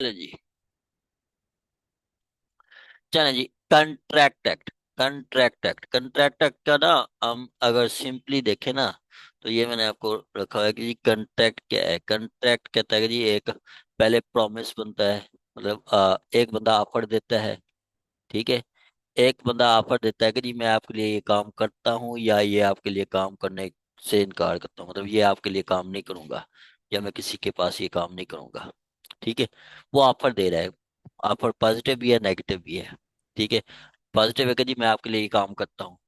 चलो जी। चलो जी। Contract act का ना, हम अगर सिंपली देखें ना, तो ये मैंने आपको रखा है कि जी कंट्रैक्ट क्या है। कंट्रैक्ट कहता है कि जी एक पहले प्रॉमिस बनता है। मतलब एक बंदा ऑफर देता है। ठीक है। एक बंदा ऑफर देता है कि जी मैं आपके लिए ये काम करता हूँ या ये आपके लिए काम करने से इनकार करता हूँ, मतलब ये आपके लिए काम नहीं करूंगा या मैं किसी के पास ये काम नहीं करूंगा। ठीक है। वो ऑफर दे रहा है। ऑफर पॉजिटिव भी है, नेगेटिव भी है। ठीक है। पॉजिटिव है कि जी मैं आपके लिए ये काम करता हूँ।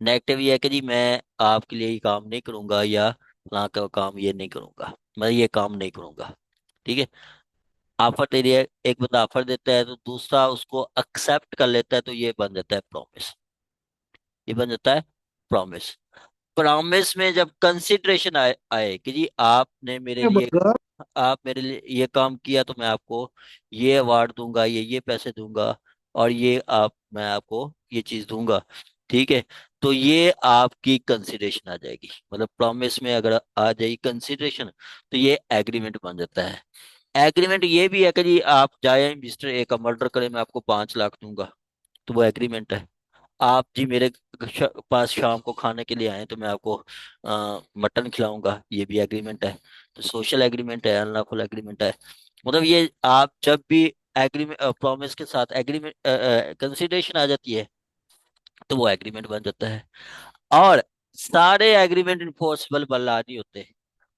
नेगेटिव ये है कि जी मैं आपके लिए ये काम नहीं करूंगा या फलां का काम ये नहीं करूंगा, मैं ये काम नहीं करूंगा। ठीक है। ऑफर दे रही है, एक बंदा ऑफर देता है तो दूसरा उसको एक्सेप्ट कर लेता है, तो ये बन जाता है प्रॉमिस। ये बन जाता है प्रॉमिस। प्रॉमिस में जब कंसिडरेशन आए कि जी आप मेरे लिए ये काम किया तो मैं आपको ये अवार्ड दूंगा, ये पैसे दूंगा, और ये मैं आपको ये चीज दूंगा। ठीक है। तो ये आपकी कंसिडरेशन आ जाएगी, मतलब प्रॉमिस में अगर आ जाएगी कंसिडरेशन, तो ये एग्रीमेंट बन जाता है। एग्रीमेंट ये भी है कि जी आप जाए मिस्टर ए का मर्डर करें, मैं आपको 5 लाख दूंगा, तो वो एग्रीमेंट है। आप जी मेरे पास शाम को खाने के लिए आए तो मैं आपको मटन खिलाऊंगा, ये भी एग्रीमेंट है। तो सोशल एग्रीमेंट है, अनलॉफुल एग्रीमेंट है। मतलब ये आप जब भी एग्रीमेंट प्रॉमिस के साथ एग्रीमेंट कंसिडरेशन आ जाती है, तो वो एग्रीमेंट बन जाता है। और सारे एग्रीमेंट इन्फोर्सेबल बल्ला नहीं होते।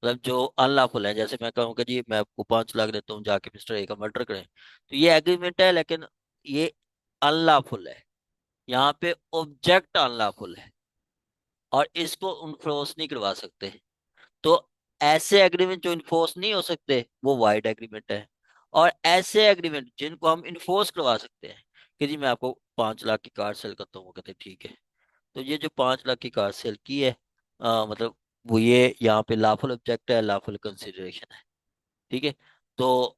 मतलब जो अनलॉफुल है, जैसे मैं कहूँ कि जी मैं आपको 5 लाख देता हूँ, जाके मिस्टर ए का मर्डर करें, तो ये एग्रीमेंट है, लेकिन ये अनलॉफुल है। यहाँ पे ऑब्जेक्ट अनलॉफुल है और इसको इन्फोर्स नहीं करवा सकते। तो ऐसे एग्रीमेंट जो इन्फोर्स नहीं हो सकते वो वाइड एग्रीमेंट है। और ऐसे एग्रीमेंट जिनको हम इन्फोर्स करवा सकते हैं, कि जी मैं आपको 5 लाख की कार सेल करता हूँ, वो कहते हैं ठीक है। तो ये जो 5 लाख की कार सेल की है, मतलब वो ये यहाँ पे लाफुल ऑब्जेक्ट है, लाफुल कंसिडरेशन है। ठीक है। तो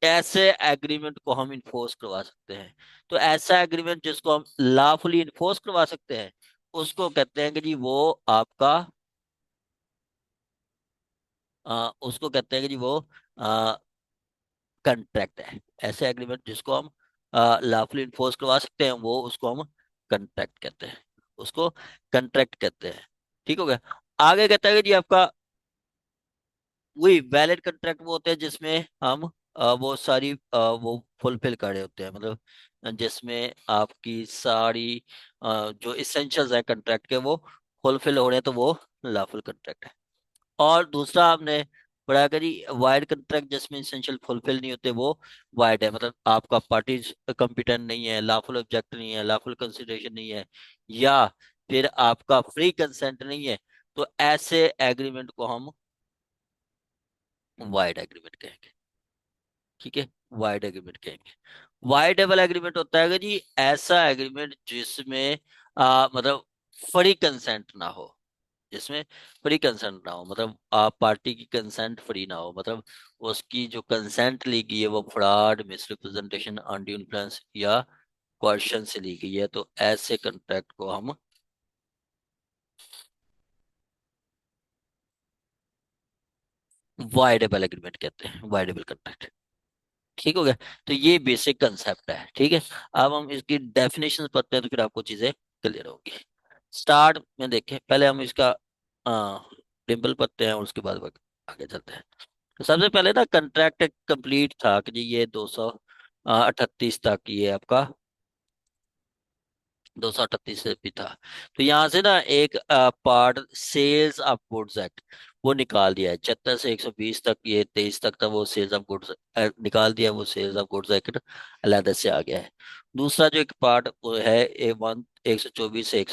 ऐसे एग्रीमेंट को हम इन्फोर्स करवा सकते हैं। तो ऐसा एग्रीमेंट जिसको हम लॉफुली इन्फोर्स करवा सकते हैं, उसको कहते हैं कि जी वो आपका उसको कहते हैं कि जी वो कंट्रैक्ट है। ऐसे एग्रीमेंट जिसको हम लॉफुली इन्फोर्स करवा सकते हैं, वो उसको हम कंट्रैक्ट कहते हैं। उसको कंट्रैक्ट कहते हैं। ठीक हो गया। आगे कहता है कि जी आपका वही वैलिड कंट्रैक्ट वो होते हैं जिसमें हम वो सारी वो फुलफिल कर रहे होते हैं, मतलब जिसमें आपकी सारी जो इसेंशियल्स है कंट्रैक्ट के वो फुलफिल हो रहे हैं, तो वो लॉफुल कंट्रैक्ट है। और दूसरा आपने पढ़ा करी वाइड कंट्रैक्ट, जिसमें इसेंशियल फुलफिल नहीं होते, वो वाइड है। मतलब आपका पार्टी कॉम्पिटेंट नहीं है, लॉफुल ऑब्जेक्ट नहीं है, लॉफुल कंसिडरेशन नहीं है, या फिर आपका फ्री कंसेंट नहीं है, तो ऐसे एग्रीमेंट को हम वाइड एग्रीमेंट कहेंगे। ठीक है। वाइड एग्रीमेंट कहेंगे। वाइडेबल एग्रीमेंट होता है कि जी ऐसा एग्रीमेंट जिसमें मतलब फ्री कंसेंट ना हो। जिसमें फ्री कंसेंट ना हो, मतलब आप पार्टी की कंसेंट फ्री ना हो, मतलब उसकी जो कंसेंट ली गई है वो फ्रॉड, मिसरिप्रेजेंटेशन, अनड्यू इन्फ्लुएंस या क्वेश्चन से ली गई है, तो ऐसे कंट्रैक्ट को हम वाइडेबल एग्रीमेंट कहते हैं, वाइडेबल कंट्रैक्ट। ठीक हो गया। तो ये बेसिक कंसेप्ट है। ठीक है। अब हम इसकी डेफिनेशन पढ़ते हैं, तो फिर आपको चीजें क्लियर होंगी। स्टार्ट में देखें, पहले हम इसका डिम्पल पढ़ते हैं और उसके बाद आगे चलते हैं। तो सबसे पहले ना कंट्रैक्ट कंप्लीट था कि जी ये 238 तक ये आपका 238 से भी था। तो यहाँ से ना एक part sales of goods act वो निकाल दिया है। 76 से 120 तक, ये 23 तक था, वो सेल्स ऑफ गुड्स निकाल दिया, वो सेल्स ऑफ गुड्स एक्ट अलहदा से आ गया है। दूसरा जो एक पार्ट वो है ए 124 से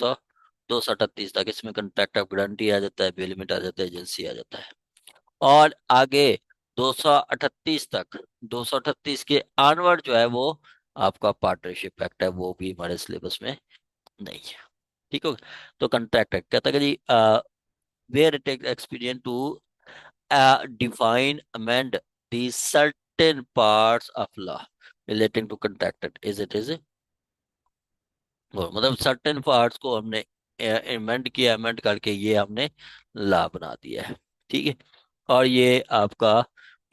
238 तक, इसमें कंट्रैक्ट ऑफ गारंटी आ जाता है, बिल लिमिट आ जाता है, एजेंसी आ जाता है। और आगे 238 तक, 238 के ऑनवर्ड जो है वो आपका पार्टनरशिप एक्ट है, वो भी हमारे सिलेबस में नहीं है। ठीक है। तो कॉन्ट्रैक्ट एक्ट कहता है कि where it take experience to define amend the certain parts of law relating to contract is मतलब सर्टेन पार्ट्स को हमने अमेंड किया, अमेंड करके ये हमने लॉ बना दिया है। ठीक है। और ये आपका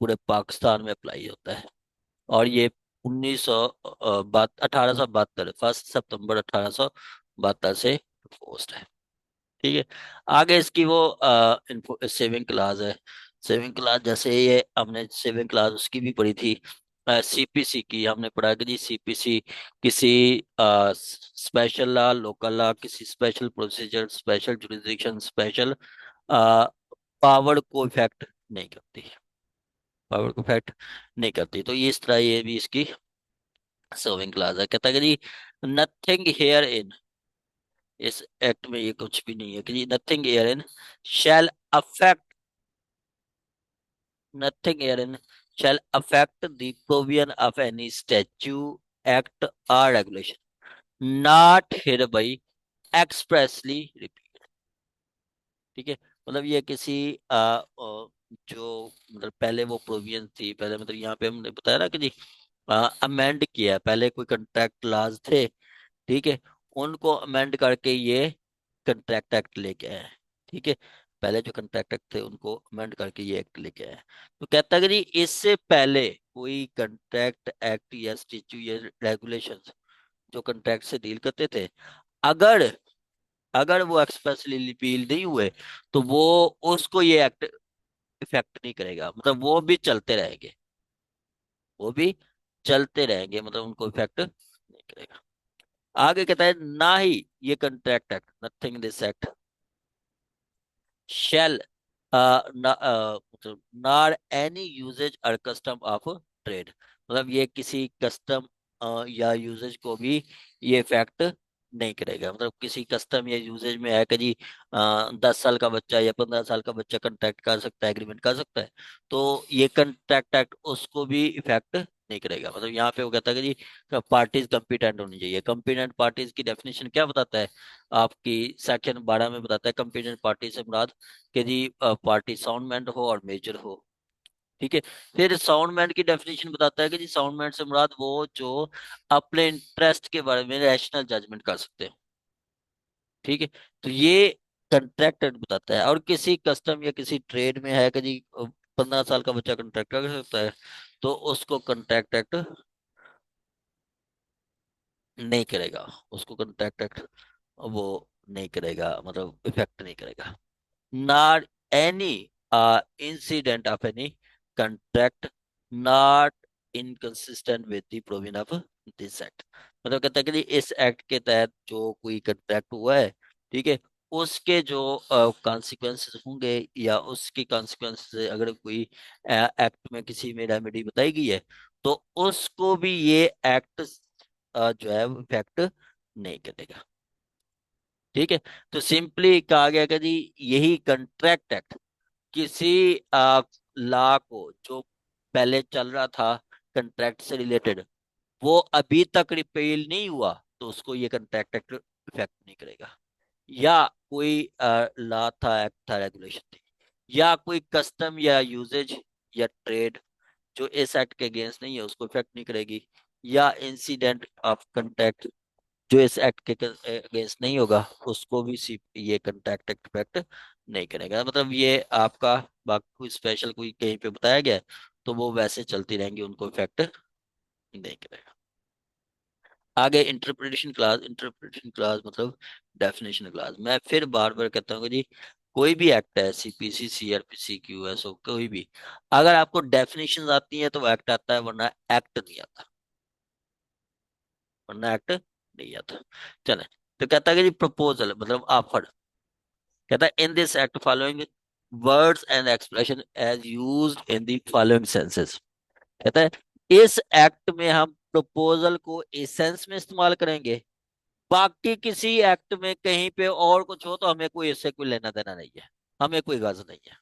पूरे पाकिस्तान में अप्लाई होता है। और ये 1872, 1 सितंबर 1872 से पोस्ट है। ठीक है। आगे इसकी वो सेविंग क्लास है। सेविंग क्लास जैसे ये हमने सेविंग क्लास उसकी भी पढ़ी थी। सीपीसी की हमने पढ़ा कि जी सीपीसी किसी स्पेशल लॉ, लोकल लॉ, किसी special procedure, special jurisdiction, special power को इफेक्ट नहीं करती। पावर को इफेक्ट नहीं करती। तो ये इस तरह ये भी इसकी सर्विंग क्लास है। कहता है कि जी नथिंग हेयर इन, इस एक्ट में ये कुछ भी नहीं है कि जी nothing herein shall affect, nothing herein shall affect the provision of any statute, act, or regulation not hereby expressly repeat। ठीक है। मतलब ये किसी जो मतलब पहले वो प्रोविजन थी, पहले मतलब यहाँ पे हमने बताया ना कि जी अमेंड किया है। पहले कोई कंट्रैक्ट लॉज थे, ठीक है, उनको अमेंड करके ये कंट्रैक्ट एक्ट लेके आए हैं। ठीक है। पहले जो कंट्रैक्ट एक्ट थे उनको अमेंड करके ये एक्ट लेके आए हैं। तो कहता है कि जी इससे पहले कोई कंट्रैक्ट एक्ट या स्टैट्यूट या रेगुलेशंस जो कंट्रैक्ट से डील करते थे, अगर अगर वो एक्सप्रेसली रिपील नहीं हुए तो वो उसको ये एक्ट इफेक्ट नहीं करेगा। मतलब वो भी चलते रहेंगे, वो भी चलते रहेंगे, मतलब उनको इफेक्ट नहीं करेगा। आगे कहता है ना ही ये contract act, nothing this act shall मतलब नॉर एनी यूजेज और कस्टम ऑफ ट्रेड, मतलब ये किसी कस्टम या यूजेज को भी ये इफेक्ट नहीं करेगा। मतलब किसी कस्टम या यूजेज में है कि जी 10 साल का बच्चा या 15 साल का बच्चा कंट्रैक्ट कर सकता है, एग्रीमेंट कर सकता है, तो ये कंट्रैक्ट एक्ट उसको भी इफेक्ट नहीं करेगा। मतलब यहाँ पे वो कहता है कि जी पार्टीज कम्पिटेंट होनी चाहिए। कम्पिटेंट पार्टीज की डेफिनेशन क्या बताता है आपकी, सेक्शन 12 में बताता है कम्पिटेंट पार्टी से मुराद कि जी पार्टी साउंडमेंट हो और मेजर हो। ठीक है। फिर साउंडमेंट की डेफिनेशन बताता है कि जी साउंडमेंट से मुराद वो जो अपने इंटरेस्ट के बारे में रैशनल जजमेंट कर सकते हैं। ठीक है। तो ये कंट्रैक्ट बताता है। और किसी कस्टम या किसी ट्रेड में है कि जी 15 साल का बच्चा कंट्रैक्ट कर सकता है, तो उसको कंट्रैक्ट एक्ट नहीं करेगा, उसको कंट्रैक्ट एक्ट वो नहीं करेगा, मतलब इफेक्ट नहीं करेगा। not any incident of any contract not inconsistent with the provision of this act। मतलब कहता है कि जी इस एक्ट के तहत जो कोई कंट्रैक्ट हुआ है, ठीक है, उसके जो कॉन्सिक्वेंसेस होंगे या उसके कॉन्सिक्वेंस से अगर कोई एक्ट में किसी में रेमेडी बताई गई है, तो उसको भी ये एक्ट जो है इफेक्ट नहीं करेगा। ठीक है। तो सिंपली कहा गया कि जी यही कंट्रैक्ट एक्ट किसी लॉ को जो पहले चल रहा था कंट्रैक्ट से रिलेटेड, वो अभी तक रिपील नहीं हुआ, तो उसको ये कंट्रैक्ट एक्ट इफेक्ट नहीं करेगा। या कोई लॉ था, एक्ट था, रेगुलेशन थी, या कोई कस्टम या यूजेज या ट्रेड जो इस एक्ट के अगेंस्ट नहीं है, उसको इफेक्ट नहीं करेगी। या इंसिडेंट ऑफ कंट्रैक्ट जो इस एक्ट के अगेंस्ट नहीं होगा, उसको भी ये कंट्रैक्ट एक्ट इफेक्ट नहीं करेगा। मतलब ये आपका बाकी कोई स्पेशल कोई कहीं पे बताया गया है, तो वो वैसे चलती रहेंगी, उनको इफेक्ट नहीं करेगा। आगे इंटरप्रिटेशन क्लास मतलब डेफिनेशन क्लास। मैं फिर बार बार कहता हूँ कि जी कोई भी एक्ट है, सीपीसी, सीआरपीसी, क्यूएसओ, कोई भी, अगर आपको डेफिनेशन आती है तो एक्ट आता है, वरना एक्ट नहीं आता, वरना एक्ट नहीं आता। चले। तो कहता है कि जी प्रपोजल मतलब ऑफर। कहता है in this act following words and expression as used in the following senses. कहता है इस एक्ट में हम प्रपोजल को इस सेंस में इस्तेमाल करेंगे, बाकी किसी एक्ट में कहीं पे और कुछ हो तो हमें कोई इससे कोई लेना देना नहीं है, हमें कोई गर्ज नहीं है,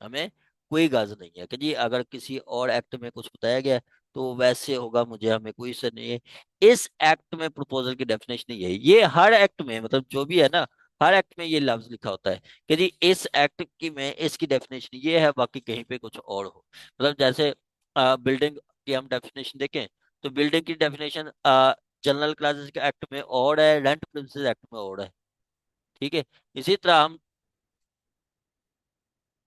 हमें कोई गर्ज नहीं है कि जी अगर किसी और एक्ट में कुछ बताया गया है, तो वैसे होगा, मुझे हमें कोई इससे नहीं है। इस एक्ट में प्रपोजल की डेफिनेशन नहीं है, ये हर एक्ट में मतलब जो भी है ना, हर एक्ट में ये लफ्ज लिखा होता है कि जी इस एक्ट की में इसकी डेफिनेशन ये है, बाकी कहीं पे कुछ और हो। मतलब जैसे बिल्डिंग की हम डेफिनेशन देखें, तो बिल्डिंग की डेफिनेशन जनरल क्लासेस के एक्ट में और है, रेंट प्रिंसेस एक्ट में और है। ठीक है। इसी तरह हम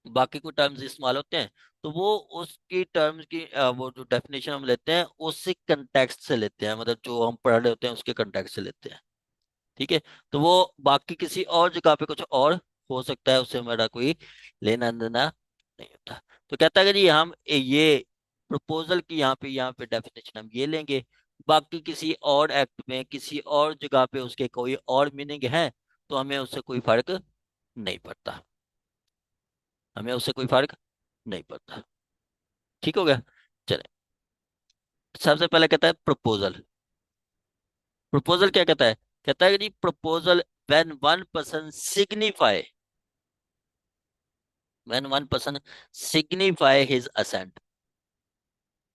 बाकी कोई टर्म्स इस्तेमाल होते हैं, तो वो उसकी टर्म्स की वो जो डेफिनेशन हम लेते हैं उसी कंटेक्स्ट से लेते हैं, मतलब जो हम पढ़ रहे होते हैं उसके कंटेक्स्ट से लेते हैं। ठीक है। तो वो बाकी किसी और जगह पे कुछ और हो सकता है, उससे हमारा कोई लेना देना नहीं होता। तो कहता है कि जी हम ये प्रपोजल की यहाँ पे डेफिनेशन हम ये लेंगे, बाकी किसी और एक्ट में किसी और जगह पे उसके कोई और मीनिंग है तो हमें उससे कोई फर्क नहीं पड़ता, हमें उससे कोई फर्क नहीं पड़ता। ठीक हो गया। चले, सबसे पहले कहता है प्रपोजल। प्रपोजल क्या कहता है? कहता है कि जी proposal when one person signify, when one person signify his assent,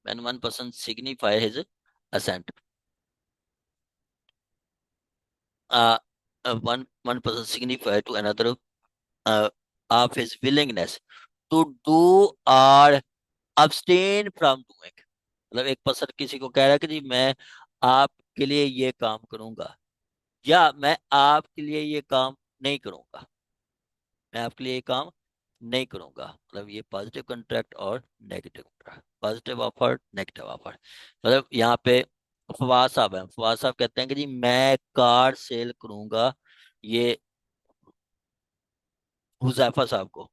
when one person signify his assent, uh, one person signify to another uh, of his willingness to do or abstain from doing। मतलब एक person किसी को कह रहा है कि जी मैं आपके लिए ये काम करूंगा या मैं आपके लिए ये काम नहीं करूंगा, मैं आपके लिए ये काम नहीं करूंगा। मतलब ये पॉजिटिव कॉन्ट्रैक्ट और negative contract, positive offer negative offer. मतलब यहाँ पे फवाद साहब हैं, फवाद साहब कहते हैं कि जी मैं कार सेल करूंगा ये हुजैफा साहब को,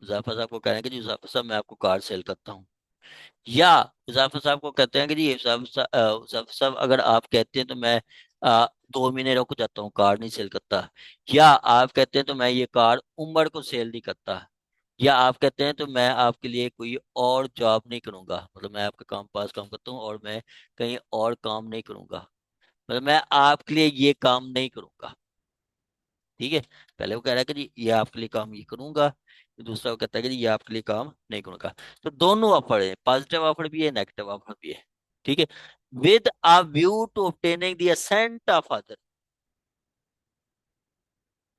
हुजैफा साहब को कह रहे हैं कि जी हुजैफा साहब मैं आपको कार सेल करता हूँ। या हुजैफा साहब को कहते हैं कि जी हुजैफा साहब अगर आप कहते हैं तो मैं 2 महीने रुक जाता हूँ, कार नहीं सेल करता। या आप कहते हैं तो मैं ये कार उमर को सेल नहीं करता। या आप कहते हैं तो मैं आपके लिए कोई और जॉब नहीं करूंगा, मतलब मैं आपके काम पास काम करता हूँ और मैं कहीं और काम नहीं करूंगा, मतलब मैं आपके लिए ये काम नहीं करूंगा। ठीक है। पहले वो कह रहा है कि जी ये आपके लिए काम ये करूंगा, तो दूसरा वो कहता है कि जी ये आपके लिए काम नहीं करूंगा। तो दोनों ऑफर है, पॉजिटिव ऑफर भी है नेगेटिव ऑफर भी है। ठीक है। With a view to obtaining the assent of other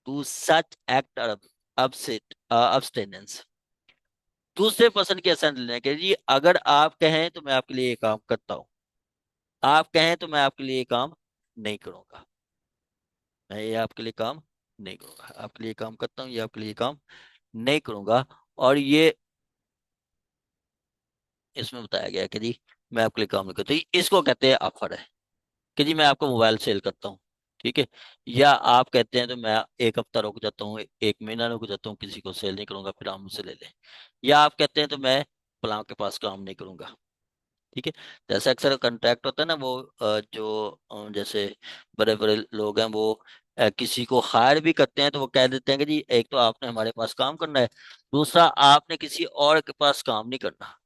to such act और abstinence, दूसरे पर्सन की असेंट लेने के लिए अगर आप कहें तो मैं आपके लिए ये काम करता हूँ, आप कहें तो मैं आपके लिए ये काम नहीं करूंगा, मैं ये आपके लिए काम नहीं करूंगा, आपके लिए काम करता हूँ, ये आपके लिए काम नहीं करूंगा। और ये इसमें बताया गया है कि जी मैं आपके लिए काम नहीं करता, तो इसको कहते हैं ऑफर है कि जी मैं आपको मोबाइल सेल करता हूँ। ठीक है। या आप कहते हैं तो मैं 1 हफ्ता रुक जाता हूँ, 1 महीना रुक जाता हूँ, किसी को सेल नहीं करूंगा, फिर आप मुझसे ले लें। या आप कहते हैं तो मैं फलां के पास काम नहीं करूंगा। ठीक है। जैसे अक्सर कॉन्ट्रैक्ट होता है ना वो जो जैसे बड़े बड़े लोग हैं वो किसी को हायर भी करते हैं तो वो कह देते हैं कि जी एक तो आपने हमारे पास काम करना है, दूसरा आपने किसी और के पास काम नहीं करना,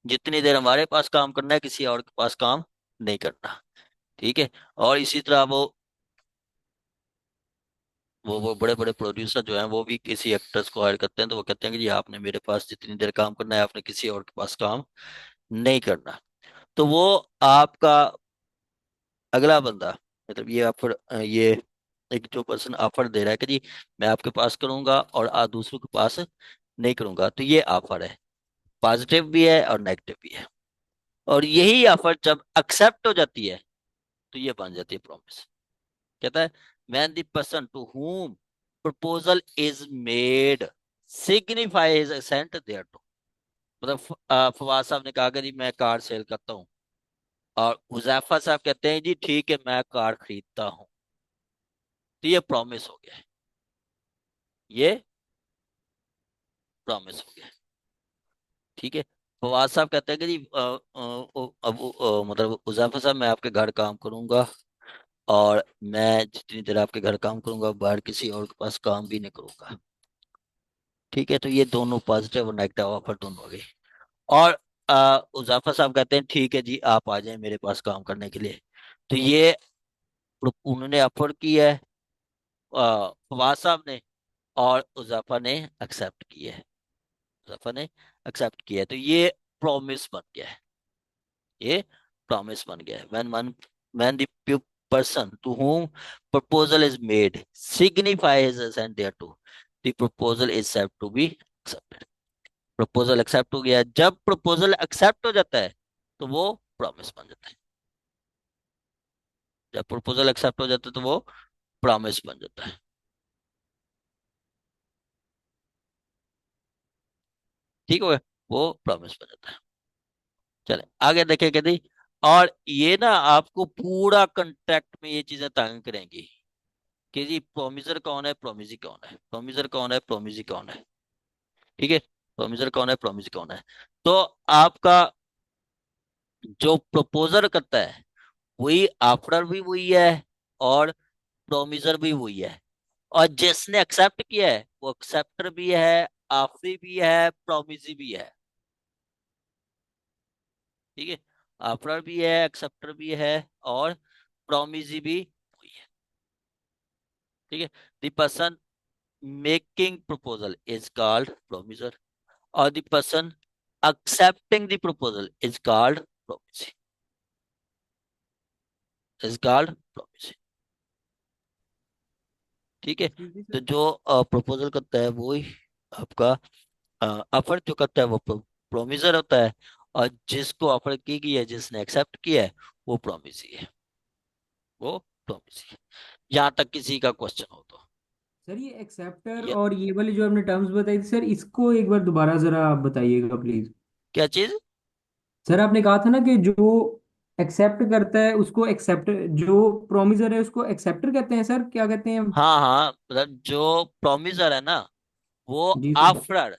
जितनी देर हमारे पास काम करना है किसी और के पास काम नहीं करना। ठीक है। और इसी तरह वो बड़े बड़े प्रोड्यूसर जो हैं वो भी किसी एक्टर्स को हायर करते हैं तो वो कहते हैं कि जी आपने मेरे पास जितनी देर काम करना है आपने किसी और के पास काम नहीं करना। तो वो आपका अगला बंदा, मतलब ये ऑफर ये एक जो पर्सन ऑफर दे रहा है कि जी मैं आपके पास करूंगा और दूसरों के पास नहीं करूंगा, तो ये ऑफर है, पॉजिटिव भी है और नेगेटिव भी है। और यही ऑफर जब एक्सेप्ट हो जाती है तो ये बन जाती है प्रॉमिस। कहता है when the person to whom proposal is made signify his assent thereto। मतलब फवाद साहब ने कहा कि जी मैं कार सेल करता हूँ और हुजैफा साहब कहते हैं जी ठीक है मैं कार खरीदता हूँ, तो ये प्रॉमिस हो गया, ये प्रॉमिस हो गया। ठीक है। फवाद साहब कहते हैं कि जी मतलब हुजैफा साहब मैं आपके घर काम करूंगा और मैं जितनी देर आपके घर काम करूंगा बाहर किसी और के पास काम भी नहीं करूंगा। ठीक है। तो ये दोनों पॉजिटिव और नेगेटिव ऑफर दोनों हो गए। और हुजैफा साहब कहते हैं ठीक है जी आप आ जाएं मेरे पास काम करने के लिए। तो ये उन्होंने ऑफर की है फवाद साहब ने, और हुजैफा ने एक्सेप्ट की है, हुजैफा ने एक्सेप्ट किया है, तो ये प्रॉमिस बन गया है, ये प्रॉमिस बन गया है। when the person to whom proposal is made signify his assent thereto, the proposal is said to be accepted। Proposal accept हो गया, जब प्रपोजल एक्सेप्ट हो जाता है तो वो प्रॉमिस बन जाता है, जब प्रपोजल एक्सेप्ट हो जाता है तो वो प्रॉमिस बन जाता है। ठीक हो गया, वो प्रॉमिस बन जाता है। चले आगे देखें कहती, और ये ना आपको पूरा कंट्रैक्ट में ये चीजें तंग करेंगी कि जी प्रोमिसर कौन है, प्रोमिसी कौन है, प्रोमिसर कौन है, प्रोमिसी कौन है। ठीक है, प्रोमिसर कौन है, प्रोमिसी कौन है। तो आपका जो प्रपोजर करता है वही ऑफर भी वही है, और प्रोमिसर भी वही है, और जिसने एक्सेप्ट किया है वो एक्सेप्टर भी है, आफरी भी है, प्रोमिसी भी है। ठीक है, ऑफर भी है, एक्सेप्टर भी है, और प्रोमिसी भी वही है। ठीक है, the person making proposal is called promiser, और the person accepting the proposal is called promise, is called promise। ठीक है, ठीक है तो सर। जो प्रपोजल करता है वो ही आपका ऑफर जो करता है वो प्रोमिसर होता है, और जिसको ऑफर की गई है, जिसने एक्सेप्ट किया है, वो प्रोमिस ही है, वो प्रोमिस ही है। यहाँ तक किसी का क्वेश्चन हो तो। सर ये एक्सेप्टर ये और ये वाली जो आपने टर्म्स बताई थी सर, इसको एक बार दोबारा जरा आप बताइएगा प्लीज। क्या चीज? सर आपने कहा था ना कि जो एक्सेप्ट करता है उसको एक्सेप्ट, जो प्रोमिसर है उसको एक्सेप्टर कहते हैं सर, क्या कहते हैं? हाँ हाँ, मतलब जो प्रोमिसर है ना वो जी सर। आफ्टर,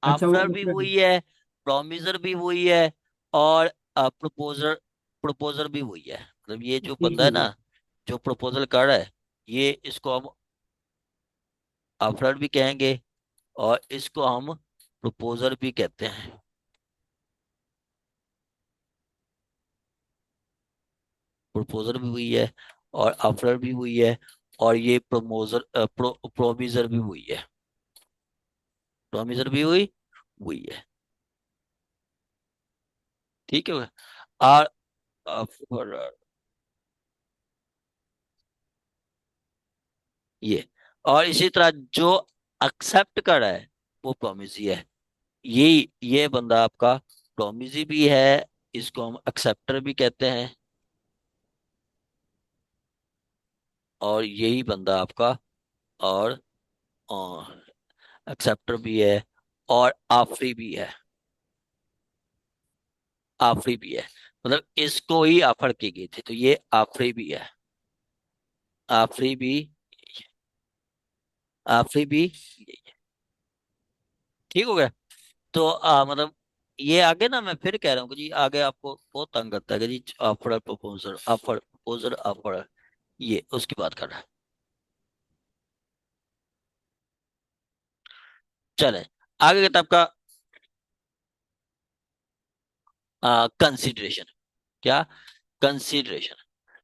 अच्छा वो आफ्टर भी ऑफर। वही है, प्रोमिसर भी वही है, और प्रपोजर प्रपोजर भी वही है। मतलब ये जो ठीक बंदा है है सर। ना, जो प्रपोजल कर रहा है, ये इसको हम आफ्टर भी कहेंगे, और इसको हम प्रपोजर भी कहते हैं। प्रपोजर भी वही है, और आफ्टर भी वही है, और ये प्रोमिसर भी वही है, प्रोमिसर भी वही वही है। ठीक है, और offerer, ये, और इसी तरह जो एक्सेप्ट कर रहा है वो प्रोमिस ही है। ये बंदा आपका प्रोमिस भी है, इसको हम एक्सेप्टर भी कहते हैं, और यही बंदा आपका, और एक्सेप्टर भी है, और आफरी भी है, आफरी भी है। मतलब इसको ही ऑफर की गई थी, तो ये आफरी भी है, आफरी भी, आफरी भी यही है। ठीक हो गया। तो मतलब ये आगे ना मैं फिर कह रहा हूँ कि जी आगे आपको बहुत तंग करता है कि जी offer proposer, offer proposer, offer, ये उसकी बात कर रहा है। चले आगे किताब का कंसिडरेशन। क्या? कंसिडरेशन।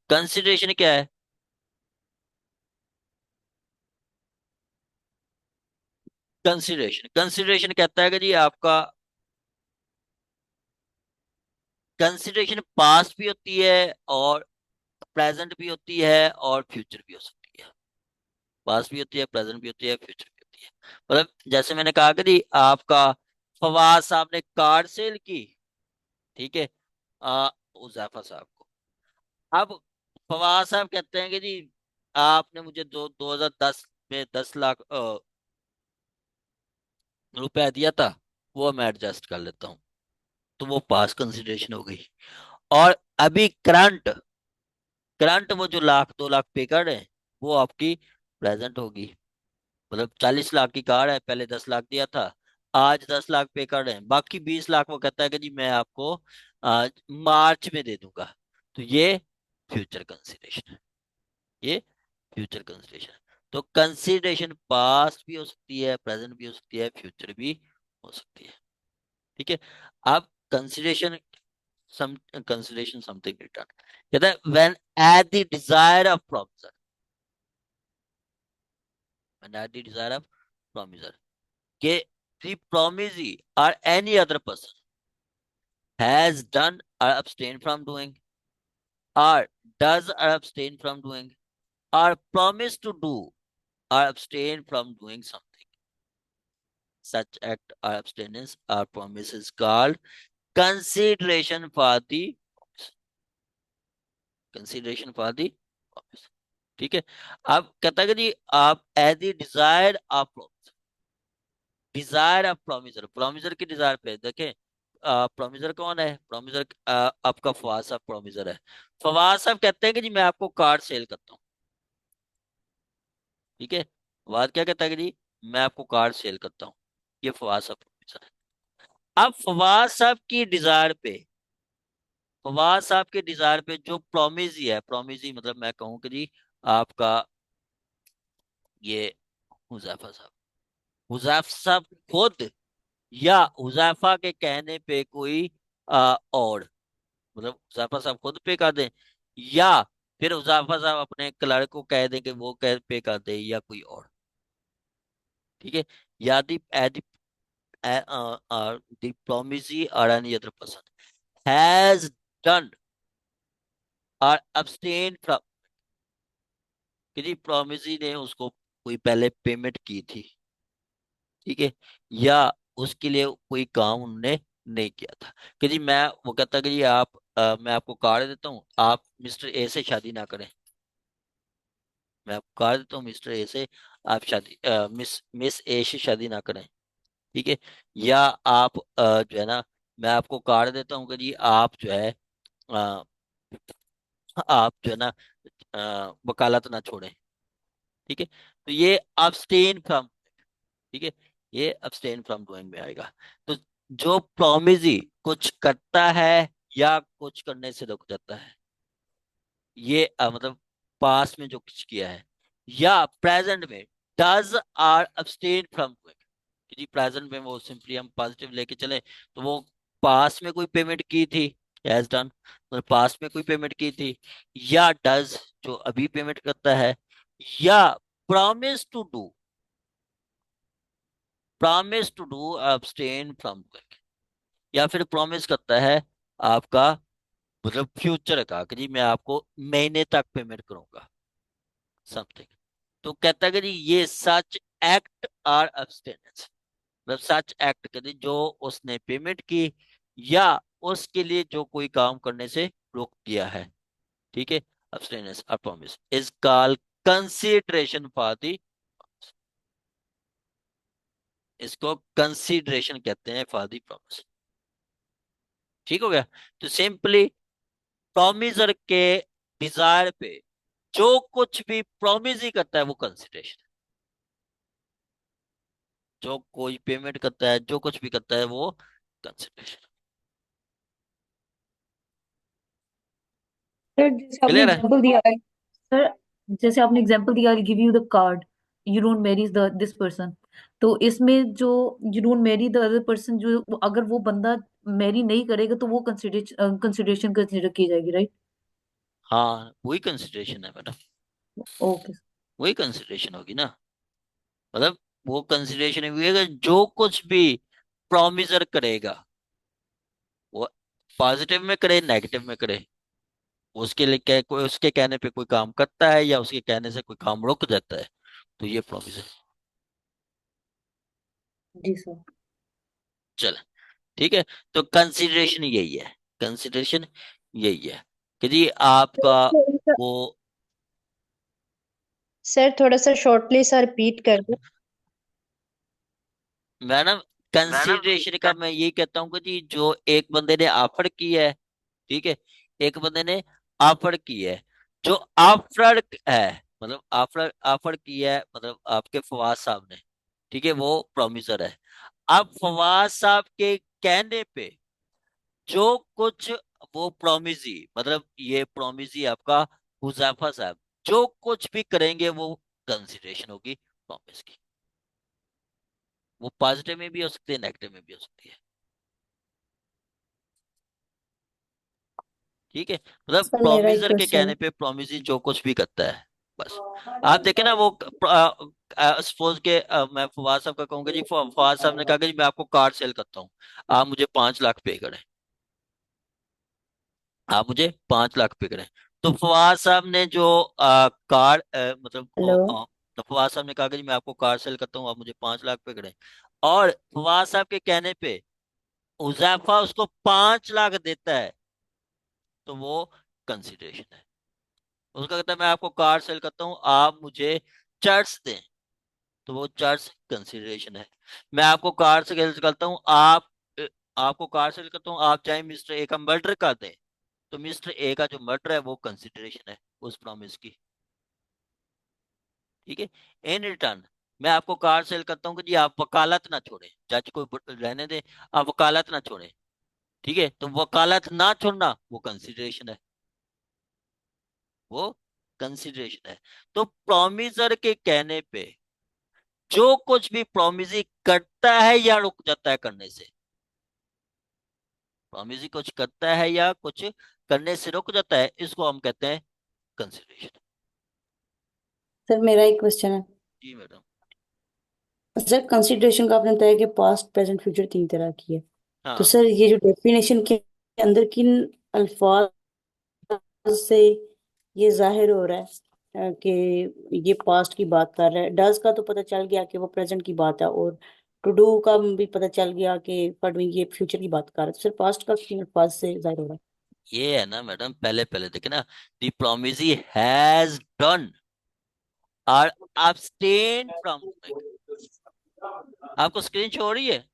कंसिडरेशन क्या है? कंसिडरेशन, कंसिडरेशन कहता है कि जी आपका कंसिडरेशन पास्ट भी होती है, और प्रेजेंट भी होती है, और फ्यूचर भी हो सकती है। पास्ट भी होती है, प्रेजेंट भी होती है, फ्यूचर भी होती है। मतलब जैसे मैंने कहा कि जी आपका फवाद साहब ने कार सेल की, ठीक है, उज़ैफा साहब को। अब फवाद साहब कहते हैं कि जी आपने मुझे 2010 में 10 लाख रुपया दिया था, वो मैं एडजस्ट कर लेता हूँ। तो वो पास कंसिडरेशन हो गई। और अभी करंट, करंट वो जो 1 लाख 2 लाख पे कर रहे हैं, वो आपकी प्रेजेंट होगी। मतलब 40 लाख की कार है, पहले 10 लाख दिया था, आज 10 लाख पे कर रहे हैं, बाकी 20 लाख वो कहता है कि जी मैं आपको आज मार्च में दे दूंगा। तो ये फ्यूचर कंसिडरेशन है, ये फ्यूचर कंसिडरेशन। तो कंसिडरेशन पास्ट भी हो सकती है, प्रेजेंट भी हो सकती है, फ्यूचर भी हो सकती है। ठीक है, अब consideration, some consideration something return कहता है when at the desire of promisor, when at the desire of promisor, के the promisee or any other person has done or abstained from doing, or does or abstain from doing, or promise to do or abstain from doing something, such act or abstinence or promise is called consideration for the consideration for the promise। ठीक है, अब कहता है कि जी आप as the desire आप, Dzire of promisor, promisor की Dzire पे देखें। प्रोमिसर कौन है? प्रोमिसर आपका फवाद साहब प्रोमिसर है। फवाद साहब कहते हैं कि जी मैं आपको कार सेल करता हूँ। ठीक है, फवाद क्या कहता है कि जी मैं आपको कार सेल करता हूँ। ये फवाद साहब प्रोमिसर है। अब फवाद साहब की डिजायर पे, फवाद साहब के डिजायर पे जो प्रोमिस ही है, प्रोमिस ही मतलब मैं कहूँ कि जी आपका ये हुजैफा साहब, हुजैफा साहब खुद या हुजैफा के कहने पे कोई और, मतलब हुजैफा साहब खुद पे कर दें, या फिर हुजैफा साहब अपने क्लर्क को कह दें कि वो कह पे कर दे, या कोई और। ठीक है, या दी promisee or any other person has done or abstained from, कि जी promisee ने उसको कोई पहले पेमेंट की थी। ठीक है, या उसके लिए कोई काम उन्होंने नहीं किया था। कि जी मैं, वो कहता कि जी आप मैं आपको कार्ड देता हूँ, आप मिस्टर ए से शादी ना करें। मैं आपको कार्ड देता हूँ मिस्टर ए से, आप शादी मिस ए से शादी ना करें। ठीक है, या आप जो है ना, मैं आपको कार्ड देता हूँ कि जी आप जो है अ, आप जो है ना वकालत ना छोड़ें। ठीक है, तो ये abstain फ्रॉम, ठीक है, ये abstain फ्रॉम डूइंग में आएगा। तो जो प्रोमिजी कुछ करता है या कुछ करने से रुक जाता है, ये मतलब पास में जो कुछ किया है, या प्रेजेंट में does or abstain from doing, कि जी प्रेजेंट में वो सिंपली हम पॉजिटिव लेके चले, तो वो पास में कोई पेमेंट की थी, हैज डन, मतलब पास में कोई पेमेंट की थी, या डज जो अभी पेमेंट करता है, या promise to do, promise to do abstain from doing, या फिर प्रॉमिस करता है आपका, मतलब फ्यूचर का, कि जी मैं आपको महीने तक पेमेंट करूंगा समथिंग। तो कहता है कि जी ये सच एक्ट आर abstinence, मतलब सच एक्ट करे जो उसने पेमेंट की, या उसके लिए जो कोई काम करने से रोक दिया है। ठीक है, abstinence और promise is called consideration for the, इसको कंसीडरेशन कहते हैं फॉर दी प्रॉमिस। ठीक हो गया। तो सिंपली प्रोमिसर के डिजायर पे जो कुछ भी प्रोमिस ही करता है वो कंसीडरेशन, जो कोई पेमेंट करता है, जो कुछ भी करता है वो कंसीडरेशन। सर जैसे आपने क्लियर है? एग्जांपल दिया है, सर जैसे आपने एग्जांपल दिया, give you the card, you don't marry the this person, तो इसमें जो you don't marry the other person, जो अगर वो बंदा मैरी नहीं करेगा तो वो कंसिडरेशन कंसिडर की जाएगी, राइट? हाँ, वही कंसीडरेशन है मैडम, ओके। वही कंसीडरेशन होगी ना। मतलब वो कंसीडरेशन हुई है कि जो कुछ भी प्रोमिसर करेगा, वो पॉजिटिव में करे नेगेटिव में करे, उसके लिए क्या कोई उसके कहने पे कोई काम करता है या उसके कहने से कोई काम रुक जाता है, तो ये प्रोमिस है। जी सर। चल, ठीक है। तो कंसिडरेशन यही है, कंसिडरेशन यही है कि जी आपका वो, सर थोड़ा सा शॉर्टली सा रिपीट कर दो। मैडम कंसिडरेशन का मैं यही कहता हूँ कि जी जो एक बंदे ने ऑफर की है, ठीक है, एक बंदे ने ऑफर की है, जो ऑफर है, मतलब ऑफर ऑफर की है, मतलब आपके फवाद साहब ने, ठीक है, वो प्रोमिसर है। अब फवाद साहब के कहने पे जो कुछ वो प्रोमिसी, मतलब ये प्रोमिसी आपका हुजैफा साहब जो कुछ भी करेंगे वो कंसिडरेशन होगी प्रॉमिस की। वो पॉजिटिव में भी हो सकती है, नेगेटिव में भी हो सकती है। ठीक है, मतलब सर मेरा एक प्रोमिसर के क्वेश्चन कहने है। पे प्रोमिसी जो कुछ भी करता है, बस। आप देखे ना वो, सपोज के मैं फवाद साहब का कहूंगा जी, फवाद साहब ने कहा कि जी मैं आपको कार सेल करता हूँ, आप मुझे 5 लाख पे करें, आप मुझे 5 लाख पे करें। तो फवाद साहब ने जो कार मतलब हेलो। तो फवाद साहब ने कहा कि जी मैं आपको कार सेल करता हूँ, आप मुझे 5 लाख पे करें, और फवाद साहब के कहने पे उजैफा उसको 5 लाख देता है, तो वो कंसिडरेशन है। उसका कहता है मैं आपको कार सेल करता हूँ, आप मुझे चर्च दें, तो वो चार्ज कंसिडरेशन है। मैं आपको कार से सेल करता हूँ, आप आपको कार सेल करता हूँ, आप चाहे मिस्टर ए का मर्डर कर दें, तो मिस्टर ए का जो मर्डर है वो कंसिडरेशन है उस प्रॉमिस की। ठीक है। इन रिटर्न मैं आपको कार सेल करता हूँ कि जी आप वकालत ना छोड़ें, जज को रहने दें, आप वकालत ना छोड़ें। ठीक है, तो वकालत ना छोड़ना वो कंसिडरेशन है, वो कंसिडरेशन है। तो प्रोमिसर के कहने पे जो कुछ भी प्रोमिस करता है या रुक जाता है करने से, प्रोमिस कुछ करता है या कुछ करने से रुक जाता है, इसको हम कहते हैं कंसिडरेशन। सर मेरा एक क्वेश्चन है। जी मैडम। सर कंसिडरेशन का आपने बताया कि पास्ट प्रेजेंट फ्यूचर 3 तरह की है। तो हाँ, सर ये जो डेफिनेशन के अंदर किन अल्फाज से ये जाहिर हो रहा है कि ये पास्ट की बात कर रहा है? डज का तो पता चल गया कि वो प्रेजेंट की बात है, और टू डू का भी पता चल गया कि फॉर डूइंग ये फ्यूचर की बात कर रहा है। तो सर पास्ट का किन अल्फाज से जाहिर हो रहा ये है ना मैडम, पहले पहले देखे ना, द प्रोमिस हैज डन और abstain फ्रॉम डूइंग। आपको स्क्रीन शो हो रही है? है?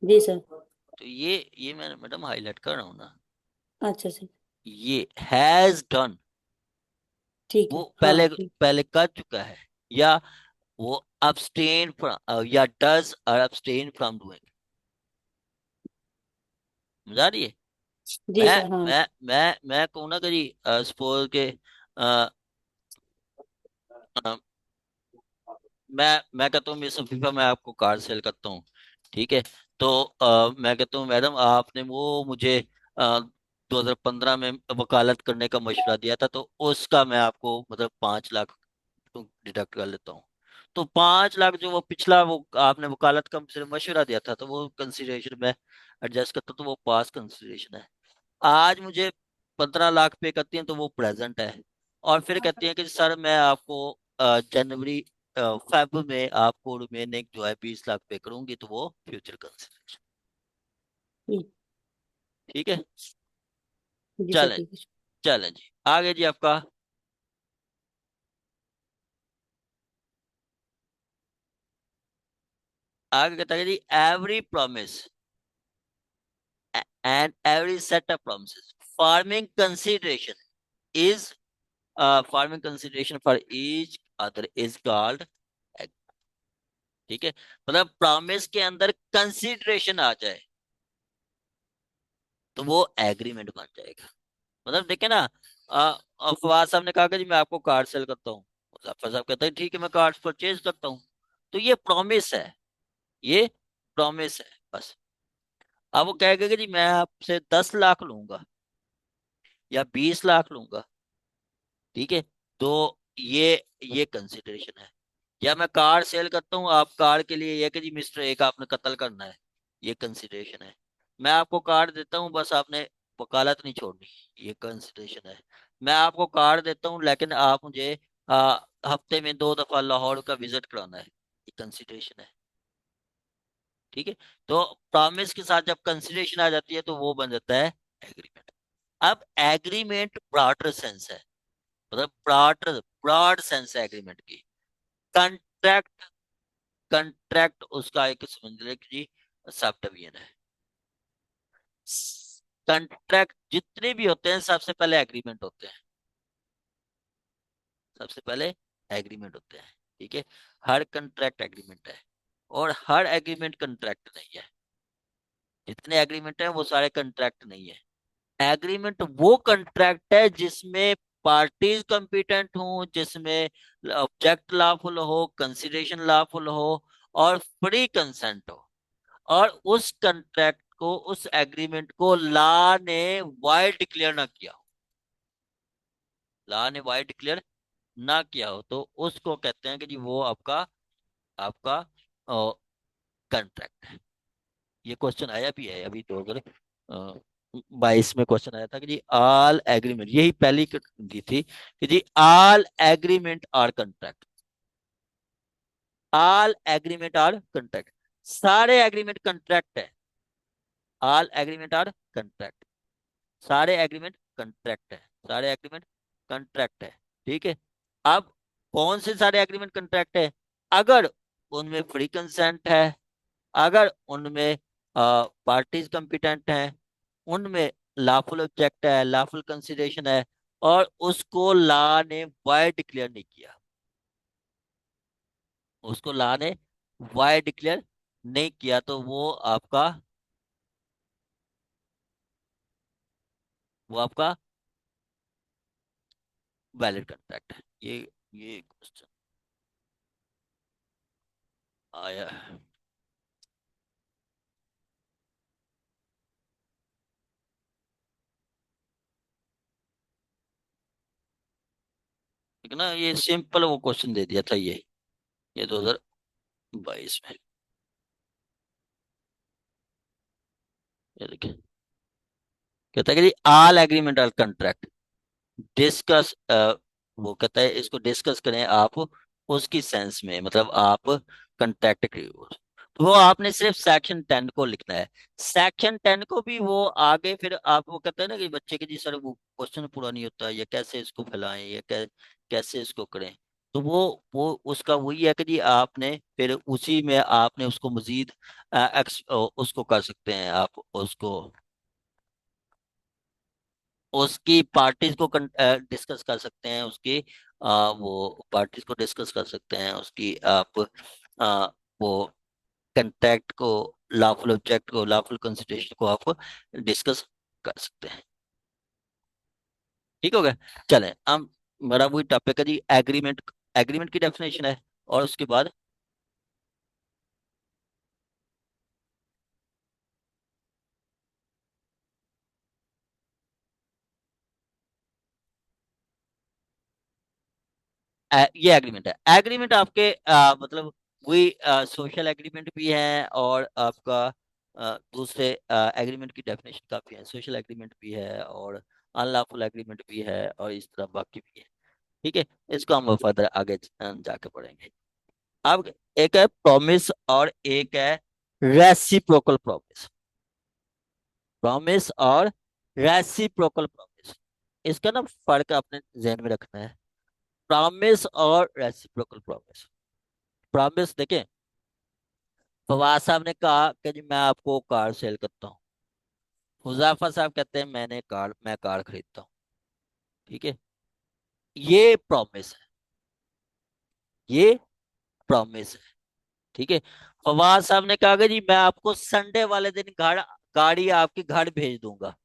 जी सर। तो ये मैं मैडम हाईलाइट कर रहा हूँ ना, अच्छा सर। ये हैज डन ठीक वो है, पहले हाँ ठीक। पहले कर चुका है, या वो abstain फ्रॉम या डज और abstain फ्रॉम डूइंग। समझ आ रही है? जी मैं सर, हाँ। मैं कहूँ ना कि जी सपोज के अ, अ, मैं कहता हूँ मिस अफीफा, मैं आपको कार सेल करता हूँ। ठीक है, तो मैं कहता हूँ मैडम आपने वो मुझे 2015 में वकालत करने का मशवरा दिया था, तो उसका मैं आपको मतलब 5 लाख डिडक्ट कर लेता हूँ। तो 5 लाख जो वो पिछला वो आपने वकालत का मुझसे मशवरा दिया था, तो वो कंसिडरेशन में एडजस्ट करता हूँ, तो वो पास कंसिडरेशन है। आज मुझे 15 लाख पे करती हैं तो वो प्रेजेंट है। और फिर कहती हैं कि सर मैं आपको जनवरी फेब में आपको रिमेनिंग जो है 20 लाख पे करूंगी, तो वो फ्यूचर कंसिडरेशन। ठीक। ठीक है। जी सर, चलें, ठीक है। चलें जी आगे जी आपका। आगे कहता है जी every promise and every set of promises forming consideration is forming consideration for each other is called. ठीक है, मतलब प्रॉमिस के अंदर कंसिडरेशन आ जाए तो वो एग्रीमेंट बन जाएगा। मतलब देखे ना, फवाद साहब ने कहा कि जी मैं आपको कार सेल करता हूँ, मुजफ्फर साहब कहते हैं ठीक है मैं कार परचेज करता हूँ, तो ये प्रॉमिस है, ये प्रॉमिस है बस। अब वो कहेगा कि जी मैं आपसे 10 लाख लूंगा या 20 लाख लूंगा। ठीक है, तो ये कंसिडरेशन है। या मैं कार सेल करता हूँ, आप कार के लिए ये कि जी मिस्टर ए का आपने कत्ल करना है, ये कंसिडरेशन है। मैं आपको कार देता हूँ, बस आपने वकालत नहीं छोड़नी, ये कंसिडरेशन है। मैं आपको कार देता हूँ लेकिन आप मुझे हफ्ते में 2 दफा लाहौर का विजिट कराना है, ये कंसिडरेशन है। ठीक है, तो प्रॉमिस के साथ जब कंसिडरेशन आ जाती है तो वो बन जाता है एग्रीमेंट। अब एग्रीमेंट ब्रॉडर सेंस है, मतलब ब्रॉड सेंस है एग्रीमेंट की। कंट्रैक्ट, कंट्रैक्ट उसका एक समझ ले कि जी सब डिवीजन है। कंट्रैक्ट जितने भी होते हैं सबसे पहले एग्रीमेंट होते हैं, सबसे पहले एग्रीमेंट होते हैं। ठीक है, हर कंट्रैक्ट एग्रीमेंट है और हर एग्रीमेंट कंट्रैक्ट नहीं है। जितने एग्रीमेंट हैं वो सारे कंट्रैक्ट नहीं है। एग्रीमेंट वो कंट्रैक्ट है जिसमें पार्टीज कंपिटेंट हो, जिसमें ऑब्जेक्ट लॉफुल हो, कंसिडरेशन लॉफुल हो और फ्री कंसेंट हो, और उस कंट्रैक्ट को, उस एग्रीमेंट को लॉ ने वाइड डिक्लेयर ना किया हो, लॉ ने वाइड डिक्लेयर ना किया हो, तो उसको कहते हैं कि जी वो आपका आपका कंट्रैक्ट है। ये क्वेश्चन आया भी है अभी 2022 में, क्वेश्चन आया था कि जी ऑल एग्रीमेंट, यही पहली दी थी कि जी all agreement are contract, all agreement are contract, सारे एग्रीमेंट कंट्रैक्ट है। ऑल एग्रीमेंट आर कंट्रैक्ट, सारे एग्रीमेंट कंट्रैक्ट है, सारे एग्रीमेंट कंट्रैक्ट है। ठीक है, अब कौन से सारे एग्रीमेंट कंट्रैक्ट है? अगर उनमें फ्री कंसेंट है, अगर उनमें पार्टीज कंपिटेंट हैं, उनमें लॉफुल ऑब्जेक्ट है, लॉफुल कंसिडरेशन है, और उसको लॉ ने वाइड डिक्लेयर नहीं किया, उसको लॉ ने वाइड डिक्लेयर नहीं किया, तो वो आपका वैलिड कॉन्ट्रैक्ट है। ये क्वेश्चन आया है। ठीक है ना, ये सिंपल वो क्वेश्चन दे दिया था ये 2022 में। ये देखिए, कहता है कि ऑल एग्रीमेंट और कॉन्ट्रैक्ट डिस्कस, वो कहता है इसको डिस्कस करें आप उसकी सेंस में, मतलब आप कंट्रैक्ट के, तो वो आपने सिर्फ सेक्शन 10 को लिखना है। सेक्शन 10 को भी वो आगे फिर आप, वो कहते हैं ना कि बच्चे के जी सर वो क्वेश्चन पूरा नहीं होता, या कैसे इसको फैलाएं, या कैसे इसको करें, तो वो उसका वही है कि जी आपने फिर उसी में आपने उसको मजीद उसको कर सकते हैं आप, उसको उसकी पार्टीज को डिस्कस कर सकते हैं, उसकी वो पार्टीज को डिस्कस कर सकते हैं, उसकी आप वो कंट्रैक्ट को, लॉफुल ऑब्जेक्ट को, लॉफुल कंसिडरेशन को आप डिस्कस कर सकते हैं। ठीक हो गया। चलें, हम मेरा वही टॉपिक है जी, एग्रीमेंट। एग्रीमेंट की डेफिनेशन है, और उसके बाद ये एग्रीमेंट है। एग्रीमेंट आपके मतलब वही सोशल एग्रीमेंट भी है, और आपका दूसरे एग्रीमेंट की डेफिनेशन काफी है, सोशल एग्रीमेंट भी है, और अनलॉफुल एग्रीमेंट भी है, और इस तरह बाकी भी है। ठीक है, इसको हम फर्दर आगे जाके पढ़ेंगे। अब एक है प्रॉमिस, और एक है रेसिप्रोकल प्रॉमिस। प्रॉमिस और रेसिप्रोकल प्रॉमिस, इसका ना फर्क अपने जहन में रखना है। प्रॉमिस और रेसिप्रोकल प्रॉमिस। प्रॉमिस देखें, फवाद साहब ने कहा कि जी मैं आपको कार सेल करता हूँ, हुजाफा साहब कहते हैं मैं कार खरीदता हूँ। ठीक है, ये प्रॉमिस है, ये प्रॉमिस है। ठीक है, फवाद साहब ने कहा कि जी मैं आपको संडे वाले दिन गाड़ी आपके घर भेज दूंगा।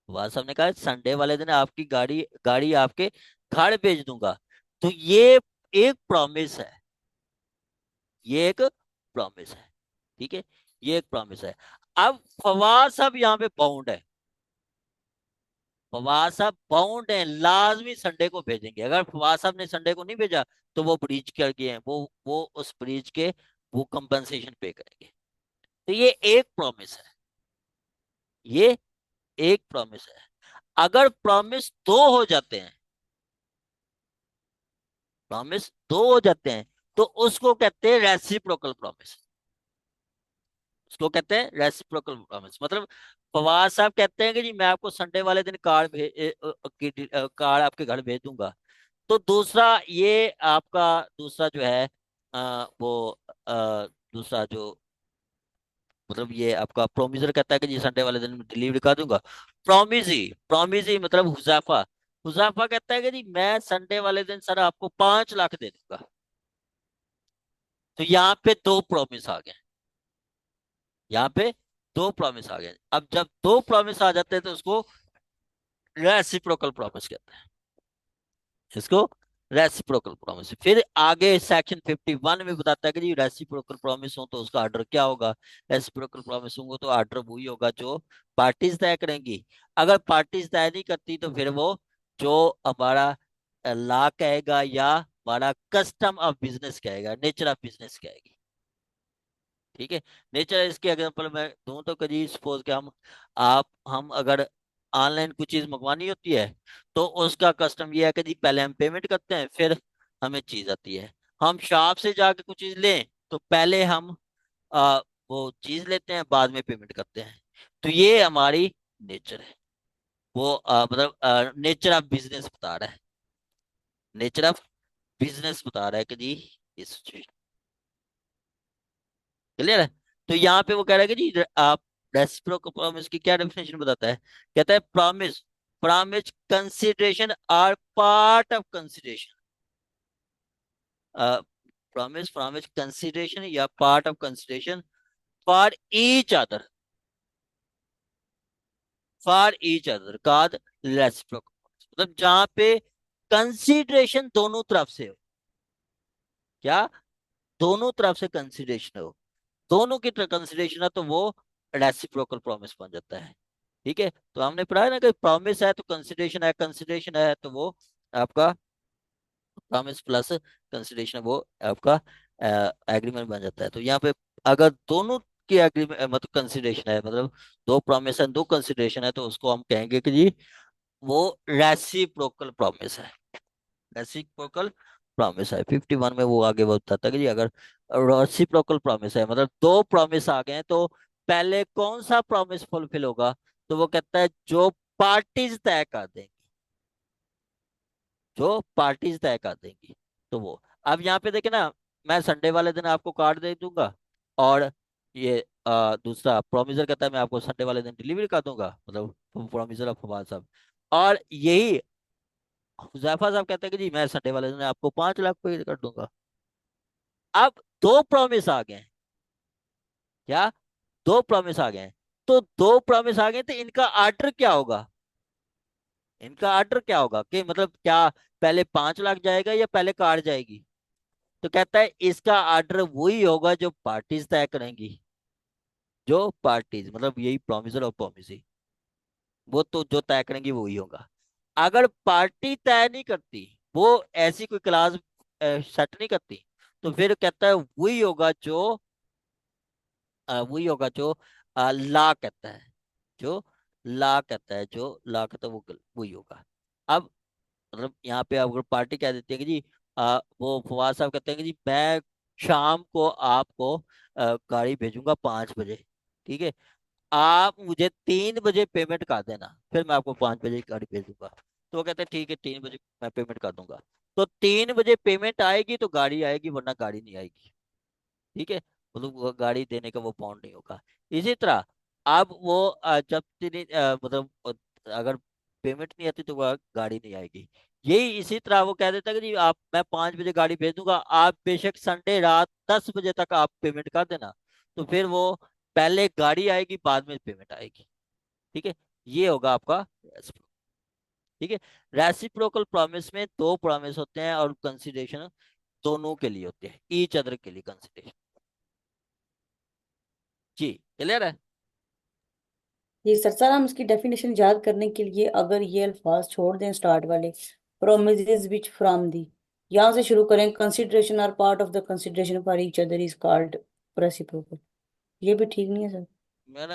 फवाद साहब ने कहा संडे वाले दिन आपकी गाड़ी गाड़ी आपके घर भेज दूंगा। तो ये एक प्रॉमिस है, ये एक प्रॉमिस है। ठीक है, ये एक प्रॉमिस है। अब फवाद साहब यहाँ पे बाउंड है, फवाद साहब बाउंड है, लाजमी संडे को भेजेंगे। अगर फवाद साहब ने संडे को नहीं भेजा, तो वो ब्रीच कर गए हैं, वो उस ब्रीच के वो कंपनसेशन पे करेंगे। तो ये एक प्रॉमिस है, ये एक प्रॉमिस है। अगर प्रॉमिस दो हो जाते हैं, प्रॉमिस दो हो जाते हैं, तो उसको कहते हैं रेसिप्रोकल प्रॉमिस। उसको कहते हैं रेसिप्रोकल प्रॉमिस। मतलब फवाद साहब कहते हैं कि जी मैं आपको संडे वाले दिन कार आपके घर भेज दूंगा। तो दूसरा ये आपका दूसरा जो है वो दूसरा जो, मतलब ये आपका प्रोमिसर कहता है कि जी संडे वाले दिन डिलीवरी कर दूंगा। प्रोमिस ही मतलब हुजाफा, हुजाफा कहता है कि जी मैं संडे वाले दिन सर आपको 5 लाख दे दूंगा। तो यहाँ पे दो प्रॉमिस आ गए, यहाँ पे दो प्रॉमिस आ गए। अब जब दो प्रॉमिस आ जाते हैं, तो उसको रेसिप्रोकल प्रॉमिस कहते हैं, इसको रेसिप्रोकल प्रॉमिस। फिर आगे सेक्शन 51 में बताता है कि जी रेसिप्रोकल प्रॉमिस हो तो उसका ऑर्डर क्या होगा। रेसिप्रोकल प्रॉमिस होंगे तो ऑर्डर वही होगा जो पार्टीज तय करेंगी। अगर पार्टीज तय नहीं करती, तो फिर वो जो हमारा लॉ कहेगा, या हमारा कस्टम ऑफ बिजनेस कहेगा, नेचर ऑफ बिजनेस कहेगी। ठीक है, नेचर इसके एग्जांपल मैं दूं तो कभी सपोज कि हम अगर ऑनलाइन कुछ चीज मंगवानी होती है, तो उसका कस्टम ये है कि जी पहले हम पेमेंट करते हैं, फिर हमें चीज आती है। हम शॉप से जाके कुछ चीज लें, तो पहले हम वो चीज लेते हैं, बाद में पेमेंट करते हैं। तो ये हमारी नेचर है, वो मतलब नेचर ऑफ बिजनेस बता रहा है, नेचर ऑफ बिजनेस बता रहा है कि जी ये सिचुएशन। क्लियर है? तो यहाँ पे वो कह रहा है कि जी आप रेसिप्रोकल प्रॉमिस की क्या डेफिनेशन बताता है? कहता है promise, promise consideration are part of consideration. Promise, promise consideration या part of consideration for each other, for each other called reciprocal. मतलब जहां पे कंसिडरेशन दोनों तरफ से हो। क्या? दोनों तरफ से कंसिडरेशन हो, दोनों की तरफ कंसिडरेशन है तो वो रेसिप्रोकल प्रॉमिस बन जाता है। ठीक है, तो हमने पढ़ा है ना कि प्रॉमिस है तो कंसिडरेशन है, कंसिडरेशन है तो वो आपका प्रॉमिस प्लस कंसिडरेशन, वो आपका एग्रीमेंट बन जाता है। तो यहाँ पे अगर दोनों की एग्रीमेंट मतलब कंसिडरेशन है, मतलब दो प्रॉमिस है दो कंसिडरेशन है, तो उसको हम कहेंगे कि जी वो रेसिप्रोकल प्रॉमिस है। रेसिप्रोकल प्रॉमिस है। 51 में वो आगे बताता है कि जी अगर रेसिप्रोकल प्रॉमिस है मतलब दो प्रॉमिस आ गए हैं, तो पहले कौन सा प्रॉमिस फुलफिल होगा? तो वो कहता है जो पार्टीज तय कर देंगी, जो पार्टीज तय कर देंगी। तो वो अब यहाँ पे देखे ना, मैं संडे वाले दिन आपको कार्ड दे दूंगा, और ये दूसरा प्रोमिसर कहता है मैं आपको संडे वाले दिन डिलीवरी कर दूंगा, मतलब प्रोमिसर ऑफ फवाद साहब। और यही हुजैफा साहब कहते हैं कि जी मैं संडे वाले दिन आपको 5 लाख पे कर दूंगा। अब दो प्रॉमिस आ गए हैं। क्या? दो प्रॉमिस आ गए हैं। तो दो प्रॉमिस आ गए तो इनका आर्डर क्या होगा? इनका आर्डर क्या होगा कि मतलब क्या पहले 5 लाख जाएगा या पहले कार जाएगी? तो कहता है इसका आर्डर वही होगा जो पार्टीज तय करेंगी। जो पार्टीज मतलब यही प्रोमिसर और प्रोमिसी, वो तो जो तय करेंगी वही होगा। अगर पार्टी तय नहीं करती, वो ऐसी कोई क्लास सेट नहीं करती, तो फिर कहता है वही होगा जो वही होगा जो ला कहता है, जो ला कहता है, जो ला कहता है वो वही होगा। अब मतलब यहाँ पे अगर पार्टी कह देती है कि जी वो फवाद साहब कहते हैं कि जी मैं शाम को आपको गाड़ी भेजूंगा 5 बजे। ठीक है, आप मुझे 3 बजे पेमेंट कर देना, फिर मैं आपको 5 बजे गाड़ी भेज दूंगा। तो वो कहते हैं ठीक है 3 बजे मैं पेमेंट कर दूंगा। तो 3 बजे पेमेंट आएगी तो गाड़ी आएगी, वरना गाड़ी नहीं आएगी। ठीक है, मतलब वो गाड़ी देने का वो बॉन्ड नहीं होगा। इसी तरह अब वो जब मतलब अगर पेमेंट नहीं आती तो वह गाड़ी नहीं आएगी। यही इसी तरह वो कह देता है कि जी आप मैं 5 बजे गाड़ी भेज दूंगा, आप बेशक संडे रात 10 बजे तक आप पेमेंट कर देना, तो फिर वो पहले गाड़ी आएगी बाद में पेमेंट आएगी। ठीक है, ये होगा आपका रेसिप्रोकल। ठीक है, रेसिप्रोकल प्रॉमिस में दो प्रॉमिस होते हैं और कंसिडरेशन दोनों के लिए होते हैं, ईच अदर के लिए कंसिडरेशन। जी क्लियर है? जी सर हम इसकी डेफिनेशन याद करने के लिए अगर ये अल्फाज छोड़ दें स्टार्ट वाले, प्रोमिसेस विच फ्रॉम दी, यहाँ से शुरू करें, consideration are part of the consideration for each other is called reciprocal, ये भी ठीक नहीं है सर?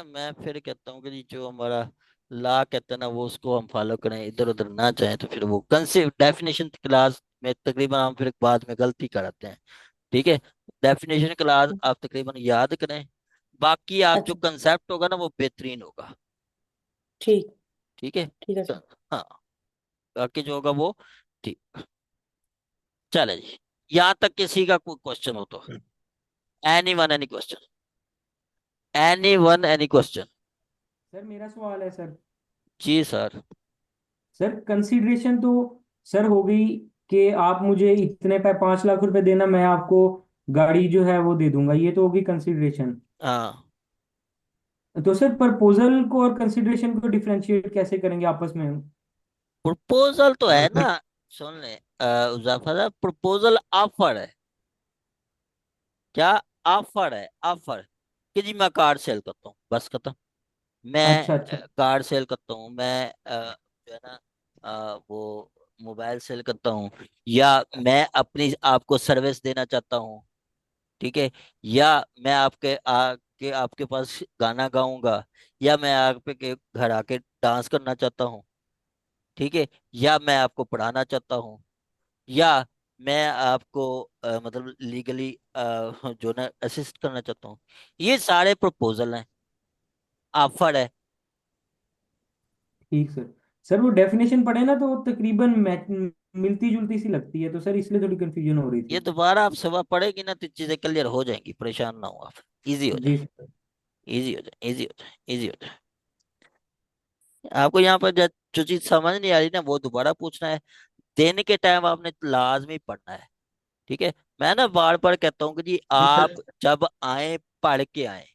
मैं फिर कहता हूँ कि जी जो हमारा ला कहता है ना, वो उसको हम फॉलो करें, इधर उधर ना जाए, तो फिर वो कंसेप्ट डेफिनेशन क्लास में तकरीबन हम फिर बाद में गलती कराते हैं। ठीक है, डेफिनेशन क्लास आप तकरीबन याद करें, बाकी आप जो अच्छा कंसेप्ट होगा ना वो बेहतरीन होगा। ठीक, ठीक है। ठीक है तो, सर। हाँ, बाकी जो होगा वो ठीक। चले जी, यहाँ तक किसी का कोई क्वेश्चन हो तो, any one any question, any one any question? Sir मेरा सवाल है सर। जी सर। सर कंसीडरेशन तो सर हो गई कि आप मुझे इतने पे 5 लाख रुपए देना, मैं आपको गाड़ी जो है वो दे दूंगा, ये तो होगी कंसीडरेशन। हाँ, तो सर प्रपोजल को और कंसीडरेशन को डिफरेंशिएट कैसे करेंगे आपस में? प्रपोजल तो है ना, सुन ले उजाफर साहब, प्रपोजल ऑफर है। क्या? ऑफर है, ऑफर कि जी मैं कार सेल करता हूँ, बस खत्म। मैं अच्छा अच्छा। कार सेल करता हूँ, मैं जो है ना वो मोबाइल सेल करता हूँ, या मैं अपनी आपको सर्विस देना चाहता हूँ। ठीक है, या मैं आपके पास गाना गाऊंगा, या मैं आपके घर आके डांस करना चाहता हूँ। ठीक है, या मैं आपको पढ़ाना चाहता हूँ, या मैं आपको मतलब लीगली जो ना असिस्ट करना चाहता हूँ। ये सारे प्रपोजल हैं, ऑफर है। ठीक सर। सर वो डेफिनेशन पढ़े ना तो तकरीबन मिलती जुलती सी लगती है, तो सर इसलिए थोड़ी कंफ्यूजन हो रही ये थी। दोबारा आप सभा पढ़ेगी ना तो चीजें क्लियर हो जाएंगी, परेशान ना हो आप। इजी हो जी जाए, सर। इजी हो जाए, इजी हो जाए, इजी हो जाए। आपको यहाँ पर जो चीज समझ नहीं आ रही ना वो दोबारा पूछना है। देने के टाइम आपने लाजमी पढ़ना है। ठीक है। मैं ना बार बार कहता हूँ कि जी जी सर। आप जब आए पढ़ के आए।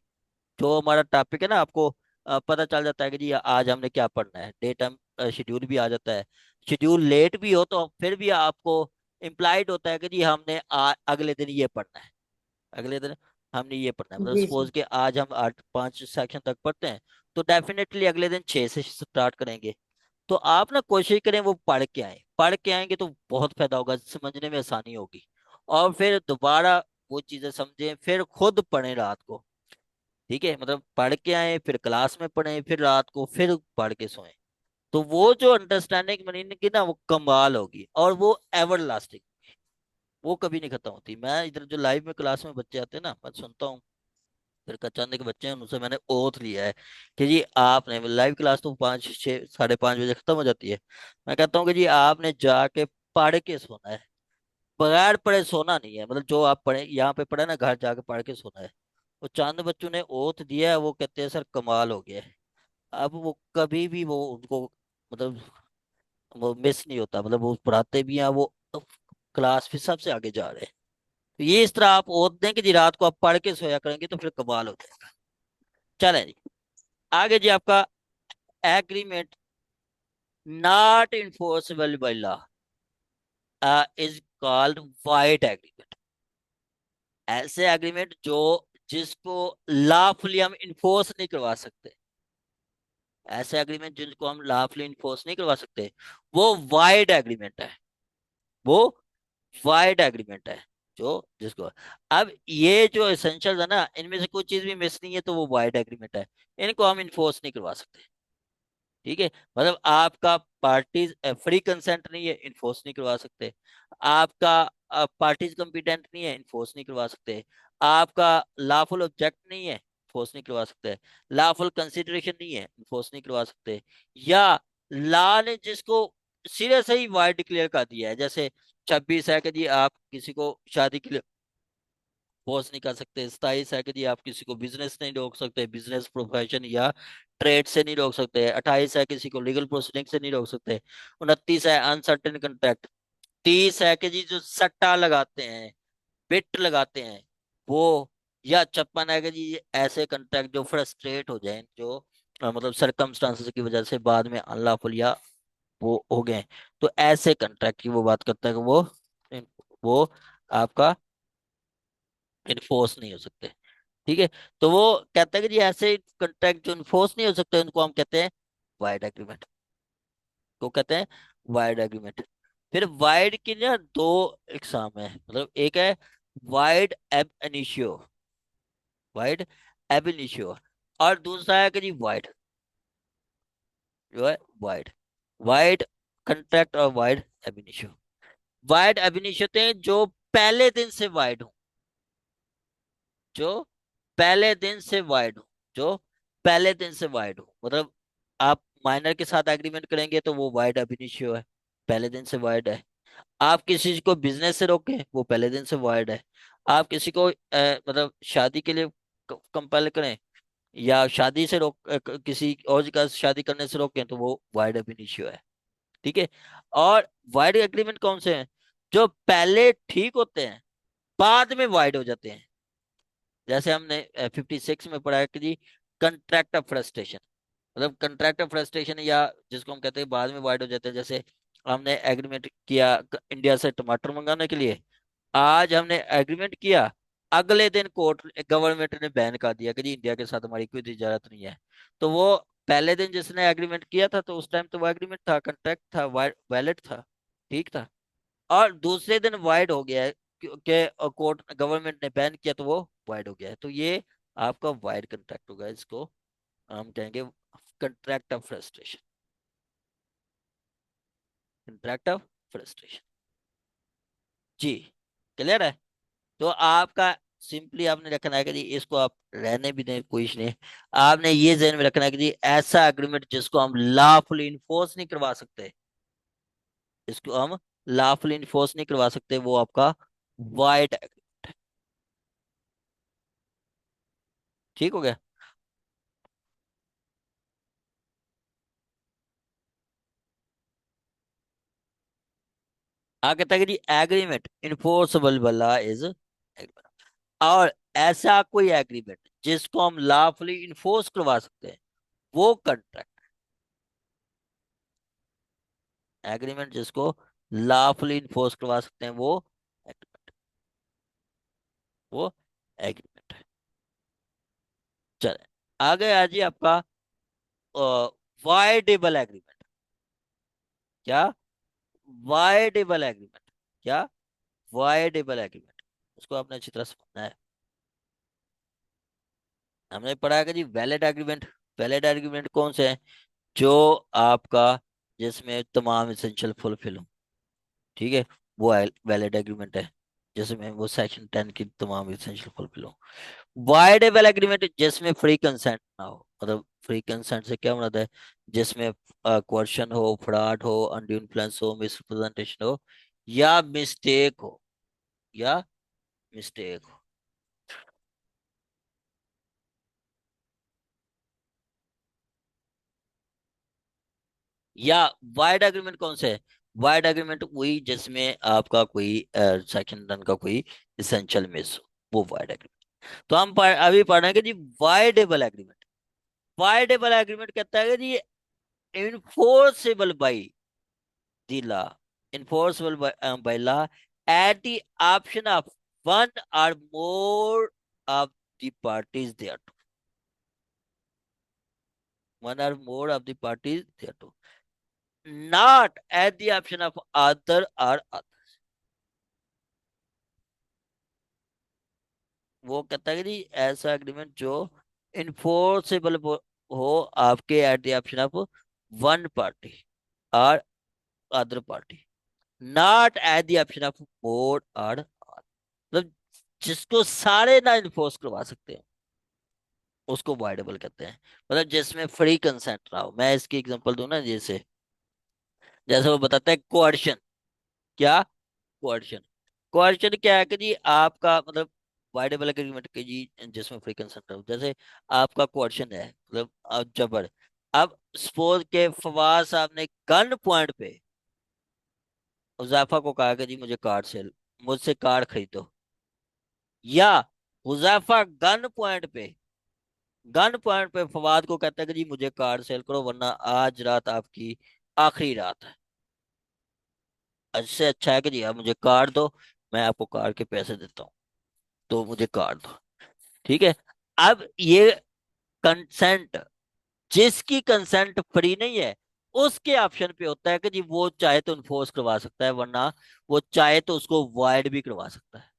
जो हमारा टॉपिक है ना आपको पता चल जाता है कि जी आज हमने क्या पढ़ना है, डे टाइम शेड्यूल भी आ जाता है। शेड्यूल लेट भी हो तो फिर भी आपको इम्प्लाइड होता है कि जी हमने अगले दिन ये पढ़ना है। अगले दिन हमने ये पढ़ना है, मतलब जी सपोज सर। कि आज हम 8 5 सेक्शन तक पढ़ते हैं, तो डेफिनेटली अगले दिन 6 से स्टार्ट करेंगे। तो आप ना कोशिश करें वो पढ़ के आए, पढ़ के आएंगे तो बहुत फायदा होगा, समझने में आसानी होगी। और फिर दोबारा वो चीजें समझें, फिर खुद पढ़ें रात को। ठीक है, मतलब पढ़ के आए फिर क्लास में पढ़ें, फिर रात को फिर पढ़ के सोएं। तो वो जो अंडरस्टैंडिंग बनेगी ना वो कमाल होगी, और वो एवर लास्टिंग, वो कभी नहीं खत्म होती। मैं इधर जो लाइव में क्लास में बच्चे आते हैं ना, मैं सुनता हूँ। फिर कच्चा के बच्चे हैं, उनसे मैंने ओथ लिया है कि जी आपने लाइव क्लास तो 5 6 साढ़े 5 बजे खत्म हो जाती है। मैं कहता हूँ कि जी आपने जाके पढ़ के सोना है, बगैर पढ़े सोना नहीं है। मतलब जो आप पढ़े यहाँ पे पढ़े ना, घर जाके पढ़ के सोना है। वो चंद बच्चों ने ओथ दिया है, वो कहते हैं सर कमाल हो गया है। अब वो कभी भी वो उनको मतलब वो मिस नहीं होता, मतलब वो पढ़ाते भी हैं, वो क्लास फिर सबसे आगे जा रहे हैं। तो ये इस तरह आप ओथ दें कि जी रात को आप पढ़ के सोया करेंगे तो फिर कमाल हो जाएगा। चलें जी, आगे जी आपका agreement not enforceable by law is called wide agreement. ऐसे एग्रीमेंट जो जिसको लॉफुली हम इन्फोर्स नहीं करवा सकते, ऐसे एग्रीमेंट जिनको हम लॉफुली इन्फोर्स नहीं करवा सकते, वो वाइड एग्रीमेंट है। वो वाइड एग्रीमेंट है जो जिसको, अब ये जो एसेंशियल है ना, इनमें से कोई चीज भी मिस नहीं है तो वो वाइड एग्रीमेंट है। इनको हम इन्फोर्स नहीं करवा सकते। ठीक है, मतलब आपका पार्टीज फ्री कंसेंट नहीं है, इन्फोर्स नहीं करवा सकते। आपका पार्टीज कॉम्पिटेंट नहीं है, इन्फोर्स नहीं करवा सकते। आपका लॉफुल ऑब्जेक्ट नहीं है, इन्फोर्स नहीं करवा सकते। लॉफुल कंसिडरेशन नहीं है, इन्फोर्स नहीं करवा सकते। या लॉ ने जिसको सिरे से ही वाइड डिक्लेयर कर दिया है, जैसे 26 है कि जी आप किसी को शादी के लिए फोर्स नहीं कर सकते। 27 है कि जी आप किसी को बिजनेस नहीं रोक सकते, बिजनेस प्रोफेशन या ट्रेड से नहीं रोक सकते। 28 है किसी को लीगल प्रोसीडिंग से नहीं रोक सकते। 29 है अनसर्टेन कंट्रैक्ट। 30 है कि जी जो सट्टा लगाते हैं, बिट लगाते हैं वो। या 56 है कि जी ये ऐसे कंट्रैक्ट जो फ्रस्ट्रेट हो जाए, जो मतलब सरकमस्टांसेस की वजह से बाद में अनलॉफुल या वो हो गए। तो ऐसे कंट्रैक्ट की वो बात करता है कि वो आपका इन्फोर्स नहीं हो सकते। ठीक है। तो वो कहता है कि जी ऐसे कॉन्ट्रैक्ट जो इन्फोर्स नहीं हो सकते उनको हम कहते हैं वाइड एग्रीमेंट, को कहते हैं वाइड एग्रीमेंट। फिर वाइड की ना दो इकसाम है, मतलब एक है वाइड एब इनिशियो, वाइड एब इनिशियो, और दूसरा है कि जी वाइड, जो है वाइड, वाइड कंट्रैक्ट और वाइड एब इनिशियो। वाइड एब इनिशियो होते हैं जो पहले दिन से वाइड हो, जो पहले दिन से वाइड हो, जो पहले दिन से वाइड हो। मतलब आप माइनर के साथ एग्रीमेंट करेंगे तो वो वाइड अब इनिशियो है, पहले दिन से वाइड है। आप किसी चीज को बिजनेस से रोकें वो पहले दिन से वाइड है। आप किसी को मतलब शादी के लिए कंपेल करें या शादी से किसी और का शादी करने से रोकें तो वो वाइड अब इनिशियो है। ठीक है। और वाइड एग्रीमेंट कौन से हैं? जो पहले ठीक होते हैं, बाद में वाइड हो जाते हैं। जैसे हमने 56 में पढ़ा है कि जी कंट्रैक्ट ऑफ फ्रस्ट्रेशन, मतलब कंट्रैक्ट ऑफ फ्रस्ट्रेशन, या जिसको हम कहते हैं बाद में वाइड हो जाते हैं। जैसे हमने एग्रीमेंट किया इंडिया से टमाटर मंगाने के लिए, आज हमने एग्रीमेंट किया, अगले दिन कोर्ट गवर्नमेंट ने बैन कर दिया कि जी इंडिया के साथ हमारी कोई तिजारत नहीं है। तो वो पहले दिन जिसने एग्रीमेंट किया था तो उस टाइम तो वो एग्रीमेंट था, कंट्रैक्ट था, वैलिड था, ठीक था। और दूसरे दिन वाइड हो गया है क्योंकि कोर्ट गवर्नमेंट ने बैन किया तो वो वाइड हो गया है। तो ये आपका वाइड कंट्रैक्ट होगा, इसको हम कहेंगे contract of frustration, contract of frustration. जी, क्लियर है। तो आपका सिंपली आपने रखना है कि जी इसको आप रहने भी दें कोई नहीं। आपने ये ध्यान में रखना है कि जी ऐसा एग्रीमेंट जिसको हम लॉफुली इन्फोर्स नहीं करवा सकते, इसको हम लॉफुली इन्फोर्स नहीं करवा सकते, वो आपका वाइड एग्रीमेंट है। ठीक हो गया। आगे कहता है कि एग्रीमेंट इन्फोर्सेबल वाला इज एग्रीमेंट, और ऐसा कोई एग्रीमेंट जिसको हम लॉफुली इन्फोर्स करवा सकते हैं वो कॉन्ट्रैक्ट। एग्रीमेंट जिसको लॉफुली इन्फोर्स करवा सकते हैं वो एग्रीमेंट, वो एग्रीमेंट है। चले आगे आ जी आपका वाइडेबल एग्रीमेंट। क्या? Voidable agreement. क्या? Voidable agreement. उसको आपने अच्छी तरह समझना है। हमने पढ़ा है कि जी वैलिड एग्रीमेंट। वैलिड एग्रीमेंट कौन से हैं? जो आपका जिसमें तमाम इसेंशियल फुलफिल हो। ठीक है, वो वैलिड एग्रीमेंट है, जिसमें वो सेक्शन 10 की तमाम इसेंशियल फुलफिल हो। वाइडेबल एग्रीमेंट जिसमें फ्री कंसेंट ना हो, मतलब फ्री कंसेंट से क्या मुराद है? जिसमें क्वेश्चन हो, फ्रॉड हो, अनड्यू इन्फ्लुएंस हो, मिसरिप्रेजेंटेशन हो, या मिस्टेक हो, या मिस्टेक हो। या वाइड एग्रीमेंट कौन से है? वाइड एग्रीमेंट वही जिसमें आपका कोई सेक्शन 10 का कोई इसेंशियल मिस हो, वो वाइड एग्रीमेंट। तो हम अभी पढ़ रहे हैं कि जी वाइडेबल एग्रीमेंट। वाइडेबल एग्रीमेंट कहता है कि जी enforceable by the law, enforceable by law at the option of one or more of the parties thereto. One or more of the parties thereto. Not at the option of other or other. वो कहता है कि जी ऐसा agreement जो enforceable हो आपके at the option of one party और other party, not at the option of more और, मतलब जिसको सारे ना इन्फोर्स करवा सकते हैं उसको वाइडेबल कहते हैं। मतलब जिसमें फ्री कंसेंट ना हो। मैं इसकी एग्जांपल दूं ना, जैसे जैसे वो बताता है कोर्शन। क्या? कोर्शन। कोर्शन क्या है कि जी आपका मतलब वाइडेबल एग्रीमेंट के जी जिसमें फ्री कंसेंट हो। जैसे आपका कोर्शन है, मतलब जबर। अब सपोज के फवाद साहब ने गन पॉइंट पे हुजैफा को कहा कि जी मुझे कार सेल, मुझसे कार खरीदो। या हुजैफा गन पॉइंट पे फवाद को कहता है कि जी मुझे कार सेल करो वरना आज रात आपकी आखिरी रात है। इससे अच्छा है कि जी आप मुझे कार दो, मैं आपको कार के पैसे देता हूँ, तो मुझे कार दो। ठीक है। अब ये कंसेंट, जिसकी कंसेंट फ्री नहीं है उसके ऑप्शन पे होता है कि जी वो चाहे तो इन्फोर्स करवा सकता है, वरना वो चाहे तो उसको वाइड भी करवा सकता है।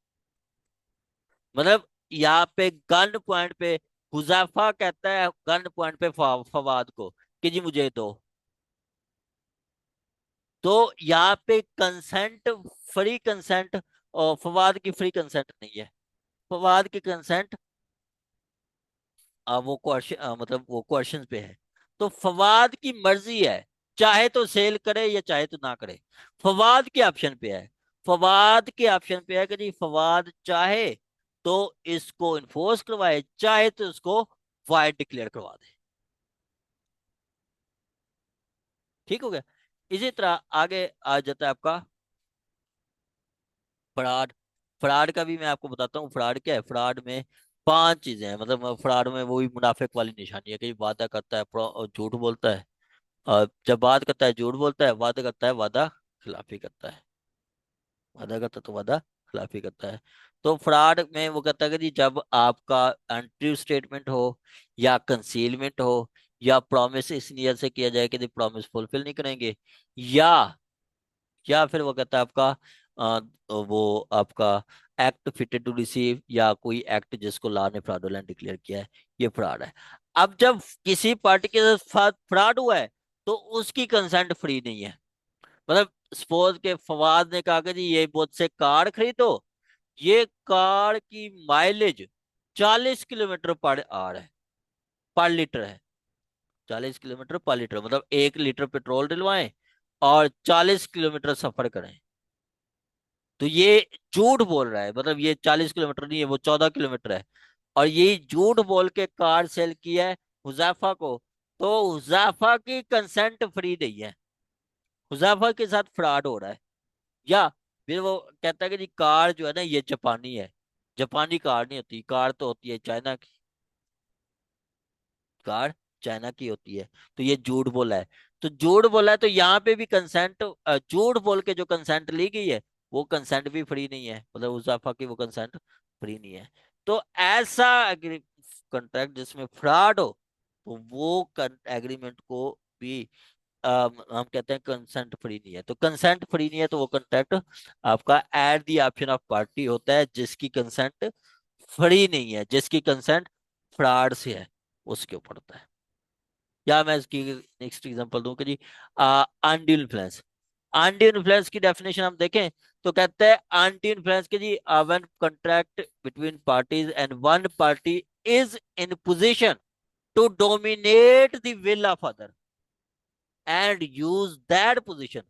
मतलब यहाँ पे गन पॉइंट पे हुजैफा कहता है गन पॉइंट पे फवाद को कि जी मुझे दो, तो यहाँ पे कंसेंट, फ्री कंसेंट, और फवाद की फ्री कंसेंट नहीं है। फवाद की कंसेंट वो क्वेश्चन मतलब वो क्वेश्चन पे है। तो फवाद की मर्जी है, चाहे तो सेल करे या चाहे तो ना करे। फवाद के ऑप्शन पे है। फवाद के ऑप्शन पे है कि जी फवाद चाहे तो इसको इन्फोर्स करवाए, चाहे तो इसको वाइड डिक्लेयर करवा दे। ठीक हो गया। इसी तरह आगे आ जाता है आपका फ्रॉड। फ्रॉड का भी मैं आपको बताता हूँ। फ्रॉड क्या है? फ्रॉड में पांच चीजें हैं। मतलब फ्रॉड में वही मुनाफिक वाली निशानी है कि वादा करता है और झूठ बोलता है, और जब बात करता है झूठ बोलता है, वादा करता है वादा खिलाफी करता है। वादा करता है तो वादा खिलाफी करता है। तो फ्रॉड में वो कहता है कि जी जब आपका अनट्रू स्टेटमेंट हो, या कंसीलमेंट हो, या प्रॉमिस इस नियत से किया जाए कि प्रॉमिस फुलफिल नहीं करेंगे, या फिर वो कहता है आपका वो आपका एक्ट फिटेड टू रिसीव, या कोई एक्ट जिसको लॉ ने फ्रॉडुलेंट डिक्लेयर किया है, ये फ्रॉड है। अब जब किसी पार्टी के साथ फ्रॉड हुआ है तो उसकी कंसेंट फ्री नहीं है। मतलब सपोज के फवाद ने कहा कि जी ये मुझसे कार खरीदो, ये कार की माइलेज 40 किलोमीटर पर आवर है, पर लीटर है। 40 किलोमीटर पर लीटर, मतलब 1 लीटर पेट्रोल डलवाएं और 40 किलोमीटर सफर करें। तो ये झूठ बोल रहा है, मतलब ये 40 किलोमीटर नहीं है, वो 14 किलोमीटर है, और ये झूठ बोल के कार सेल किया है हुजैफा को, तो हुजैफा की कंसेंट फ्री नहीं है, हुजैफा के साथ फ्रॉड हो रहा है। या फिर वो कहता है कि जी कार जो है ना ये जापानी है, जापानी कार नहीं होती, कार तो होती है चाइना की, कार चाइना की होती है। तो ये झूठ बोला है, तो झूठ बोला है, तो यहाँ पे भी कंसेंट, झूठ बोल के जो कंसेंट ली गई है वो कंसेंट भी फ्री नहीं है, मतलब उजाफा की वो कंसेंट फ्री नहीं है। तो ऐसा कॉन्ट्रैक्ट जिसमें फ्रॉड हो, तो वो एग्रीमेंट को भी हम कहते हैं कंसेंट फ्री नहीं है। तो कंसेंट फ्री नहीं है तो वो कॉन्ट्रैक्ट आपका at the option of party होता है, जिसकी कंसेंट फ्री नहीं है, जिसकी कंसेंट फ्रॉड से है, उसके ऊपर होता है। या मैं इसकी नेक्स्ट एग्जांपल दूं कि जी अनड्यू इन्फ्लुएंस, अनड्यू इन्फ्लुएंस की डेफिनेशन हम देखें तो कहते हैं अनड्यू इन्फ्लुएंस के जी when contract between parties and one party is in position to dominate the will of other and use that position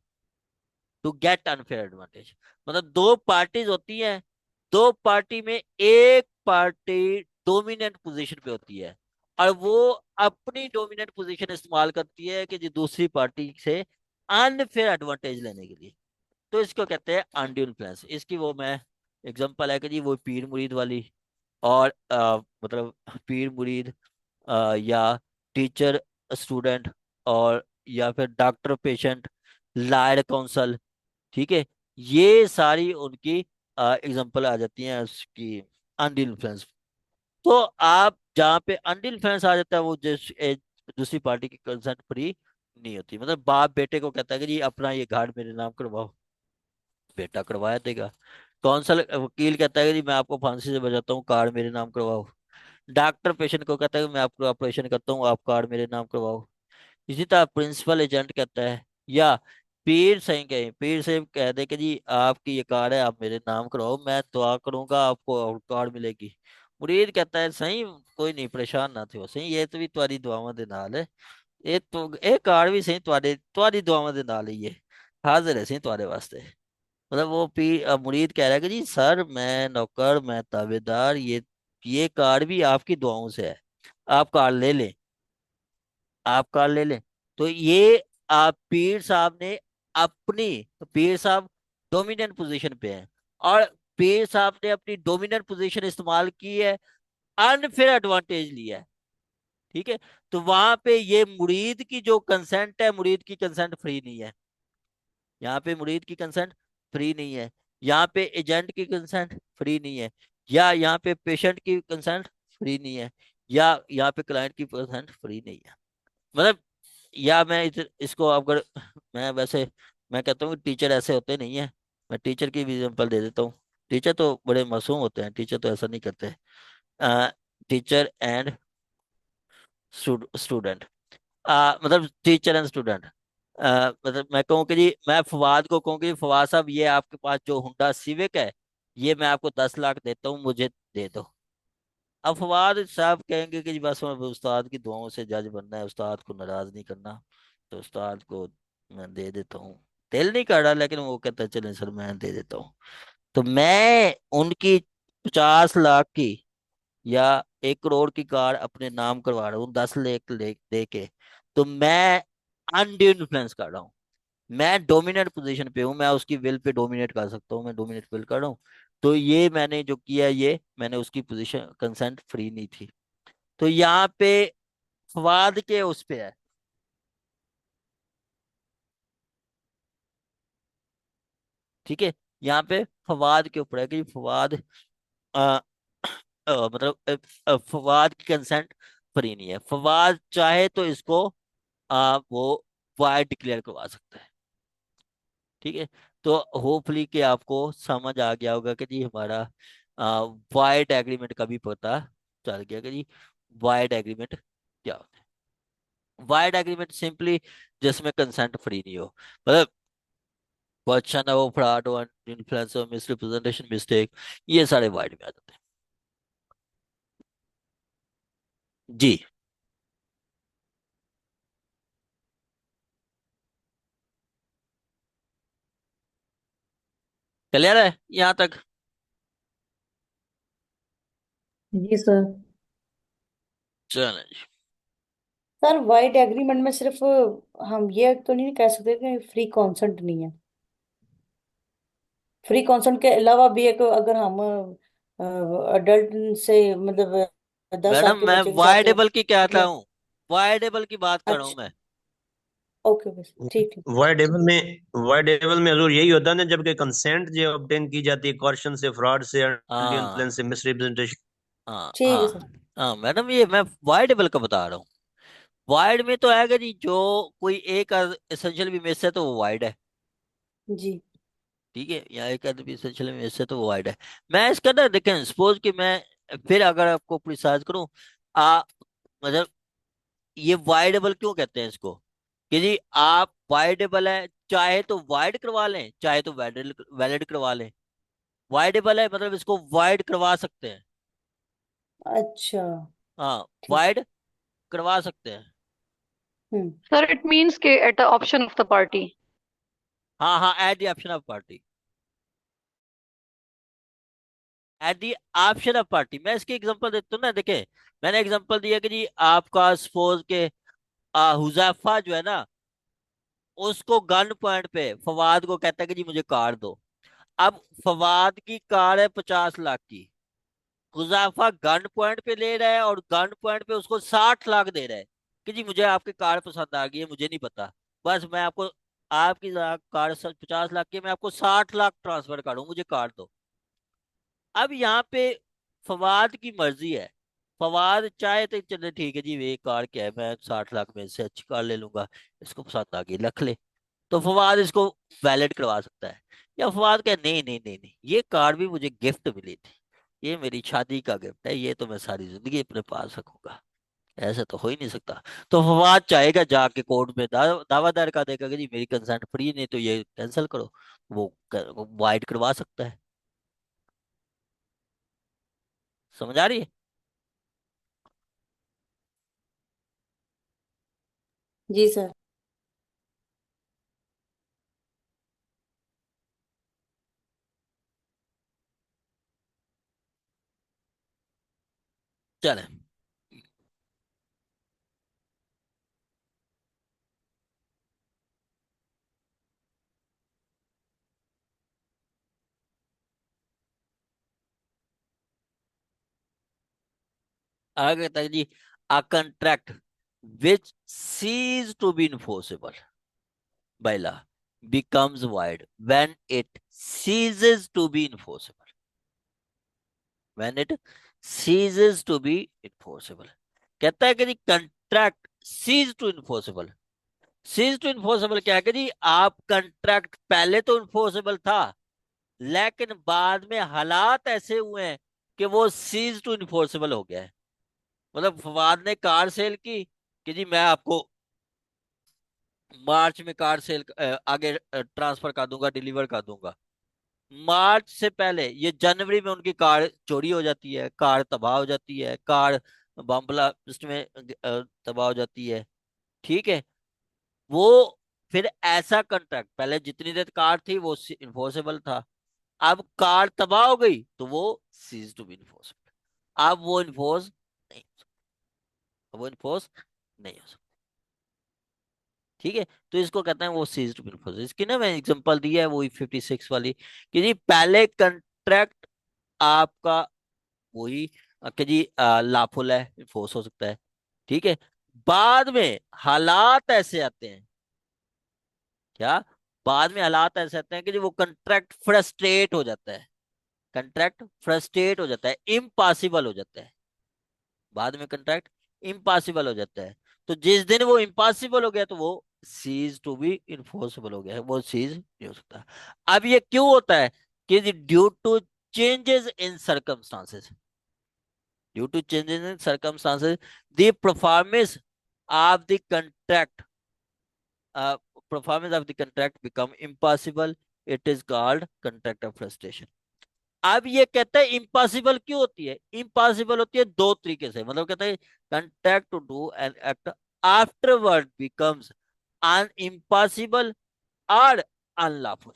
to get unfair advantage. मतलब दो पार्टीज होती हैं, दो पार्टी में एक पार्टी डोमिनेंट पोजीशन पे होती है, और वो अपनी डोमिनेंट पोजीशन इस्तेमाल करती है कि जो दूसरी पार्टी से अनफेयर एडवांटेज लेने के लिए। तो इसको कहते हैं अनड्यू इन्फ्लुएंस। इसकी वो मैं एग्जांपल है कि जी वो पीर मुरीद वाली, और मतलब पीर मुरीद, या टीचर स्टूडेंट, और या फिर डॉक्टर पेशेंट, लायड काउंसल, ठीक है, ये सारी उनकी एग्जांपल आ जाती हैं उसकी अनडिल इन्फ्लुएंस। तो आप जहाँ पे अनडिल इन्फ्लुएंस आ जाता है वो दूसरी पार्टी की कंसेंट फ्री नहीं होती, मतलब बाप बेटे को कहता है कि जी अपना ये कार्ड मेरे नाम करवाओ, बेटा करवाया देगा। कौंसल वकील कहता है कि जी मैं आपको फांसी से बचाता हूँ, कार्ड मेरे नाम करवाओ। डॉक्टर पेशेंट को कहता है कि मैं आपको ऑपरेशन करता हूँ, आप कार्ड मेरे नाम करवाओ। इसी तरह प्रिंसिपल एजेंट कहता है, या पीर सही कहे, पीर से कह दे कि जी आपकी ये कार्ड है, आप मेरे नाम कराओ, मैं दुआ करूंगा आपको कार्ड मिलेगी। मुरीद कहता है सही, कोई नहीं परेशान ना थे सही, ये तो भी तुम्हारी दुआवां दे नाल है, ये तो ये कार्ड भी सही तुम्हारे तुम्हारी दुआवां दे नाल ही है, हाजिर है सही तुम्हारे वास्ते। मतलब वो मुरीद कह रहा है कि जी सर मैं नौकर, मैं ताबेदार, ये कार्ड भी आपकी दुआओं से है, आप कार्ड ले लें, आप कार ले लें। तो ये आप पीर साहब ने अपनी, पीर साहब डोमिनेंट पोजीशन पे हैं, और पीर साहब ने अपनी डोमिनेंट पोजीशन इस्तेमाल की है, अनफेयर एडवांटेज लिया है, ठीक है। तो वहां पे ये मुरीद की जो कंसेंट है, मुरीद की कंसेंट फ्री नहीं है, यहाँ पे मुरीद की कंसेंट फ्री नहीं है, यहाँ पे एजेंट की कंसेंट फ्री नहीं है, या यहाँ पे पेशेंट की कंसेंट फ्री नहीं है, या यहाँ पे क्लाइंट की कंसेंट फ्री नहीं है। मतलब, या मैं इसको अगर मैं वैसे मैं कहता हूँ कि टीचर ऐसे होते नहीं है, मैं टीचर की भी एग्जांपल दे देता हूँ। टीचर तो बड़े मासूम होते हैं, टीचर तो ऐसा नहीं करते। टीचर एंड स्टूडेंट, मतलब टीचर एंड स्टूडेंट, मतलब मैं कहूँ कि जी मैं फवाद को कहूँ कि फवाद साहब ये आपके पास जो हुंडा सिविक है, ये मैं आपको 10 लाख देता हूँ, मुझे दे दो। अब फवाद साहब कहेंगे कि जी बस मैं उस्ताद की दुआओं से जज बनना है, उस्ताद को नाराज नहीं करना, तो उस्ताद को मैं दे देता हूँ। दिल नहीं कर रहा, लेकिन वो कहता है चले सर मैं दे देता हूँ। तो मैं उनकी 50 लाख की या 1 करोड़ की कार अपने नाम करवा रहा हूँ, 10 लाख दे के, तो मैं अनड्यू इन्फ्लुएंस कर रहा हूँ, मैं डोमिनेट पोजीशन पे हूँ, मैं उसकी विल पे डोमिनेट कर सकता हूँ, मैं डोमिनेट विल कर रहा हूँ। तो ये मैंने जो किया, ये मैंने उसकी पोजीशन कंसेंट फ्री नहीं थी। तो यहाँ पे फवाद के उस पे है, ठीक है, यहाँ पे फवाद के ऊपर है कि फवाद आ, मतलब फवाद की कंसेंट फ्री नहीं है, फवाद चाहे तो इसको वो वाइड डिक्लेयर करवा सकता है, ठीक है। तो होपफुली कि आपको समझ आ गया होगा कि जी हमारा वाइड एग्रीमेंट का भी पता चल गया कि जी वाइड एग्रीमेंट क्या होता है। वाइड एग्रीमेंट सिंपली जिसमें कंसेंट फ्री नहीं हो, मतलब क्वेश्चन है वो फ्रॉड हो, इन्फ्लुएंस हो, मिसरिप्रेजेंटेशन, मिस्टेक, ये सारे वाइड में आ जाते हैं। जी। क्लियर है यहाँ तक? जी सर। चलो जी। सर वाइड एग्रीमेंट में सिर्फ हम ये तो नहीं कह सकते कि फ्री कॉन्सेंट नहीं है। फ्री कॉन्सेंट के अलावा भी एक, अगर हम अडल्ट से मतलब 10 साल मैडम के मैं बच्चे के साथ वाइडेबल की कहता या हूँ, वाइडेबल की बात कर रहा हूँ अच्छा, मैं। ओके ओके ठीक ठीक। वाइड एबल में हजूर यही होता है ना, जबकि कंसेंट जो ऑब्टेन की जाती है कॉर्शन से, फ्रॉड से, अनडू हाँ इन्फ्लुएंस से, मिसरिप्रेजेंटेशन। हाँ ठीक है सर। हाँ हाँ मैडम, ये मैं वाइडेबल का बता रहा हूँ। वाइड में तो आएगा जी, जो कोई एक एसेंशियल भी मिस है तो वो वाइड है। जी ठीक है, या एक आदमी एसेंशियल मिस है तो वो वाइड है। मैं इसका ना देखें, सपोज कि मैं फिर अगर आपको प्रिसाइज करूँ, आ मतलब ये वाइडेबल क्यों कहते हैं इसको, कि जी आप वाइडेबल है, चाहे तो वाइड करवा लें चाहे तो वैलिड वैलिड करवा लें। वाइडेबल है मतलब इसको वाइड करवा सकते हैं। अच्छा हाँ, ठीक। वाइड करवा सकते हैं। हम्म। Sir, it means ke at the option of the party. हाँ हाँ, eight the option of party, at the option of party. मैं इसकी एग्जांपल देता हूँ ना, देखे मैंने एग्जांपल दिया कि जी आपका सपोज के हुजैफा जो है ना, उसको गन पॉइंट पे फवाद को कहता है कि जी मुझे कार दो। अब फवाद की कार है 50 लाख की, हुजैफा गन पॉइंट पे ले रहा है और गन पॉइंट पे उसको 60 लाख दे रहा है कि जी मुझे आपकी कार पसंद आ गई है, मुझे नहीं पता, बस मैं आपको आपकी कार 50 लाख की है, मैं आपको 60 लाख ट्रांसफर करूँ, मुझे कार दो। अब यहाँ पे फवाद की मर्जी है, फवाद चाहे तो चले ठीक है जी, ये कार क्या है, मैं 60 लाख में से अच्छी कार ले लूंगा, इसको पसंद आ गई रख ले। तो फवाद इसको वैलिड करवा सकता है। या फवाद कहे नहीं नहीं नहीं नहीं, ये कार भी मुझे गिफ्ट मिली थी, ये मेरी शादी का गिफ्ट है, ये तो मैं सारी जिंदगी अपने पास रखूंगा, ऐसा तो हो ही नहीं सकता। तो फवाद चाहेगा जाके कोर्ट में दावा दायर कर देगा कि जी मेरी कंसेंट फ्री नहीं तो ये कैंसिल करो, वो वाइड करवा सकता है। समझ आ रही है? जी सर। चले, आगे तक जी, a contract which cease to be enforceable by law becomes void when it ceases to be enforceable, when it ceases to be enforceable। कहता है कि जी contract cease to enforceable, cease to enforceable क्या है कि जी आप कंट्रैक्ट पहले तो इन्फोर्सेबल था, लेकिन बाद में हालात ऐसे हुए हैं कि वो सीज टू इन्फोर्सेबल हो गया है। मतलब फवाद ने कार सेल की कि जी मैं आपको मार्च में कार सेल आगे ट्रांसफर कर दूंगा, डिलीवर कर दूंगा। मार्च से पहले ये जनवरी में उनकी कार चोरी हो जाती है, कार तबाह हो जाती है, कार बम ब्लास्ट में तबाह हो जाती है। ठीक है, वो फिर ऐसा कॉन्ट्रैक्ट, पहले जितनी देर कार थी वो इन्फोर्सेबल था, अब कार तबाह हो गई तो वो सीज टू बी इन्फोर्सेबल, अब वो इन्फोर्स नहीं, वो इन्फोर्स नहीं हो सकता। ठीक है, तो इसको कहते हैं वो सीज्ड बिल। इसकी ना मैं एग्जांपल दिया है वही 56 वाली, कि जी पहले कंट्रैक्ट आपका वही कि जी लाफुल है, फोर्स हो सकता है। ठीक है, बाद में हालात ऐसे आते हैं, क्या बाद में हालात ऐसे आते हैं कि जी वो कंट्रैक्ट फ्रस्ट्रेट हो जाता है, कंट्रैक्ट फ्रस्ट्रेट हो जाता है, इम्पॉसिबल हो जाता है, बाद में कंट्रैक्ट इम्पॉसिबल हो जाता है। तो जिस दिन वो इम्पॉसिबल हो गया तो वो सीज टू बी इन्फोर्सेबल हो गया है, वो सीज नहीं हो सकता। अब ये क्यों होता है, कि due to changes in circumstances, due to changes in circumstances the performance of the contract, performance of the contract become impossible, it is called contract of frustration. अब ये कहता है इम्पॉसिबल क्यों होती है, इम्पॉसिबल होती है दो तरीके से, मतलब कहता है contract to do an act afterward becomes un impossible और अनलॉफुल।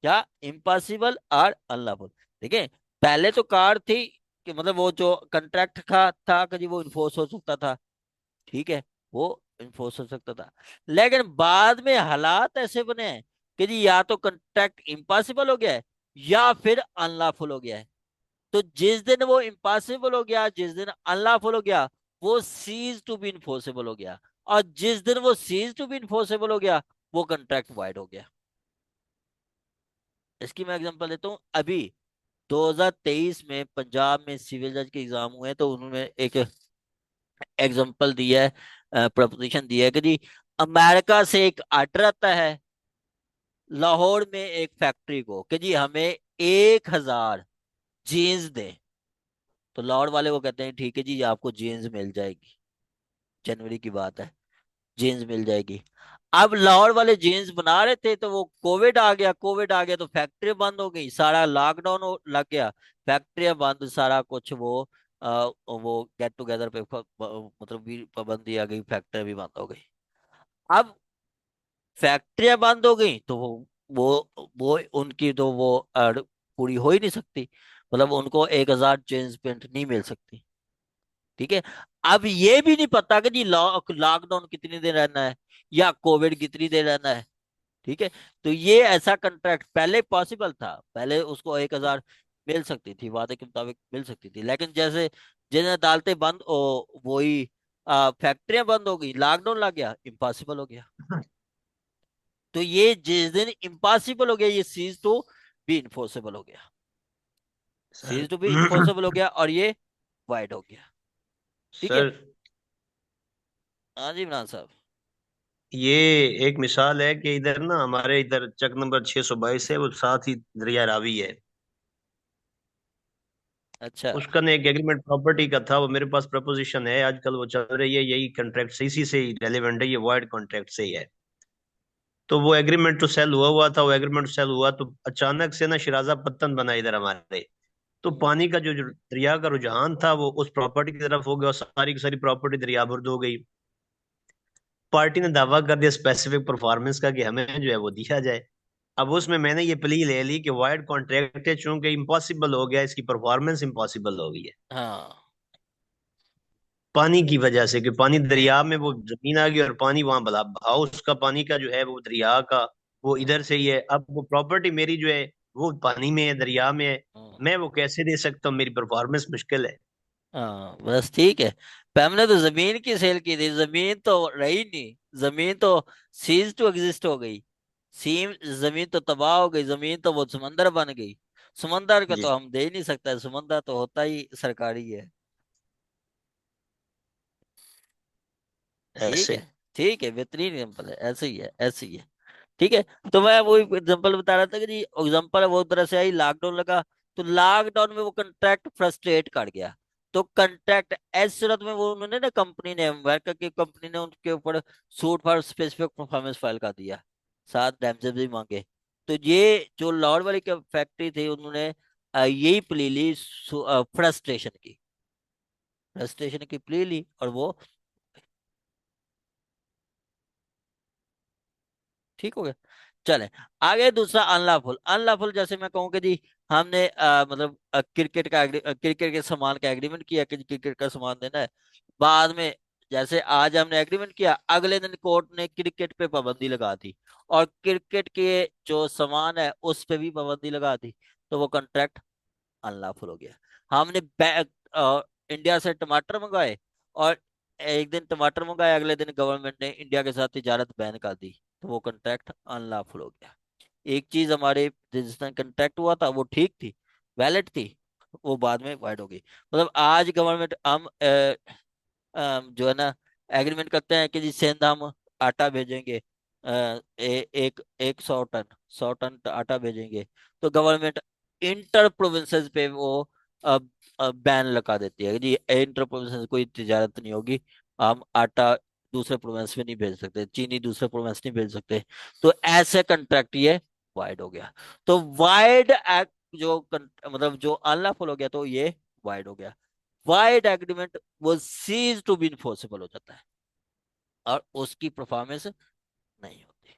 क्या इम्पॉसिबल और अनलॉफुल। देखिए, पहले तो कार थी कि मतलब वो जो कंट्रैक्ट था कि जी वो इन्फोर्स हो सकता था, ठीक है, वो इन्फोर्स हो सकता था। लेकिन बाद में हालात ऐसे बने हैं कि जी या तो कंट्रैक्ट इम्पॉसिबल हो गया है या फिर अनलॉफुल हो गया है। तो जिस दिन वो इम्पॉसिबल हो गया, जिस दिन अनलॉफुल हो गया, वो सीज टू बी इन्फोर्सेबल हो गया। और जिस दिन वो सीज टू बी इन्फोर्सेबल हो गया, वो कंट्रैक्ट वाइड हो गया। इसकी मैं एग्जांपल देता हूँ। अभी 2023 में पंजाब में सिविल जज के एग्जाम हुए, तो उन्होंने एक एग्जांपल दिया है, प्रपोजिशन दिया है कि जी अमेरिका से एक आर्डर आता है लाहौर में एक फैक्ट्री को कि जी हमें 1,000 जीन्स दें। तो लाहौर वाले को कहते हैं ठीक है जी आपको जीन्स मिल जाएगी, जनवरी की बात है, जीन्स मिल जाएगी। अब लाहौर वाले जीन्स बना रहे थे, तो वो कोविड आ गया, कोविड आ गया तो फैक्ट्री बंद हो गई, सारा लॉकडाउन लग गया, फैक्ट्रियां बंद, सारा कुछ वो गेट टुगेदर पे मतलब भी पाबंदी आ गई, फैक्ट्री भी बंद हो गई। अब फैक्ट्रियां बंद हो गई तो वो उनकी तो वो पूरी हो ही नहीं सकती, मतलब उनको 1,000 जींस पेंट नहीं मिल सकती, ठीक है। अब ये भी नहीं पता कि जी लॉकडाउन कितनी देर रहना है या कोविड कितनी देर रहना है, ठीक है। तो ये ऐसा कॉन्ट्रैक्ट पहले पॉसिबल था, पहले उसको 1,000 मिल सकती थी, वादे के मुताबिक मिल सकती थी, लेकिन जैसे जिन अदालतें बंद वही फैक्ट्रियां बंद हो गई, लॉकडाउन लग गया, इम्पॉसिबल हो गया। तो ये जिस दिन इम्पॉसिबल हो गया, ये सीज टू बी इन्फोर्सेबल हो गया, sir. Cease to be enforceable हो गया और ये वाइड हो गया, ठीक है। सर, हाँ जी इमरान साहब। ये एक मिसाल है कि इधर ना हमारे इधर चक नंबर 622 है, वो साथ ही दरिया रावी है। अच्छा। उसका ना एक एग्रीमेंट प्रॉपर्टी का था, वो मेरे पास प्रपोजिशन है, आजकल वो चल रही है, यही कॉन्ट्रैक्ट से इसी से ही रेलेवेंट है, ये वाइड कॉन्ट्रैक्ट से ही है। तो वो एग्रीमेंट तो सेल हुआ हुआ था, वो एग्रीमेंट सेल हुआ तो अचानक से ना शिराजा पत्तन बना इधर हमारे। तो पानी का जो दरिया का रुझान था वो उस प्रॉपर्टी की तरफ हो गया, और सारी की सारी प्रॉपर्टी दरियाबुर्द हो गई। पार्टी ने दावा कर दिया स्पेसिफिक परफॉर्मेंस का कि हमें जो है वो दिया जाए। अब उसमें मैंने ये प्ली ले ली कि वाइड कॉन्ट्रैक्ट है, चूंकि इम्पॉसिबल हो गया, इसकी परफॉर्मेंस इम्पॉसिबल हो गई है हाँ। पानी की वजह से, कि पानी दरिया में वो जमीन आ गई और पानी वहां भला बहाव उसका पानी का जो है वो दरिया का वो इधर से ही है। अब वो प्रॉपर्टी मेरी जो है वो पानी में है, दरिया में है, हाँ। मैं वो कैसे दे सकता हूँ, मेरी परफॉर्मेंस मुश्किल है। हाँ बस ठीक है। पर हमने तो जमीन की सेल की थी, जमीन तो रही नहीं, जमीन तो सीज टू एग्जिस्ट हो गई, सीम जमीन तो तबाह हो गई, जमीन तो वो समंदर बन गई। समंदर का जी, तो हम दे ही नहीं सकता, समंदर तो होता ही सरकारी है। ठीक ऐसे। है, ठीक है, बेहतरीन एग्जाम्पल है, ऐसे ही है, ऐसे ही है, ठीक है। तो मैं वो एग्जांपल बता रहा था कि जी एग्जांपल वो तरह से आई, लॉकडाउन लगा, तो लॉकडाउन में वो कंट्रैक्ट फ्रस्ट्रेट कर गया। तो कंट्रैक्ट ऐसी सूरत में वो उन्होंने ना, कंपनी ने, अमेरिका की कंपनी ने उनके ऊपर suit for specific performance file कर दिया, साथ डैमेजेस भी मांगे। तो ये जो लाहौर वाली फैक्ट्री थी, उन्होंने यही प्ली ली, फ्रस्ट्रेशन की, फ्रस्ट्रेशन की प्ली ली और वो ठीक हो गया। चले आगे, दूसरा अनलॉफुल। अनलॉफुल जैसे मैं कहूँ कि जी हमने मतलब क्रिकेट के सामान का एग्रीमेंट किया कि क्रिकेट का सामान देना है, बाद में जैसे आज हमने एग्रीमेंट किया, अगले दिन कोर्ट ने क्रिकेट पे पाबंदी लगा दी और क्रिकेट के जो सामान है उस पे भी पाबंदी लगा दी, तो वो कॉन्ट्रैक्ट अनलॉफुल हो गया। हमने इंडिया से टमाटर मंगाए और एक दिन टमाटर मंगाए, अगले दिन गवर्नमेंट ने इंडिया के साथ तिजारत बैन कर दी, तो वो कॉन्ट्रैक्ट अनलॉफुल हो गया। एक चीज हमारे जिस दिन कॉन्ट्रैक्ट हुआ था वो ठीक थी, वैलिड थी, वो बाद में वाइड हो गई। मतलब आज गवर्नमेंट हम जो है ना एग्रीमेंट करते हैं कि जी सिंध हम आटा भेजेंगे, एक एक 100 टन, 100 टन आटा भेजेंगे, तो गवर्नमेंट इंटर प्रोविंसेस पे वो बैन लगा देती है कि जी इंटर प्रोविंसेस कोई तिजारत नहीं होगी, हम आटा दूसरे प्रोविंस में नहीं भेज सकते, चीनी दूसरे प्रोविंस नहीं भेज सकते। तो ऐसे कंट्रैक्ट ये वाइड हो गया। तो वाइड एक्ट जो मतलब जो अनलॉफुल हो गया, तो ये वाइड हो गया। वाइड एग्रीमेंट वो सीज टू बी इन्फोर्सेबल हो जाता है और उसकी परफॉर्मेंस नहीं होती।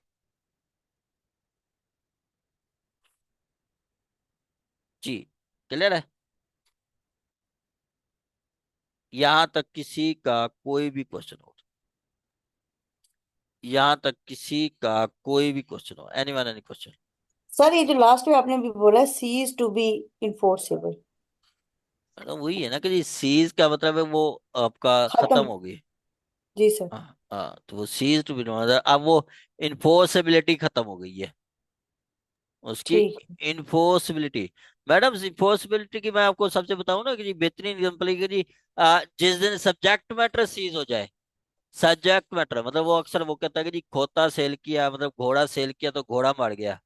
जी, क्लियर है? यहां तक किसी का कोई भी क्वेश्चन हो, यहां तक किसी का कोई भी क्वेश्चन हो, एनीवन एनी क्वेश्चन? सर ये जो लास्ट में आपने भी बोला सीज टू बी इन्फोर्सेबल, मतलब वही है ना कि जी सीज का मतलब है वो आपका खत्म खत्म। हो गई। जी सर। हाँ हाँ, तो वो सीज टू बी, मतलब अब वो इन्फोर्सेबिलिटी खत्म हो गई है उसकी। ठीक। इन्फोर्सिबिलिटी, मैडम इन्फोर्सिबिलिटी की मैं आपको सबसे बताऊं ना कि जी बेहतरीन एग्जांपल है कि जी जिस दिन सब्जेक्ट मैटर सीज हो जाए, सब्जेक्ट मैटर मतलब वो अक्सर वो कहता है कि जी खोता सेल किया, मतलब घोड़ा सेल किया तो घोड़ा मर गया,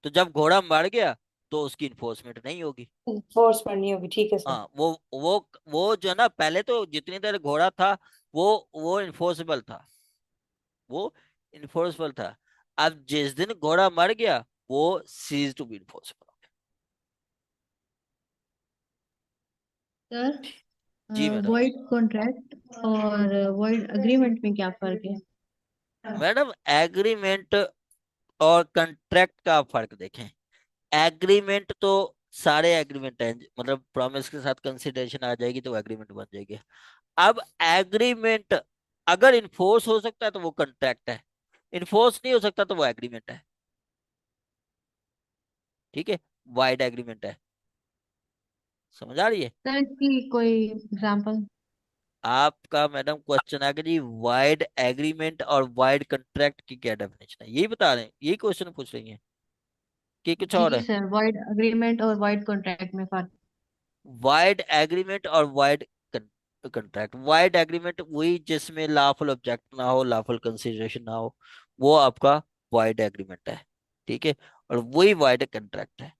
तो जब घोड़ा मर गया तो उसकी इन्फोर्समेंट नहीं होगी। इन्फोर्समेंट नहीं होगी, ठीक है सर। हाँ, वो जो है ना, पहले तो जितनी देर घोड़ा था वो वो इन्फोर्सेबल था, वो इन्फोर्सेबल था। अब जिस दिन घोड़ा मर गया वो cease to be enforceable. Sir जी मैडम। वॉइड कॉन्ट्रैक्ट और वॉइड एग्रीमेंट में क्या फर्क है? मैडम एग्रीमेंट और कॉन्ट्रैक्ट का आप फर्क देखें। एग्रीमेंट तो सारे एग्रीमेंट हैं, मतलब प्रॉमिस के साथ कंसिडरेशन आ जाएगी तो एग्रीमेंट बन जाएगी। अब एग्रीमेंट अगर इन्फोर्स हो सकता है तो वो कॉन्ट्रैक्ट है, इन्फोर्स नहीं हो सकता तो वो एग्रीमेंट है। ठीक है, वाइड एग्रीमेंट है, समझ आ रही है? सर इसकी कोई एग्जांपल? आपका मैडम क्वेश्चन है कि जी वाइड एग्रीमेंट और वाइड कॉन्ट्रैक्ट की क्या डेफिनेशन है, यही बता रहे हैं, यही क्वेश्चन पूछ रही हैं कि कुछ और जी है? सर, वॉइड एग्रीमेंट और वॉइड कॉन्ट्रैक्ट में फर्क। वाइड एग्रीमेंट और वाइड कॉन्ट्रैक्ट, वाइड एग्रीमेंट वही जिसमें लॉफुल ऑब्जेक्ट ना हो, लॉफुल कंसीडरेशन ना हो, वो आपका वाइड एग्रीमेंट है। ठीक है, और वही वाइड कॉन्ट्रैक्ट है।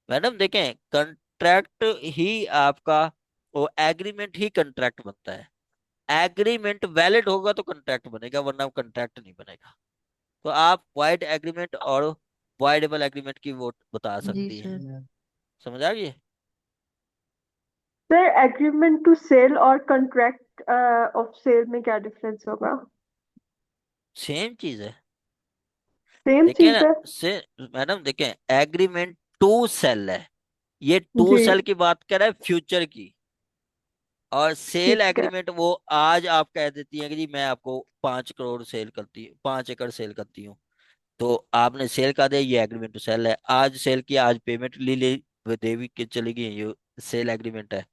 मैडम देखें, कॉन्ट्रैक्ट ही आपका, वो एग्रीमेंट ही कॉन्ट्रैक्ट बनता है। एग्रीमेंट वैलिड होगा तो कॉन्ट्रैक्ट बनेगा, वरना कॉन्ट्रैक्ट नहीं बनेगा। तो आप वाइड एग्रीमेंट और वाइडेबल एग्रीमेंट की वो बता जी सकती हैं, सर। समझ आ गई? सर एग्रीमेंट टू सेल और कॉन्ट्रैक्ट ऑफ सेल में क्या डिफरेंस होगा? सेम चीज है। सेम देखिए चीज ना, है। से मैडम देखें, एग्रीमेंट टू सेल है, ये टू जी। सेल की बात कर रहा है फ्यूचर की। और सेल ठीक है। एग्रीमेंट वो आज आप कह देती हैं कि जी मैं आपको 5 करोड़ सेल करती हूँ, 5 एकड़ सेल करती हूँ, तो आपने सेल कर दिया, ये एग्रीमेंट टू सेल है। आज सेल किया, आज पेमेंट ले ले वो देवी के चली गई, ये सेल एग्रीमेंट है।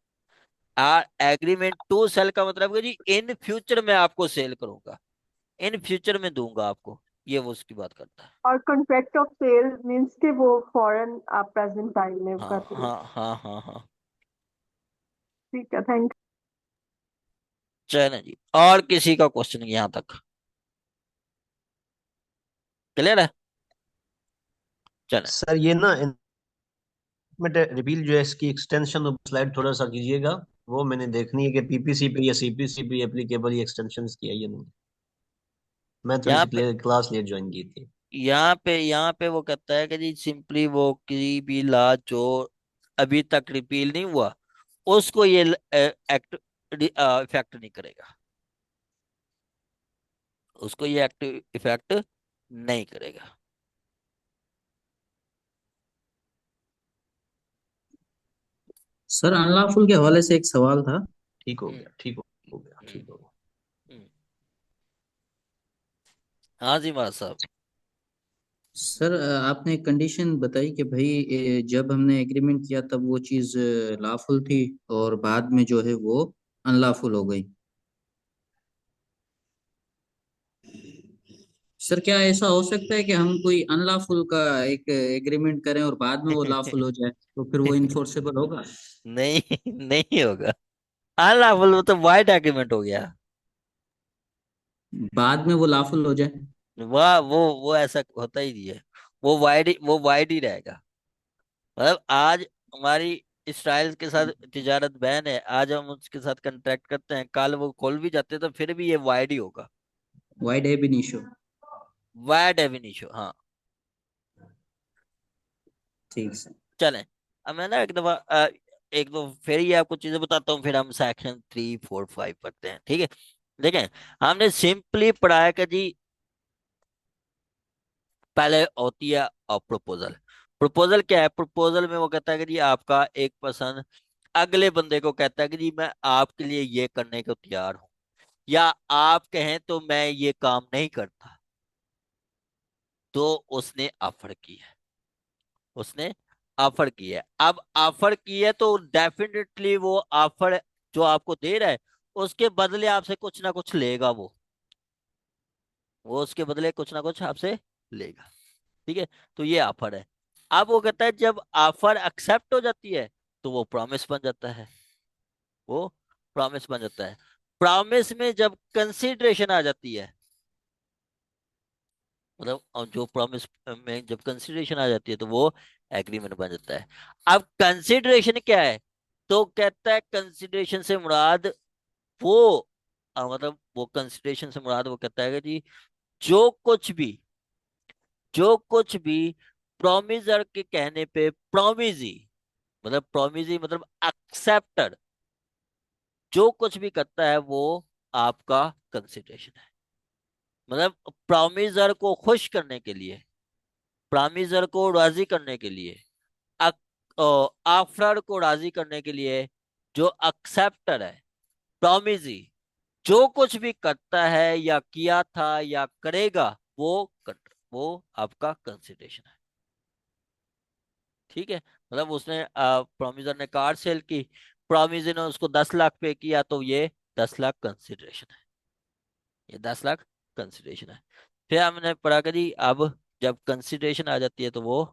एग्रीमेंट टू सेल का मतलब है जी इन फ्यूचर में आपको सेल करूंगा, इन फ्यूचर में दूंगा आपको, ये वो उसकी बात करता है। और कॉन्ट्रैक्ट ऑफ सेल मींस कि वो फॉरेन आप प्रेजेंट टाइम में कर हाँ रही हैं। हाँ हाँ हाँ हाँ। ठीक है, थैंक चलो जी, और किसी का क्वेश्चन यहाँ तक क्लियर है? चले। सर ये ना रिपील जो है इसकी एक्सटेंशन स्लाइड थोड़ा सा कीजिएगा, वो मैंने देखनी है कि पीपीसी पे या सीपीसी पे एप्लीकेबल ये एक्सटेंशन की है या नहीं। मैं थोड़ी यहाँ सी पे क्लास लेट ज्वाइन की थी। यहाँ पे वो कहता है कि जी सिंपली वो किसी भी लॉ जो अभी तक रिपील नहीं हुआ उसको ये एक्ट इफेक्ट नहीं करेगा, उसको ये एक्ट इफेक्ट नहीं करेगा। सर अनलॉफुल के हवाले से एक सवाल था। ठीक हो हम्म गया, ठीक हो गया, हम्म ठीक हो गया। हम्म। हाँ जी मार साहब। सर आपने एक कंडीशन बताई कि भाई जब हमने एग्रीमेंट किया तब वो चीज़ लॉफुल थी और बाद में जो है वो अनलॉफुल हो गई। सर क्या ऐसा हो सकता है कि हम कोई अनलॉफुल का एक एग्रीमेंट करें और बाद में वो लॉफुल हो जाए तो फिर वो इन्फोर्सेबल होगा? नहीं, नहीं होगा। अनलॉफुल वो तो वाइड एग्रीमेंट हो गया। बाद में वो लॉफुल हो जाए? वाह, वो ऐसा होता ही नहीं है, वो वाइड ही रहेगा। मतलब आज हमारी इसराइल के साथ तिजारत बैन है, आज हम उसके साथ कंट्रैक्ट करते हैं, कल वो खोल भी जाते हैं तो फिर भी ये वाइड ही होगा। वाइड एब इनिशियो। वाइड एविनिशो, हाँ। ठीक सर। चलें, अब मैं ना एक दफा एक दो फिर ये आपको चीजें बताता हूँ, फिर हम सेक्शन 3 4 5 पढ़ते हैं, ठीक है? देखें, हमने सिंपली पढ़ा है कि जी पहले होती है प्रपोजल, प्रपोजल क्या है? प्रपोजल में वो कहता है कि जी आपका एक पर्सन अगले बंदे को कहता है कि जी मैं आपके लिए ये करने को तैयार हूं, या आप कहें तो मैं ये काम नहीं करता, तो उसने ऑफर की है। उसने ऑफर की है। अब ऑफर की है तो डेफिनेटली वो ऑफर जो आपको दे रहा है, उसके बदले आपसे कुछ ना कुछ लेगा वो उसके बदले कुछ ना कुछ आपसे लेगा। ठीक है, तो ये ऑफर है। अब वो कहता है जब ऑफर एक्सेप्ट हो जाती है तो वो प्रॉमिस बन जाता है। वो प्रॉमिस बन जाता है। प्रॉमिस में जब कंसीडरेशन आ जाती है, मतलब जो प्रॉमिस में जब कंसीडरेशन आ जाती है तो वो एग्रीमेंट बन जाता है। अब कंसीडरेशन क्या है? तो कहता है कंसीडरेशन से मुराद वो मतलब वो कंसीडरेशन से मुराद वो कहता है कि जी जो कुछ भी जो कुछ भी प्रोमिसर के कहने पे प्रोमिजी, मतलब प्रोमिजी मतलब एक्सेप्टर, जो कुछ भी करता है वो आपका कंसिडरेशन है। मतलब प्रोमिसर को खुश करने के लिए, प्रोमिसर को राजी करने के लिए, ऑफर को राजी करने के लिए जो एक्सेप्टर है, प्रोमिजी, जो कुछ भी करता है या किया था या करेगा वो आपका कंसिडरेशन है। ठीक है, मतलब उसने प्रोमिसर ने कार सेल की, प्रोमिसर ने उसको 10 लाख पे किया, तो ये 10 लाख कंसिडरेशन है। ये 10 लाख कंसिडरेशन है। फिर हमने पढ़ा करी, अब जब कंसिडरेशन आ जाती है तो वो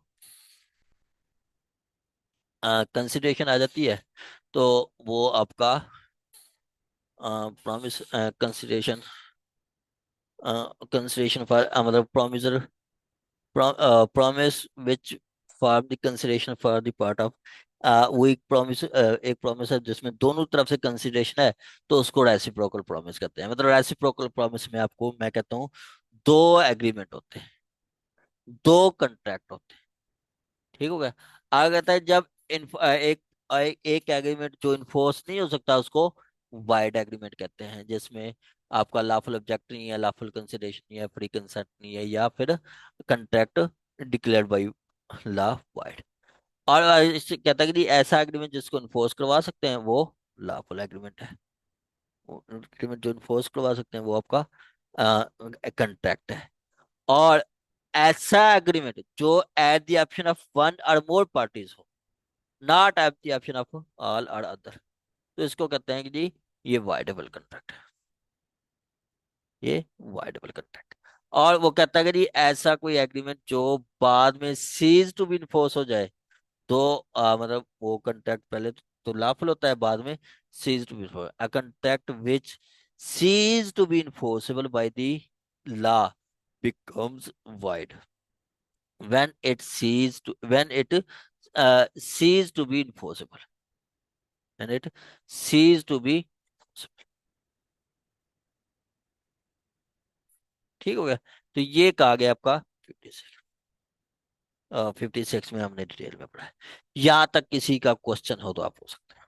कंसिडरेशन आ जाती है तो वो आपका प्रॉमिस कंसिडरेशन कंसिडरेशन फॉर मतलब promisor promise which form the consideration for the part of वो एक प्रॉमिस है जिसमें दोनों तरफ से कंसिडरेशन है, तो उसको रेसिप्रोकल प्रॉमिस कहते हैं। मतलब रेसिप्रोकल प्रॉमिस में आपको मैं कहता हूँ दो एग्रीमेंट होते हैं, दो कंट्रैक्ट होते हैं। ठीक हो गया। आगे कहता है जब एक एग्रीमेंट जो इन्फोर्स नहीं हो सकता उसको वाइड एग्रीमेंट कहते हैं, जिसमें आपका लॉफुल ऑब्जेक्ट नहीं है, लॉफुल कंसिडरेशन नहीं है, फ्री कंसेंट नहीं है, या फिर contract declared by law wide. और इससे कहता है कि ऐसा एग्रीमेंट जिसको इन्फोर्स करवा सकते हैं वो लॉफुल एग्रीमेंट है। एग्रीमेंट जो इन्फोर्स करवा सकते हैं वो आपका कंट्रैक्ट है। और ऐसा एग्रीमेंट जो eight the option of one और मोर पार्टीज हो, not at the option of all और अदर, तो इसको कहते हैं कि जी ये वाइडेबल कॉन्ट्रैक्ट है। ये वाइडेबल कॉन्ट्रैक्ट। और वो कहता है कि जी ऐसा कोई एग्रीमेंट जो बाद में सीज टू बी इन्फोर्स हो जाए, तो मतलब वो कॉन्ट्रैक्ट पहले तो लॉफुल होता है, बाद में cease to be a contract which cease to be enforceable by the law becomes void when it cease to be enforceable, when it cease to be enforceable। ठीक हो गया। तो ये कहा गया आपका 56। 56 में हमने डिटेल में पढ़ा है। यहाँ तक किसी का क्वेश्चन हो तो आप हो सकते हैं।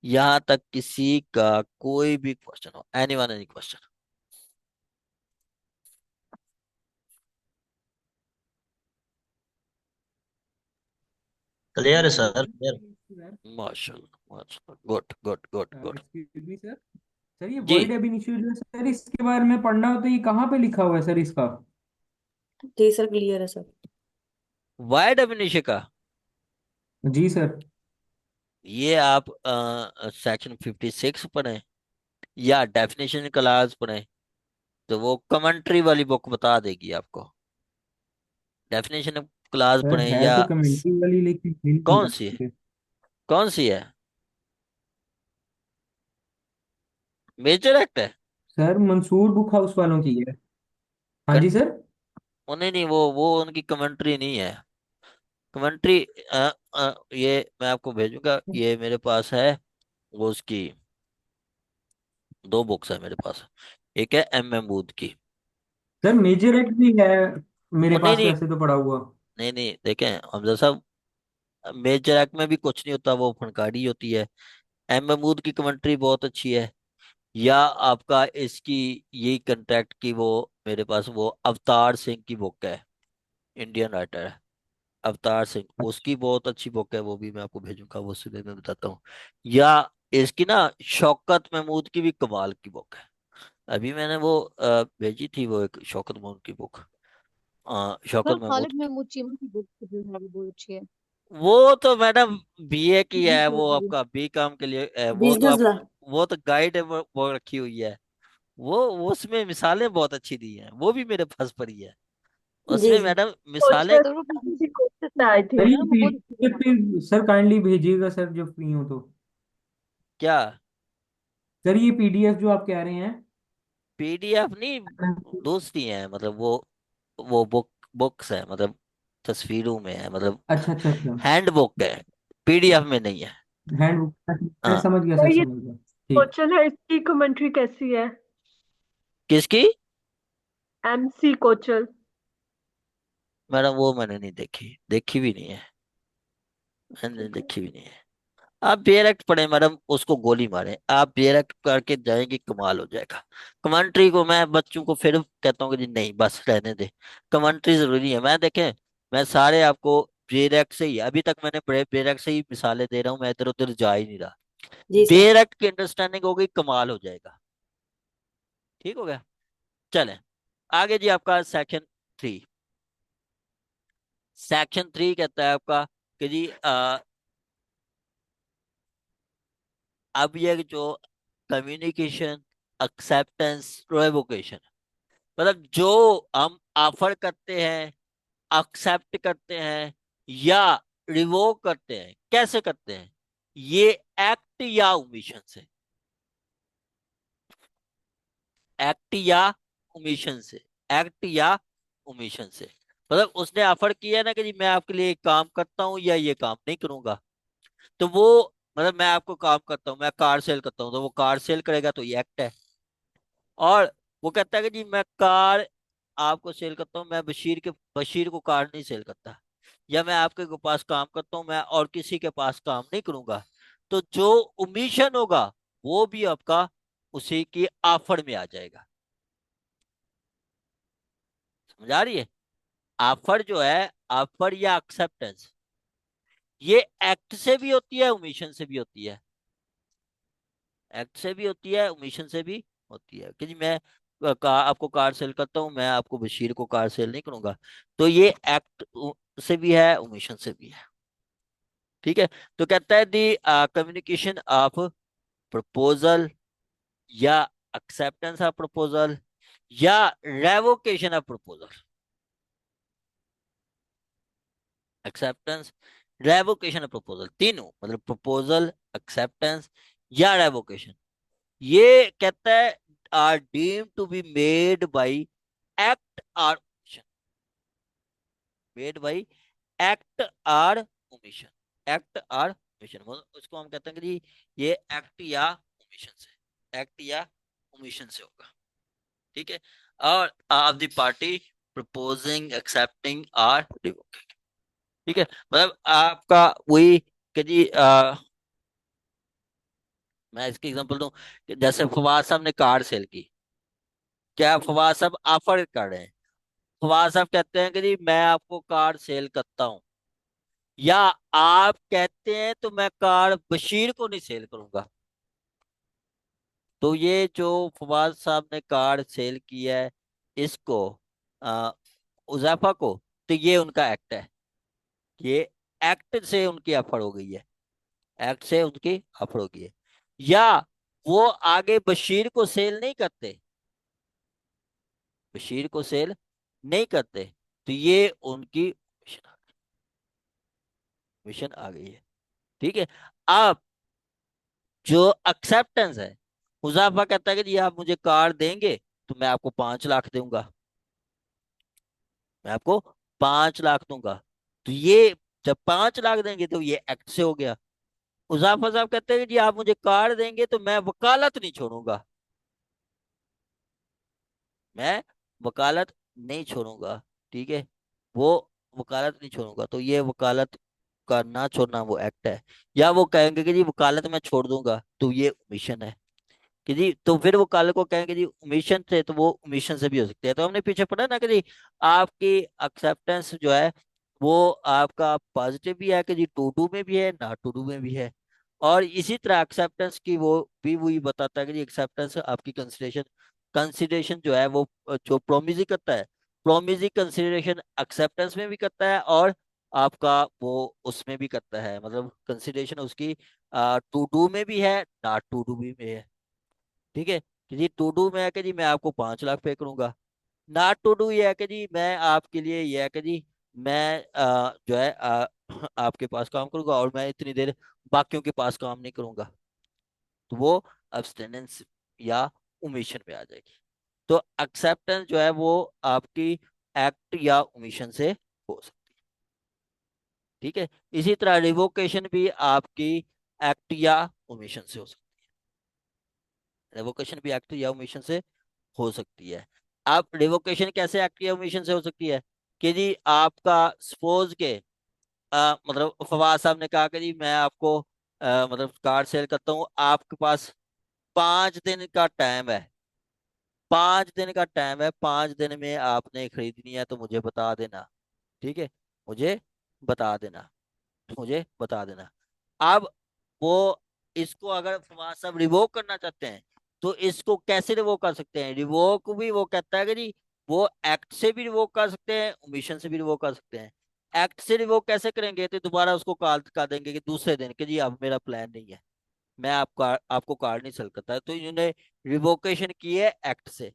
यहाँ तक किसी का कोई भी क्वेश्चन हो, एनीवन एनी क्वेश्चन? क्लियर है सर, क्लियर। माशाल्लाह माशाल्लाह, good good good good. Excuse me sir. Sir ये जी, वर्ड एब इनिशियो सर, इसके बारे में पढ़ना हो तो ये कहाँ पे लिखा हुआ है सर इसका? जी सर, क्लियर है सर। वाइड एब्निशे का जी सर। ये आप सेक्शन 56 पढ़ें या डेफिनेशन क्लास पढ़ें, तो वो कमेंट्री वाली बुक बता देगी आपको। डेफिनेशन क्लास सर पढ़ें है या तो कमेंट्री वाली लेकिन मिल नहीं कौन रहा सी है? मुझे। कौन सी है? मेजर एक्ट है? सर मंसूर बुक हाउस वालों की है। हाँ कन... जी सर। उन्हें नहीं, वो उनकी कमेंट्री नहीं है। कमेंट्री ये मैं आपको भेजूंगा, ये मेरे पास है। वो उसकी दो बुक्स है मेरे पास। एक है एम महमूद की। सर मेजर एक्ट भी है मेरे नहीं पास नहीं, वैसे तो पड़ा हुआ। नहीं नहीं, देखें हमजा साहब, मेजर एक्ट में भी कुछ नहीं होता, वो फनकारी होती है। एम महमूद की कमेंट्री बहुत अच्छी है। या आपका इसकी यही कंट्रैक्ट की वो मेरे पास वो अवतार सिंह की बुक है, इंडियन राइटर है। अवतार सिंह, उसकी बहुत अच्छी बुक है, वो भी मैं आपको भेजूंगा, वो सुबह मैं बताता हूँ। या इसकी ना शौकत महमूद की भी कमाल की बुक है। अभी मैंने वो भेजी थी, वो एक शौकत महमूद की बुक, सर शौकत महमूद खालिद की। महमूद चीमा की बुक जो है वो बहुत अच्छी है। वो तो मैडम बीए की जी है, वो चौधरी। आपका बी काम के लिए है, वो तो बिजनेस आप, ला। वो तो गाइड है, वो रखी हुई है। वो उसमें मिसालें बहुत अच्छी दी हैं, वो भी मेरे पास पड़ी है। जी उसमें जी। मैडम मिसालें। कोचर सर वो किसी कोचर से आई सर थी। ये है वो बहुत अच्छी पीडीएफ है। पे सर काइंडली भेजिएगा सर, जो फ्री हो तो। क्या? सर ये पीडीएफ जो आप कह रहे हैं। पीडीएफ नहीं, दूसरी है, मतलब वो बुक्स है, मतलब तस्वीरों में है, मतलब अच्छा अच्छा अच्छा। हैंड बुक है, पीडीएफ में नहीं है। हैंड बुक, मैं हाँ। समझ गया और सर, ये समझ गया। ठीक। कोचर है, इसकी कमेंट्री कैसी है? किसकी? एमसी कोचर। मैडम वो मैंने नहीं देखी, देखी भी नहीं है, मैंने ठीक है। देखी भी नहीं है। आप डायरेक्ट पढ़े मैडम, उसको गोली मारे, आप डायरेक्ट करके जाएंगे, कमाल हो जाएगा। कमेंट्री को मैं बच्चों को फिर कहता हूँ कि जी नहीं, बस रहने दे, कमेंट्री जरूरी है। मैं देखें, मैं सारे आपको डायरेक्ट से ही, अभी तक मैंने डायरेक्ट से ही मिसालें दे रहा हूँ, मैं इधर उधर जा ही नहीं रहा। जी सर। डायरेक्ट की अंडरस्टैंडिंग हो गई, कमाल हो जाएगा। ठीक हो गया? चलें आगे जी, आपका सेक्शन 3। सेक्शन 3 कहता है आपका कि जी अब ये जो कम्युनिकेशन, एक्सेप्टेंस, रेवोकेशन, मतलब जो हम ऑफर करते हैं, एक्सेप्ट करते हैं या रिवोक करते हैं, कैसे करते हैं? ये एक्ट या ओमिशन से, एक्ट या ओमिशन से, एक्ट या ओमिशन से। मतलब उसने ऑफर किया ना कि जी मैं आपके लिए एक काम करता हूँ या ये काम नहीं करूंगा, तो वो, मतलब मैं आपको काम करता हूँ, मैं कार सेल करता हूँ, तो वो कार सेल करेगा, तो ये एक्ट है। और वो कहता है कि जी मैं कार आपको सेल करता हूँ, मैं बशीर को कार नहीं सेल करता, या मैं आपके के पास काम करता हूँ, मैं और किसी के पास काम नहीं करूंगा, तो जो ओमिशन होगा वो भी आपका उसी की ऑफर में आ जाएगा। समझ आ रही है? ऑफर जो है, ऑफर या एक्सेप्टेंस, ये एक्ट से भी होती है, ओमिशन से भी होती है। एक्ट से भी होती है, ओमिशन से भी होती है कि जी मैं आपको कार सेल करता हूँ, मैं आपको बशीर को कार सेल नहीं करूंगा, तो ये एक्ट से भी है, ओमिशन से भी है। ठीक है? तो कहता है दी कम्युनिकेशन ऑफ प्रपोजल, या एक्सेप्टेंस ऑफ प्रपोजल, या revocation of proposal. Acceptance, revocation of proposal, तीनों, मतलब प्रपोजल, एक्सेप्टेंस या रेवोकेशन, ये कहता है are deemed to be made by act और ओमिशन, मेड बाय एक्ट और ओमिशन, एक्ट और ओमिशन, मतलब उसको हम कहते हैं कि जी ये एक्ट या ओमिशन से, एक्ट या ओमिशन से होगा। ठीक है? और of the party proposing, accepting और रिवोकिंग। ठीक है? मतलब आपका वही कि जी मैं इसकी एग्जांपल दूं कि जैसे फवाद साहब ने कार सेल की, क्या फवाद साहब ऑफर कर रहे हैं? फवाद साहब कहते हैं कि जी मैं आपको कार सेल करता हूं, या आप कहते हैं तो मैं कार बशीर को नहीं सेल करूंगा, तो ये जो फवाद साहब ने कार सेल की है इसको, आ, उजाफा को, तो ये उनका एक्ट है, ये एक्ट से उनकी ऑफर हो गई है, एक्ट से उनकी ऑफर हो गई है। या वो आगे बशीर को सेल नहीं करते, बशीर को सेल नहीं करते, तो ये उनकी मिशन आ गई है। ठीक है? अब जो एक्सेप्टेंस है, हुज़ैफा कहता है कि जी आप मुझे कार देंगे तो मैं आपको 5 लाख दूंगा, मैं आपको 5 लाख दूंगा, तो ये जब 5 लाख देंगे तो ये एक्ट से हो गया। हुज़ैफा साहब कहते हैं कि जी आप मुझे कार देंगे तो मैं वकालत नहीं छोड़ूंगा, मैं वकालत नहीं छोड़ूंगा। ठीक है? वो वकालत नहीं छोड़ूंगा, तो ये वकालत का ना छोड़ना वो एक्ट है। या वो कहेंगे कि जी वकालत मैं छोड़ दूंगा, तो ये मिशन है कि जी, तो फिर वो कल को कहेंगे जी मिशन से, तो वो मिशन से भी हो सकते हैं। तो हमने पीछे पढ़ा ना कि जी आपकी एक्सेप्टेंस जो है वो आपका पॉजिटिव भी है कि जी टू डू में भी है, नॉट टू डू में भी है। और इसी तरह एक्सेप्टेंस की वो भी वही बताता है कि जी एक्सेप्टेंस आपकी कंसिडरेशन, कंसिडरेशन जो है वो जो प्रोमिस करता है, प्रोमिस कंसिडरेशन एक्सेप्टेंस में भी करता है और आपका वो उसमें भी करता है, मतलब कंसिडरेशन उसकी टू डू में भी है, नॉट टू डू भी में है। ठीक है, कि जी टू डू में है कि जी मैं आपको 5 लाख पे करूंगा, नॉट टू डू ये है कि जी मैं आपके लिए ये है कि जी मैं जो है आपके पास काम करूंगा और मैं इतनी देर बाकियों के पास काम नहीं करूंगा। तो वो अब्सटेनेंस या ओमिशन पे आ जाएगी। तो एक्सेप्टेंस जो है वो आपकी एक्ट या ओमिशन से हो सकती है। ठीक है, इसी तरह रिवोकेशन भी आपकी एक्ट या ओमिशन से हो सकती है। रिवोकेशन भी एक्ट या ओमिशन से हो सकती है। अब रिवोकेशन कैसे एक्ट या ओमिशन से हो सकती है कि जी आपका सपोज के मतलब फवाद साहब ने कहा कि जी मैं आपको मतलब कार सेल करता हूँ, आपके पास 5 दिन का टाइम है, 5 दिन का टाइम है, 5 दिन में आपने खरीदनी है तो मुझे बता देना। ठीक है, मुझे बता देना, मुझे बता देना। अब वो इसको अगर फवाद साहब रिवोक करना चाहते हैं तो इसको कैसे रिवोक कर सकते हैं? रिवोक भी वो कहता है कि जी वो एक्ट से भी रिवोक कर सकते हैं, ओमिशन से भी रिवोक कर सकते हैं। एक्ट से रिवोक कैसे करेंगे? तो दोबारा उसको कॉल कर देंगे कि दूसरे दिन कि जी अब मेरा प्लान नहीं है, मैं आपको कार्ड नहीं सेल करता है, तो इन्होंने रिवोकेशन की है एक्ट से।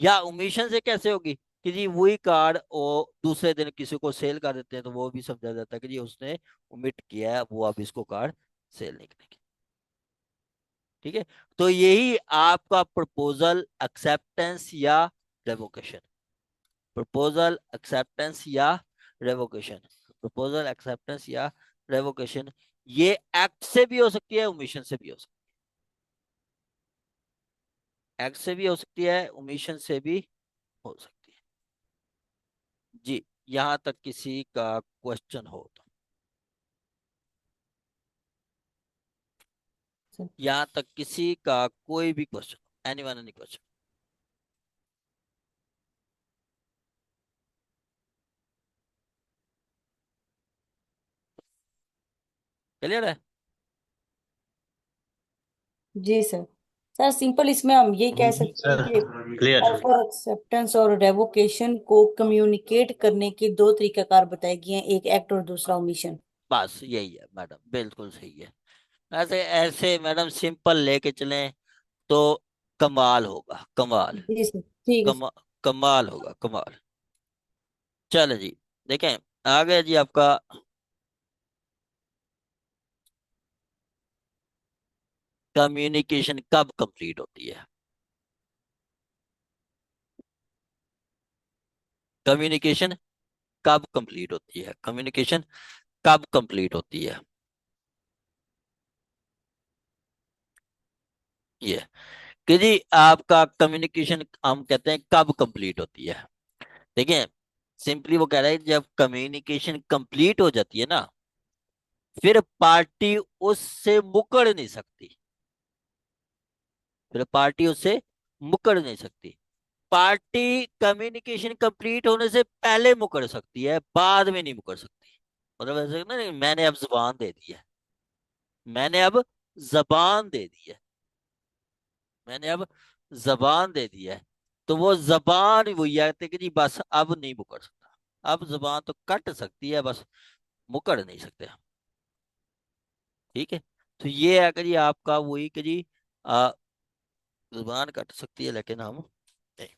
या ओमिशन से कैसे होगी कि जी वही कार्ड वो दूसरे दिन किसी को सेल कर देते हैं तो वो भी समझा जाता है कि जी उसने ओमिट किया है, वो अब इसको कार्ड सेल नहीं करेंगे। ठीक है, तो यही आपका प्रपोजल एक्सेप्टेंस या रेवोकेशन, प्रपोजल एक्सेप्टेंस या रेवोकेशन, प्रपोजल एक्सेप्टेंस या रेवोकेशन, ये एक्ट से भी हो सकती है, ओमिशन से भी हो सकती है, एक्ट से भी हो सकती है, ओमिशन से भी हो सकती है। जी, यहां तक किसी का क्वेश्चन हो तो, यहां तक किसी का कोई भी question, anyone any question? Clear है? जी सर। सर सिंपल इसमें हम ये कह सकते हैं सर कि क्लियर। ऑफर एक्सेप्टेंस और रेवोकेशन को कम्युनिकेट करने के दो तरीकाकार बताए गए हैं, एक एक्ट और दूसरा ओमिशन। बस यही है मैडम, बिल्कुल सही है। ऐसे ऐसे मैडम सिंपल लेके चलें तो कमाल होगा, कमाल, जी सर ठीक है सर। कमा, कमाल होगा, कमाल। चलो जी, देखें आगे जी आपका कम्युनिकेशन कब कंप्लीट होती है? कम्युनिकेशन कब कंप्लीट होती है? कम्युनिकेशन कब कंप्लीट होती है? ये कि जी आपका कम्युनिकेशन हम कहते हैं कब कंप्लीट होती है। देखिए सिंपली वो कह रहा है जब कम्युनिकेशन कंप्लीट हो जाती है ना, फिर पार्टी उससे मुकर नहीं सकती, फिर पार्टी उससे मुकर नहीं सकती। पार्टी कम्युनिकेशन कंप्लीट होने से पहले मुकर सकती है, बाद में नहीं मुकर सकती। मतलब ऐसे ना, मैंने अब जुबान दे दी है, मैंने अब जबान दे दी है, मैंने अब जबान दे दी है, तो वो जबान वही आती है कि जी बस अब नहीं मुकर सकता। अब जबान तो कट सकती है, बस मुकर नहीं सकते। ठीक है, तो ये है कि जी आपका वही कि जी आ, जुबान कट सकती है लेकिन हम नहीं।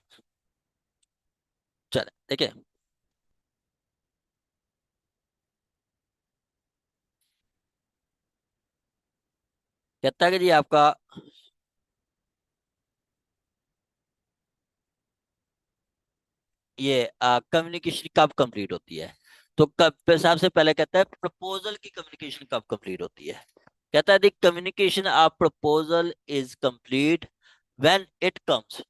चले देखिए, कहता है कि जी आपका ये कम्युनिकेशन कब कंप्लीट होती है? तो कब सबसे पहले कहता है प्रपोजल की कम्युनिकेशन कब कंप्लीट होती है? कहता है the communication of proposal is complete when it comes,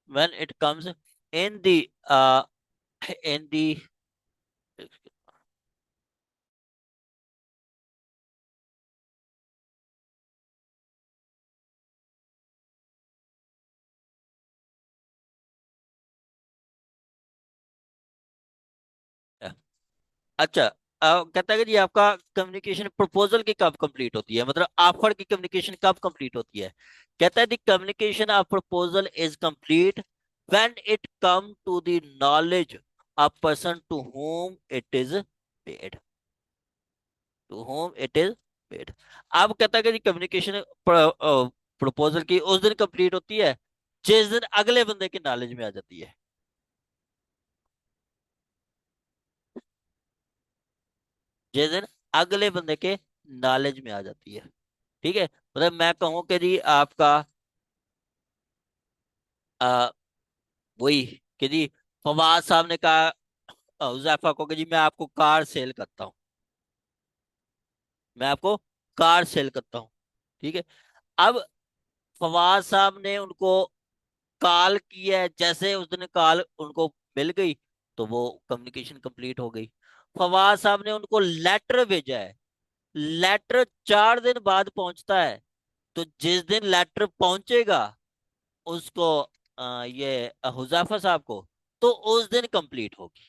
when it comes in the in the अच्छा, कहता है कि जी आपका कम्युनिकेशन प्रपोजल की कब कंप्लीट होती है, मतलब ऑफर की कम्युनिकेशन कब कंप्लीट होती है। कहता है the communication of proposal is complete when it come to the knowledge of person to whom it is paid, to whom it is paid. अब कहता है कि कम्युनिकेशन प्रपोजल की उस दिन कंप्लीट होती है जिस दिन अगले बंदे के नॉलेज में आ जाती है, जिस दिन अगले बंदे के नॉलेज में आ जाती है। ठीक है, मतलब मैं कहूँ कि जी आपका आ, वही कि जी फवाद साहब ने कहा हुजैफा को कि जी मैं आपको कार सेल करता हूँ, मैं आपको कार सेल करता हूँ। ठीक है, अब फवाद साहब ने उनको कॉल की है, जैसे उस दिन कॉल उनको मिल गई तो वो कम्युनिकेशन कंप्लीट हो गई। फवाद साहब ने उनको लेटर भेजा है, लेटर 4 दिन बाद पहुंचता है, तो जिस दिन लेटर पहुंचेगा उसको ये हुजैफा साहब को, तो उस दिन कंप्लीट होगी।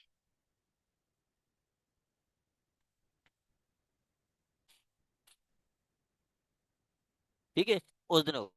ठीक है, उस दिन होगी।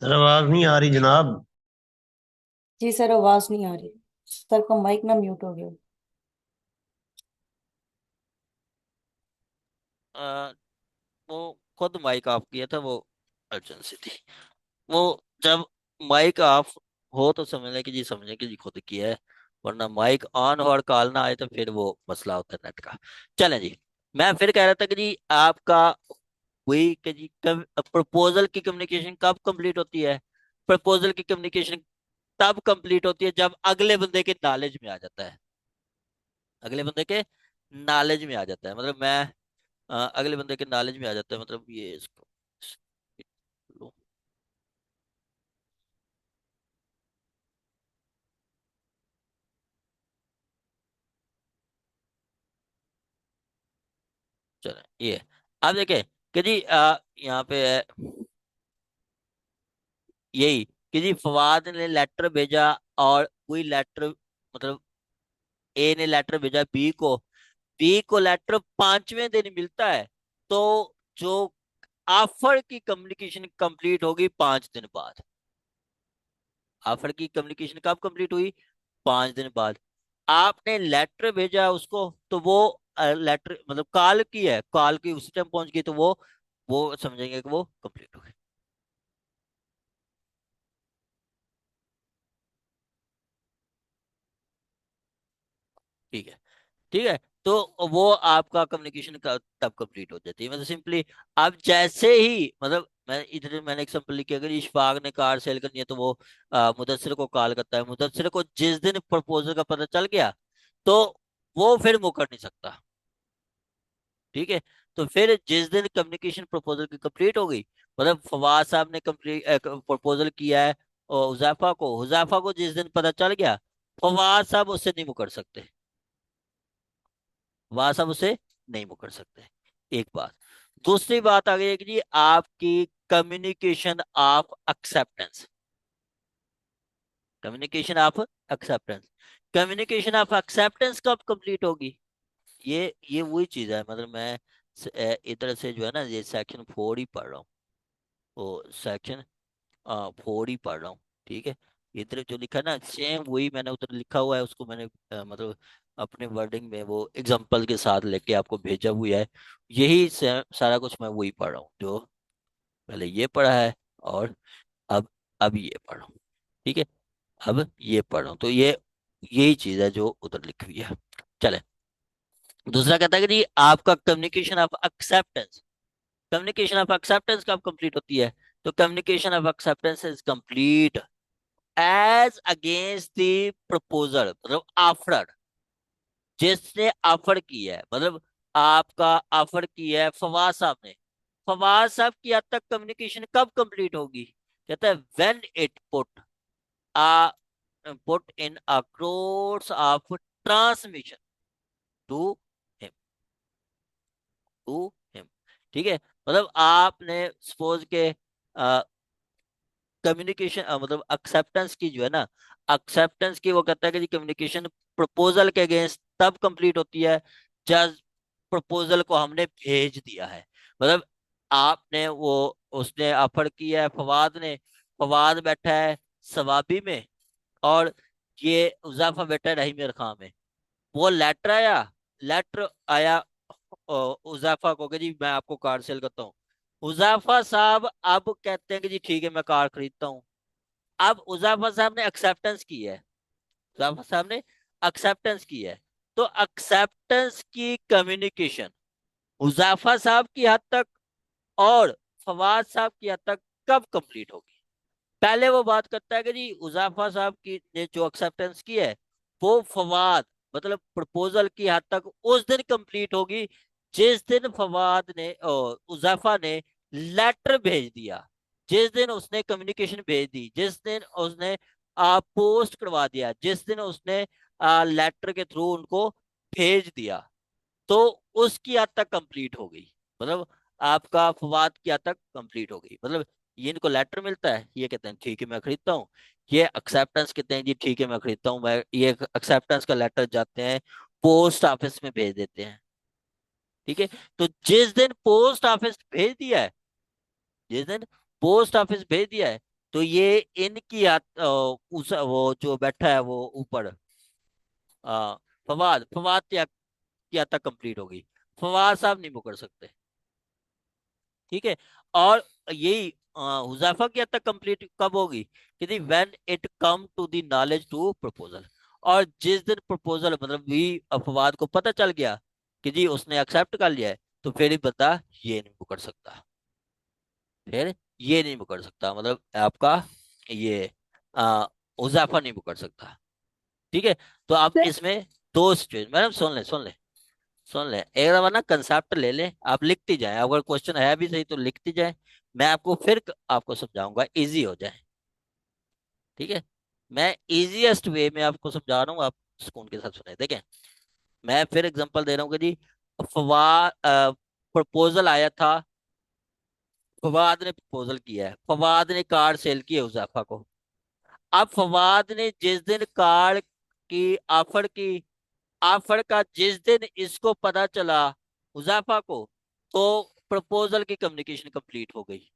सर आवाज नहीं आ रही जनाब। जी सर, आवाज नहीं आ रही। सर का माइक ना म्यूट हो गया। अ, वो खुद माइक ऑफ किया था, वो अर्जेंसी थी। वो जब माइक ऑफ हो तो समझ लें कि जी, समझे कि जी खुद किया है, वरना माइक ऑन और कॉल ना आए तो फिर वो मसला होता है नेट का। चलें जी, मैं फिर कह रहा था कि जी आपका वही कि जी प्रपोजल की कम्युनिकेशन कब कंप्लीट होती है। प्रपोजल की कम्युनिकेशन तब कंप्लीट होती है जब अगले बंदे के नॉलेज में आ जाता है, अगले बंदे के नॉलेज में आ जाता है, मतलब मैं अगले बंदे के नॉलेज में आ जाता है, मतलब ये इसको चले ये। अब देखें कि जी यहाँ पे है यही कि जी फवाद ने लेटर भेजा, और वही लेटर मतलब ए ने लेटर भेजा बी को, बी को लेटर 5वें दिन मिलता है, तो जो ऑफर की कम्युनिकेशन कंप्लीट होगी 5 दिन बाद। ऑफर की कम्युनिकेशन कब कंप्लीट हुई, 5 दिन बाद। आपने लेटर भेजा उसको, तो वो लेटर मतलब कॉल की है, कॉल की उसी टाइम पहुंच गई, तो वो समझेंगे कि वो कंप्लीट हो गई। ठीक है, ठीक है, तो वो आपका कम्युनिकेशन का तब कंप्लीट हो जाती है, मतलब सिंपली आप जैसे ही मतलब मैंने एग्जांपल लिखी, अगर इशफाक ने कार सेल करनी है तो वो मुदस्सिर को कॉल करता है, मुदस्सिर को जिस दिन प्रपोजल का पता चल गया तो वो फिर मुकर नहीं सकता। ठीक है, तो फिर जिस दिन कम्युनिकेशन प्रपोजल की कंप्लीट हो गई, मतलब फवाद साहब ने कंप्लीट प्रपोजल किया है और हुजैफा को जिस दिन पता चल गया, फवाद साहब उससे नहीं मुकर सकते, वहां सब उसे नहीं मुकर सकते। एक बात, दूसरी बात आ गई है कि जी आपकी communication of acceptance, communication of acceptance, communication of acceptance कब कंप्लीट होगी। ये वही चीज है, मतलब मैं इधर से जो है ना ये सेक्शन 4 ही पढ़ रहा हूँ, वो सेक्शन 4 ही पढ़ रहा हूँ। ठीक है, इधर जो लिखा है ना सेम वही मैंने उधर लिखा हुआ है, उसको मैंने मतलब अपने वर्डिंग में वो एग्जांपल के साथ लेके आपको भेजा हुआ है। यही सारा कुछ मैं वही पढ़ रहा हूँ जो पहले ये पढ़ा है, और अब ये पढ़ रहा हूँ। ठीक है, अब ये पढ़ रहा हूँ, तो ये यही चीज है जो उधर लिखी हुई है। चले, दूसरा कहता है कि जी आपका कम्युनिकेशन ऑफ एक्सेप्टेंस कब कंप्लीट होती है? तो communication of acceptance is complete as against the proposal, मतलब ऑफर, जिसने ऑफर की है, मतलब आपका ऑफर की है फवाद साहब ने। फवाद साहब की हद तक कम्युनिकेशन कब कंप्लीट होगी? कहता है when it a put in a course of transmission to him, to him. ठीक है, मतलब आपने सपोज के कम्युनिकेशन मतलब एक्सेप्टेंस की जो है ना, एक्सेप्टेंस की वो कहता है कि जी कम्युनिकेशन प्रपोजल के अगेंस्ट तब कंप्लीट होती है जब प्रपोजल को हमने भेज दिया है। मतलब आपने वो, उसने ऑफर किया है फवाद ने, फवाद बैठा है सवाबी में, और ये उजाफा बैठा है रहीम खां में। वो लेटर आया, लेटर आया उजाफा को कि जी मैं आपको कार सेल करता हूँ। उजाफा साहब अब कहते हैं कि जी ठीक है मैं कार खरीदता हूँ। अब उजाफा साहब ने एक्सेप्टेंस की है, उजाफा साहब ने एक्सेप्टेंस की है। तो एक्सेप्टेंस की कम्युनिकेशन उजाफा साहब की हद तक और फवाद साहब की हद तक कब कंप्लीट होगी? पहले वो बात करता है कि जी उजाफा साहब की ने जो एक्सेप्टेंस की है वो फवाद मतलब प्रपोजल की हद तक उस दिन कंप्लीट होगी जिस दिन फवाद ने उजाफा ने लेटर भेज दिया, जिस दिन उसने कम्युनिकेशन भेज दी, जिस दिन उसने पोस्ट करवा दिया, जिस दिन उसने लेटर के थ्रू उनको भेज दिया, तो उसकी हद तक कंप्लीट हो गई। मतलब आपका फवाद की हद तक कंप्लीट हो गई। मतलब ये इनको लेटर मिलता है, ये कहते हैं ठीक है मैं खरीदता हूँ। ये एक्सेप्टेंस कहते हैं जी ठीक है मैं खरीदता हूँ, मैं ये एक्सेप्टेंस का लेटर जाते हैं पोस्ट ऑफिस में भेज देते हैं। ठीक है, तो जिस दिन पोस्ट ऑफिस भेज दिया है, जिस दिन पोस्ट ऑफिस भेज दिया है, तो ये इनकी उस वो जो बैठा है वो ऊपर अ, फवाद फवाद की हद तक कंप्लीट हो गई। फवाद साहब नहीं मुकर सकते। ठीक है, और यही हुजैफा की हद तक कंप्लीट कब होगी कि when it come to the knowledge to proposal. और जिस दिन प्रपोजल मतलब भी अफवाद को पता चल गया कि जी उसने एक्सेप्ट कर लिया है, तो फिर ही बता ये नहीं मुकर सकता, फिर ये नहीं मुकर सकता, मतलब आपका ये हुजैफा नहीं मुकर सकता। ठीक है, तो आप सर इसमें दो सिचुएशन, मैडम सुन ले एक बार ना कंसेप्ट ले ले, आप लिखती जाए, अगर क्वेश्चन है भी सही तो लिखती जाए, मैं आपको फिर आपको समझाऊंगा इजी हो जाए। ठीक है, मैं इजीएस्ट वे में आपको समझा रहा हूँ, आप सुकून के साथ सुने देखें। मैं फिर एग्जांपल दे रहा हूँ कि जी फवाद प्रपोजल आया था, फवाद ने प्रपोजल किया है, फवाद ने कार सेल की है उजाफा को। अब फवाद ने जिस दिन कार की ऑफर की, ऑफर का जिस दिन इसको पता चला उजाफा को, तो प्रपोजल की कम्युनिकेशन कंप्लीट हो गई।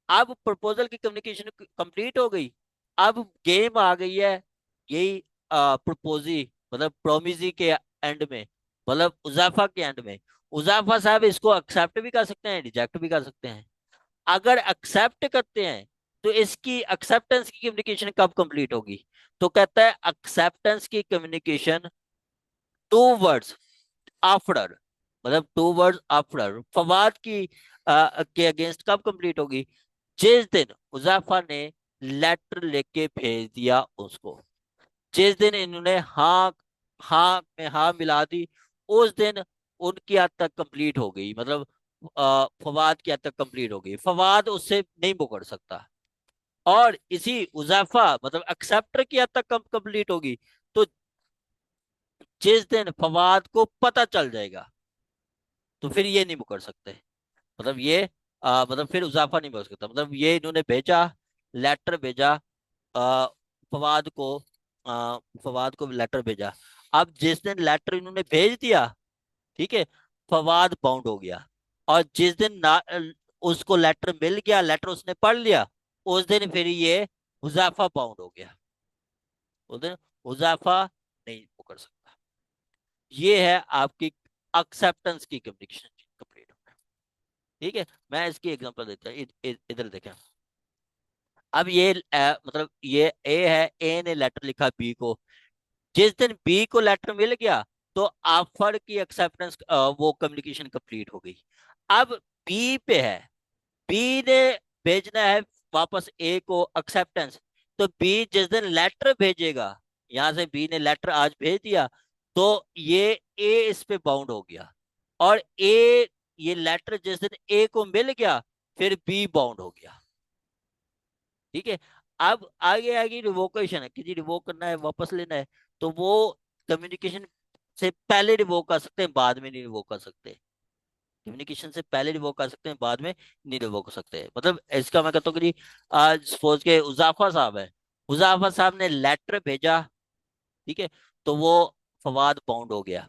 अब प्रपोजल की कम्युनिकेशन कंप्लीट हो गई, अब गेम आ गई है यही प्रपोजी मतलब प्रोमिजी के एंड में, मतलब उजाफा के एंड में। उजाफा साहब इसको एक्सेप्ट भी कर सकते हैं, रिजेक्ट भी कर सकते हैं। अगर एक्सेप्ट करते हैं तो इसकी एक्सेप्टेंस की कम्युनिकेशन कब कंप्लीट होगी? तो कहता है एक्सेप्टेंस की कम्युनिकेशन टू वर्ड्स आफ्टर, मतलब टू वर्ड्स आफ्टर फवाद की के अगेंस्ट कब कंप्लीट होगी? जिस दिन उजाफा ने लेटर लेके भेज दिया उसको, जिस दिन इन्होंने हाँ हाँ में हाँ मिला दी, उस दिन उनकी हद तक कंप्लीट हो गई। मतलब फवाद की हद तक कंप्लीट हो गई, फवाद उससे नहीं मुकर सकता। और इसी उजाफा मतलब एक्सेप्टर की हद तक कब कंप्लीट होगी? तो जिस दिन फवाद को पता चल जाएगा, तो फिर ये नहीं मुकर सकते। मतलब ये मतलब फिर उजाफा नहीं बोल सकता, मतलब ये इन्होंने भेजा, लेटर भेजा आ, फवाद को, फवाद को लेटर भेजा। अब जिस दिन लेटर इन्होंने भेज दिया, ठीक है, फवाद बाउंड हो गया। और जिस दिन उसको लेटर मिल गया, लेटर उसने पढ़ लिया, उस दिन फिर ये हुजैफा बाउंड हो गया, उस दिन हुजैफा नहीं पकड़ सकता। ये है आपकी एक्सेप्टेंस की कम्युनिकेशन कंप्लीट। ठीक है, मैं इसकी एग्जांपल देता हूँ, इधर देखें। अब ये मतलब ये ए है, ए ने लेटर लिखा बी को, जिस दिन बी को लेटर मिल गया, तो ऑफर की एक्सेप्टेंस, वो कम्युनिकेशन कंप्लीट हो गई। अब बी पे है, बी ने भेजना है वापस ए को एक्सेप्टेंस। तो बी जिस दिन लेटर भेजेगा, यहां से बी ने लेटर आज भेज दिया, तो ये ए इस पे बाउंड हो गया। और ए, ये लेटर जिस दिन ए को मिल गया, फिर बी बाउंड हो गया। ठीक है। अब आगे आगे रिवोकेशन है कि जी रिवोक करना है, वापस लेना है, तो वो कम्युनिकेशन से पहले रिवोक कर सकते हैं, बाद में नहीं रिवोक कर सकते। कम्युनिकेशन से पहले रिवोक कर सकते हैं, बाद में नहीं रिवोक कर सकते। मतलब इसका मैं कहता हूँ कि जी आज सपोज के उजाफा साहब है, उजाफा साहब ने लेटर भेजा, ठीक है, तो वो फवाद बाउंड हो गया।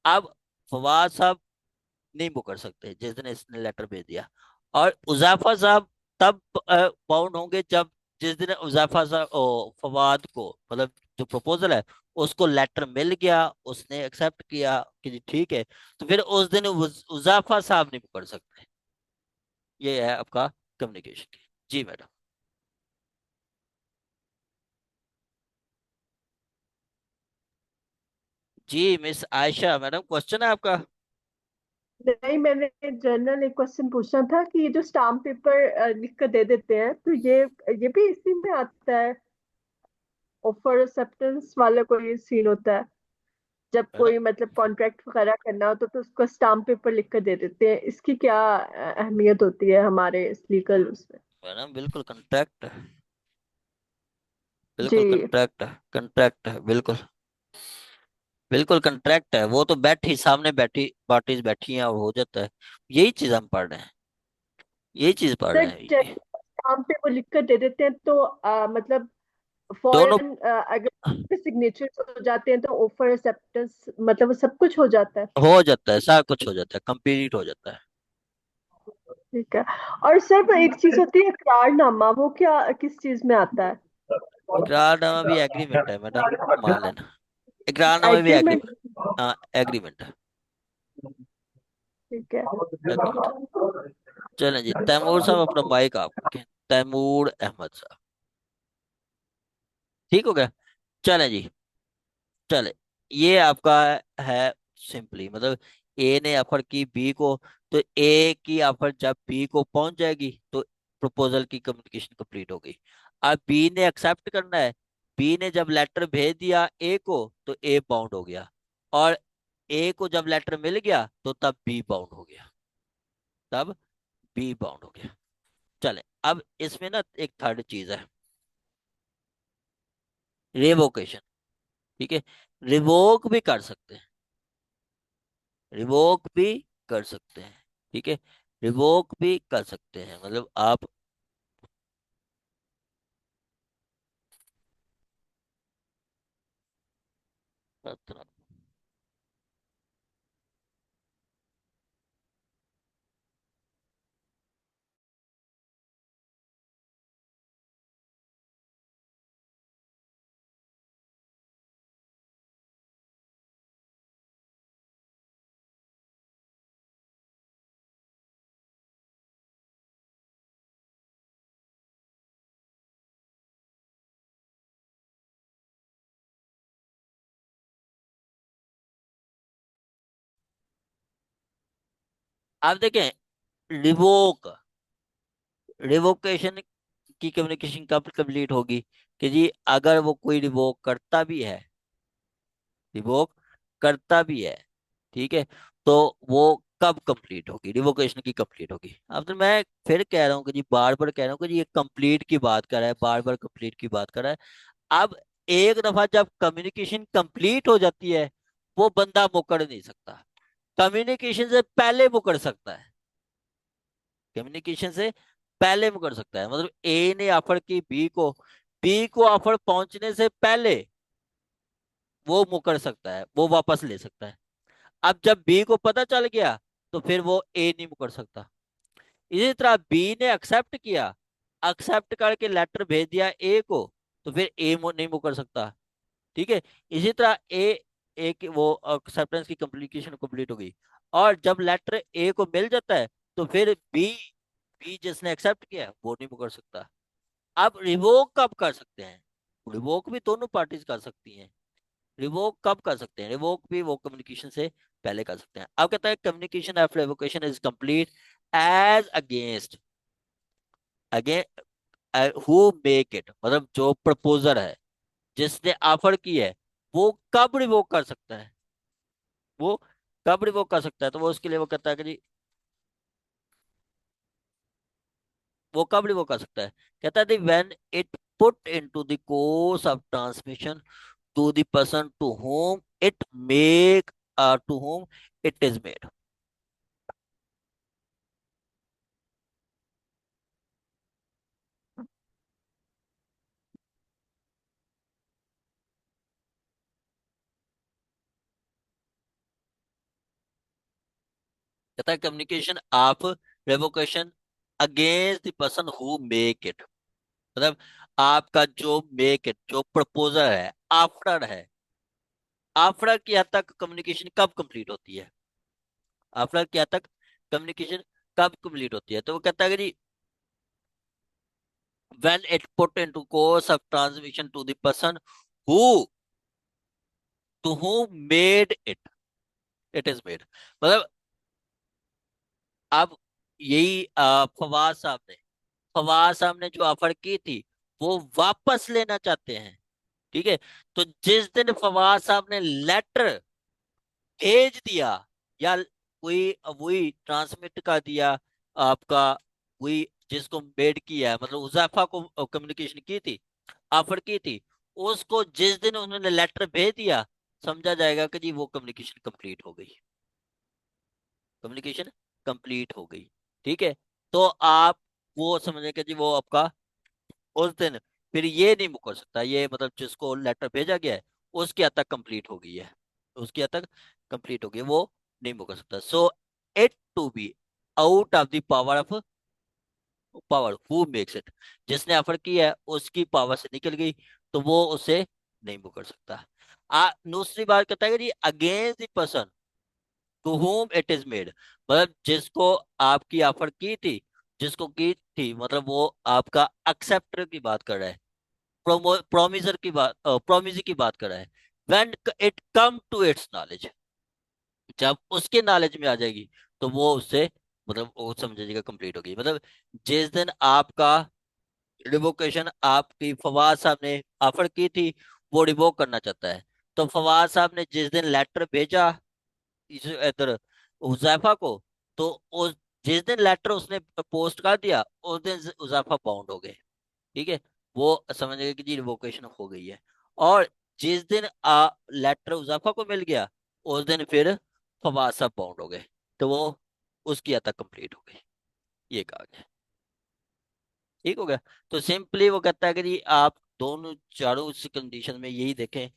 अब फवाद साहब नहीं वो कर सकते जिस दिन इसने लेटर भेज दिया। और उजाफा साहब तब बाउंड होंगे जब जिस दिन उजाफा साहब फवाद को, मतलब जो प्रपोजल है उसको लेटर मिल गया, उसने एक्सेप्ट किया कि जी ठीक है, तो फिर उस दिन उजाफा साहब नहीं वो कर सकते। ये है आपका कम्युनिकेशन की। जी मैडम। जी मिस आयशा मैडम, क्वेश्चन है आपका? नहीं, मैंने जनरल एक क्वेश्चन पूछना था कि ये जो स्टाम्प पेपर लिख कर दे देते हैं, तो ये भी इसी में आता है? ऑफर एक्सेप्टेंस वाला कोई सीन होता है जब मैडम, कोई मतलब कॉन्ट्रैक्ट वगैरह करना हो तो उसको स्टाम्प पेपर लिख कर दे देते हैं, इसकी क्या अहमियत होती है हमारे इस लीगल उसमें? मैडम बिल्कुल कंट्रैक्ट है, बिल्कुल जी। कंट्रैक्ट है, कंट्रैक्ट है, बिल्कुल बिल्कुल कंट्रैक्ट है। वो तो बैठी सामने बैठी पार्टीज बैठी हैं और हो जाता है। यही चीज हम पढ़ रहे हैं, यही चीज पढ़ सर, रहे हैं ये। जैसे स्टाम्प पेपर लिख कर दे देते हैं तो मतलब दोनों फॉरेन अगर सिग्नेचर्स हो जाते हैं तो ऑफर एक्सेप्टेंस मतलब वो सब कुछ हो जाता है? हो जाता है, सारा कुछ हो जाता है, कंप्लीट हो जाता है। ठीक है। और सर एक चीज होती है इकरारनामा, वो क्या किस चीज में आता है? इकरारनामा भी एग्रीमेंट है मैडम, मान लेना। इकरारनामा भी एग्रीमेंट। एग्रीमेंट, हाँ एग्रीमेंट है, ठीक है। एग्रीमेंट। चलें जी, तैमूर साहब अपना माइक आप रखें, तैमूर अहमद साहब। ठीक हो गया? चलें जी, चले। ये आपका है सिंपली, मतलब ए ने ऑफर की बी को, तो ए की ऑफर जब बी को पहुंच जाएगी तो प्रपोजल की कम्युनिकेशन कंप्लीट हो गई। अब बी ने एक्सेप्ट करना है, बी ने जब लेटर भेज दिया ए को, तो ए बाउंड हो गया। और ए को जब लेटर मिल गया तो तब बी बाउंड हो गया, तब बी बाउंड हो गया। चले, अब इसमें ना एक थर्ड चीज है, रिवोकेशन। ठीक है, रिवोक भी कर सकते हैं, रिवोक भी कर सकते हैं। ठीक है, रिवोक भी कर सकते हैं, मतलब आप, आप देखें, रिवोक, रिवोकेशन की कम्युनिकेशन कब कंप्लीट होगी? कि जी अगर वो कोई रिवोक करता भी है, रिवोक करता भी है, ठीक है, तो वो कब कंप्लीट होगी? रिवोकेशन की कंप्लीट होगी। अब तो मैं फिर कह रहा हूँ कि जी बार बार कह रहा हूँ कि जी ये कंप्लीट की बात कर रहा है, बार बार कंप्लीट की बात कर रहा है। अब एक दफा जब कम्युनिकेशन कंप्लीट हो जाती है, वो बंदा मुकर नहीं सकता, कम्युनिकेशन से पहले मुकर सकता है, कम्युनिकेशन से पहले मुकर सकता है। मतलब ए ने ऑफर की बी को, बी को ऑफर पहुंचने से पहले वो मुकर सकता है, वो वापस ले सकता है। अब जब बी को पता चल गया तो फिर वो ए नहीं मुकर सकता। इसी तरह बी ने एक्सेप्ट किया, एक्सेप्ट करके लेटर भेज दिया ए को, तो फिर ए नहीं मुकर सकता। ठीक है, इसी तरह ए, एक वो एक्सेप्टेंस की कम्युनिकेशन कंप्लीट हो गई। और जब लेटर ए को मिल जाता है, तो फिर बी, बी जिसने एक्सेप्ट किया वो नहीं मुकर सकता। अब रिवोक कब कर सकते हैं? रिवोक भी दोनों पार्टीज कर सकती हैं। रिवोक कब कर सकते हैं? रिवोक भी वो कम्युनिकेशन से पहले कर सकते हैं। अब कहता है communication of revocation is complete as against, again who make it, मतलब जो प्रपोजर है, जिसने ऑफर की है, वो कब रिवोक कर सकता है? वो कब रिवोक कर सकता है? तो वो उसके लिए वो कहता है कि जी वो कब रिवोक कर सकता है? कहता है when it put into the course of transmission to the person to whom it make to whom it is made। कहता है communication of revocation against the person who make it, मतलब आपका जो मेक इट, जो proposal है, after है, after की हद तक कम्युनिकेशन कब कंप्लीट होती है? आफ्टर की हद तक कम्युनिकेशन कब कंप्लीट होती है? तो वो कहता है कि जी when it put into course of transmission to the person who to whom made it, it is made, मतलब अब यही फवाद साहब ने जो ऑफर की थी वो वापस लेना चाहते हैं। ठीक है, तो जिस दिन फवाद साहब ने लेटर भेज दिया, या वही वही ट्रांसमिट कर दिया आपका, वही जिसको मेड किया है, मतलब हुजैफा को कम्युनिकेशन की थी, ऑफर की थी, उसको जिस दिन उन्होंने लेटर भेज दिया, समझा जाएगा कि जी वो कम्युनिकेशन कंप्लीट हो गई, कम्युनिकेशन कंप्लीट हो गई। ठीक है, तो आप वो समझे कि जी वो आपका उस दिन फिर ये नहीं मुकर सकता, ये मतलब जिसको लेटर भेजा गया है उसकी हद तक कंप्लीट हो गई है, उसकी हद तक कंप्लीट हो गई है, वो नहीं मुकर सकता। So it to be out of the power of power who makes it, जिसने ऑफर किया है उसकी पावर से निकल गई, तो वो उसे नहीं मुकर सकता। दूसरी बात कहता है कि जी against the person to whom it is made, मतलब जिसको आपकी ऑफर की थी, जिसको की थी, मतलब वो आपका एक्सेप्टर की बात कर रहा है, प्रोमिसर की बात, प्रोमिसी की बात कर रहा है। When it come to its knowledge, जब उसके नॉलेज में आ जाएगी, तो वो उससे मतलब वो समझेगा कंप्लीट होगी। मतलब जिस दिन आपका रिवोकेशन आपकी फवाद साहब ने ऑफर की थी, वो रिवोक करना चाहता है, तो फवाद साहब ने जिस दिन लेटर भेजा इधर हुजैफा को, तो उस जिस दिन लेटर उसने पोस्ट कर दिया उस दिन हुजैफा बाउंड हो गए। ठीक है, वो समझ गए कि जी रिवोकेशन हो गई है। और जिस दिन लेटर हुजैफा को मिल गया उस दिन फिर फवाद साहब बाउंड हो गए, तो वो उसकी हद तक कंप्लीट हो गई, ये कहा गया। ठीक हो गया। तो सिंपली वो कहता है कि जी आप दोनों चारों उस कंडीशन में यही देखें।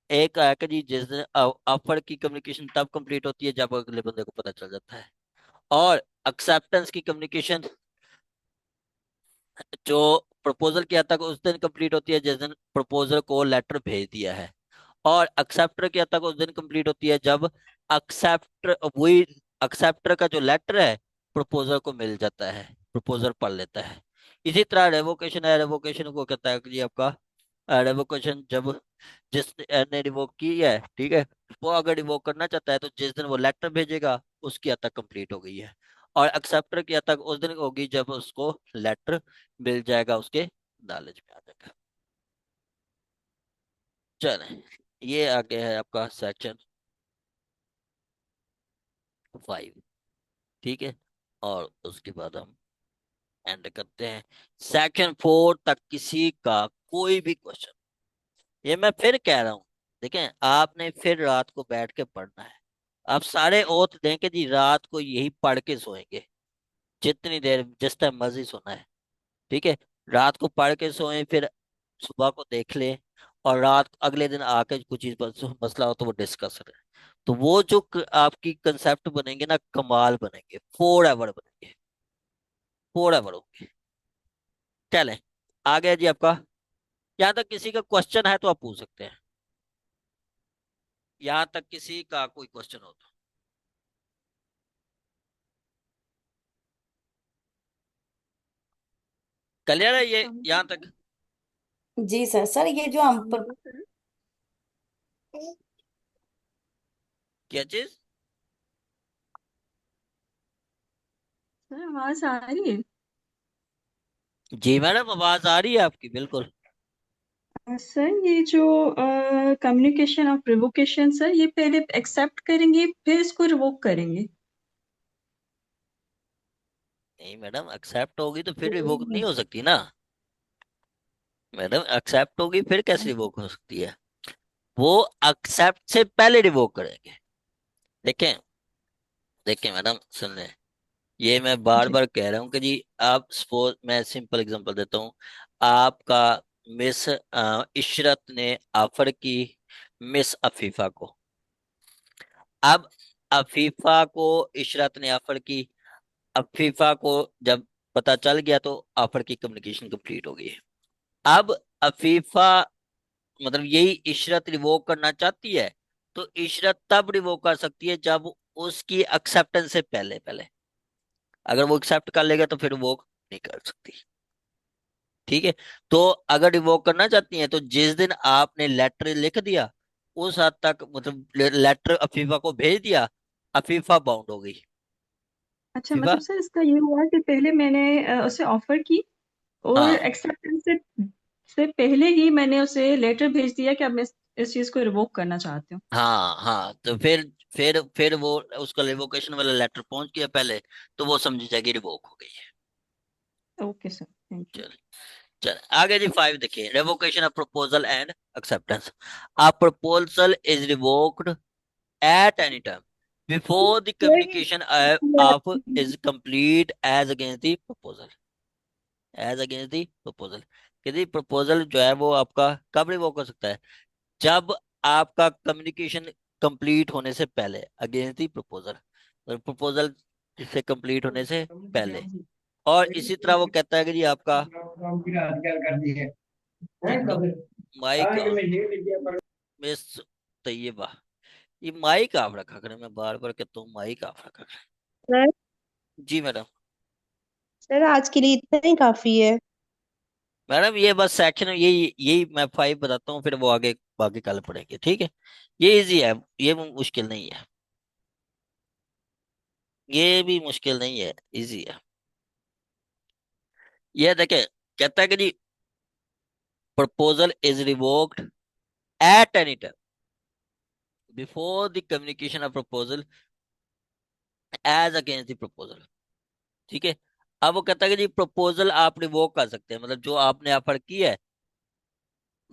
एक है कि जी जिस दिन ऑफर की कम्युनिकेशन तब कंप्लीट होती है जब अगले बंदे को पता चल जाता है, और एक्सेप्टेंस की कम्युनिकेशन जो प्रपोजल किया था उस दिन कंप्लीट होती है जिस दिन प्रपोजल को लेटर भेज दिया है, और एक्सेप्टर की हद तक उस दिन कंप्लीट होती है जब एक्सेप्टर वही एक्सेप्टर का जो लेटर है प्रपोजल को मिल जाता है, प्रपोजल पढ़ लेता है। इसी तरह रेवोकेशन है, रेवोकेशन को कहता है कि जी आपका रेवोकेशन जब जिसने रिवोक की है, ठीक है, वो अगर रिवोक करना चाहता है तो जिस दिन वो लेटर भेजेगा उसकी हद तक कंप्लीट हो गई है, और एक्सेप्टर की हद तक उस दिन होगी जब उसको लेटर मिल जाएगा, उसके नॉलेज में आ जाएगा। चले, ये आगे है आपका सेक्शन 5। ठीक है, और उसके बाद हम एंड करते हैं सेक्शन 4 तक। किसी का कोई भी क्वेश्चन, ये मैं फिर कह रहा हूँ, देखें आपने फिर रात को बैठ के पढ़ना है। आप सारे ओथ दें कि जी रात को यही पढ़ के सोएंगे, जितनी देर जिस टाइम मर्जी सोना है। ठीक है, रात को पढ़ के सोएं, फिर सुबह को देख लें, और रात अगले दिन आके कुछ चीज मसला हो तो वो डिस्कस करें। तो वो जो आपकी कंसेप्ट बनेंगे ना, कमाल बनेंगे, 4 एवर बनेंगे, 4 एवर होंगे। चलें, आ गया जी आपका। यहाँ तक किसी का क्वेश्चन है तो आप पूछ सकते हैं, यहाँ तक किसी का कोई क्वेश्चन हो तो। क्लियर है ये यहाँ तक? जी सर। सर ये जो हम हाँ, सर। क्या चीज? सर आवाज आ रही है? जी मैडम, आवाज आ रही है आपकी, बिल्कुल। सर ये जो कम्युनिकेशन ऑफ रिवोकेशन सर, ये पहले एक्सेप्ट करेंगे फिर इसको रिवोक करेंगे? नहीं मैडम, एक्सेप्ट होगी तो फिर रिवोक नहीं हो सकती ना। मैडम एक्सेप्ट होगी फिर कैसे रिवोक हो सकती है? वो एक्सेप्ट से पहले रिवोक करेंगे। देखें, देखें मैडम, सुन लें। ये मैं बार जी। बार कह रहा हूँ कि जी, आप सपोज, मैं सिंपल एग्जांपल देता हूँ। आपका मिस इशरत ने ऑफर की मिस अफीफा को। अब अफीफा को इशरत ने ऑफर की। अफीफा को जब पता चल गया तो ऑफर की कम्युनिकेशन कंप्लीट हो गई है। अब अफीफा, मतलब यही इशरत रिवोक करना चाहती है, तो इशरत तब रिवोक कर सकती है जब उसकी एक्सेप्टेंस से पहले पहले। अगर वो एक्सेप्ट कर लेगा तो फिर वो नहीं कर सकती। ठीक है। तो अगर रिवोक करना चाहती हैं तो जिस दिन आपने लेटर लिख दिया उस हद तक, मतलब लेटर अफीफा को भेज दिया, अफीफा बाउंड हो गई। अच्छा, अफीफा, मतलब सर इसका ये हुआ कि पहले मैंने उसे ऑफर की और हाँ एक्सेप्टेंस से पहले ही मैंने उसे लेटर भेज दिया कि अब मैं इस चीज को रिवोक करना चाहती हूँ। हाँ हाँ, तो फिर वो उसका रिवोकेशन वाला लेटर पहुंच गया पहले, तो वो समझ जाएगी रिवोक हो गई है। Okay sir, thank you. चल, चल आगे जी, 5 देखिए, revocation of proposal and acceptance. A proposal is revoked at any time before the communication of is complete as against the proposal, as against the proposal। कि जी proposal जो है वो आपका कब रिवोक हो सकता है? जब आपका कम्युनिकेशन कंप्लीट होने से पहले, अगेंस्ट दी प्रपोजल, और प्रपोजल इससे कंप्लीट होने से पहले। और इसी तरह वो कहता है कि जी आपका एक माइक मिस तैयबा, ये माइक ऑफ रखा करें, मैं बार बार कहता हूँ माइक ऑफ रखा करें। सर जी मैडम। सर आज के लिए इतना ही काफी है। मैडम ये बस सेक्शन, यही यही मैं 5 बताता हूँ, फिर वो आगे बाकी कल पढ़ेंगे, ठीक है। ये इजी है, ये मुश्किल नहीं है, ये भी मुश्किल नहीं है, इजी है। ये देखे, कहता है कि जी proposal is revoked at any time before the communication of proposal as against the proposal. ठीक है। अब वो कहता है कि जी प्रपोजल आप रिवोक कर सकते हैं, मतलब जो आपने ऑफर की है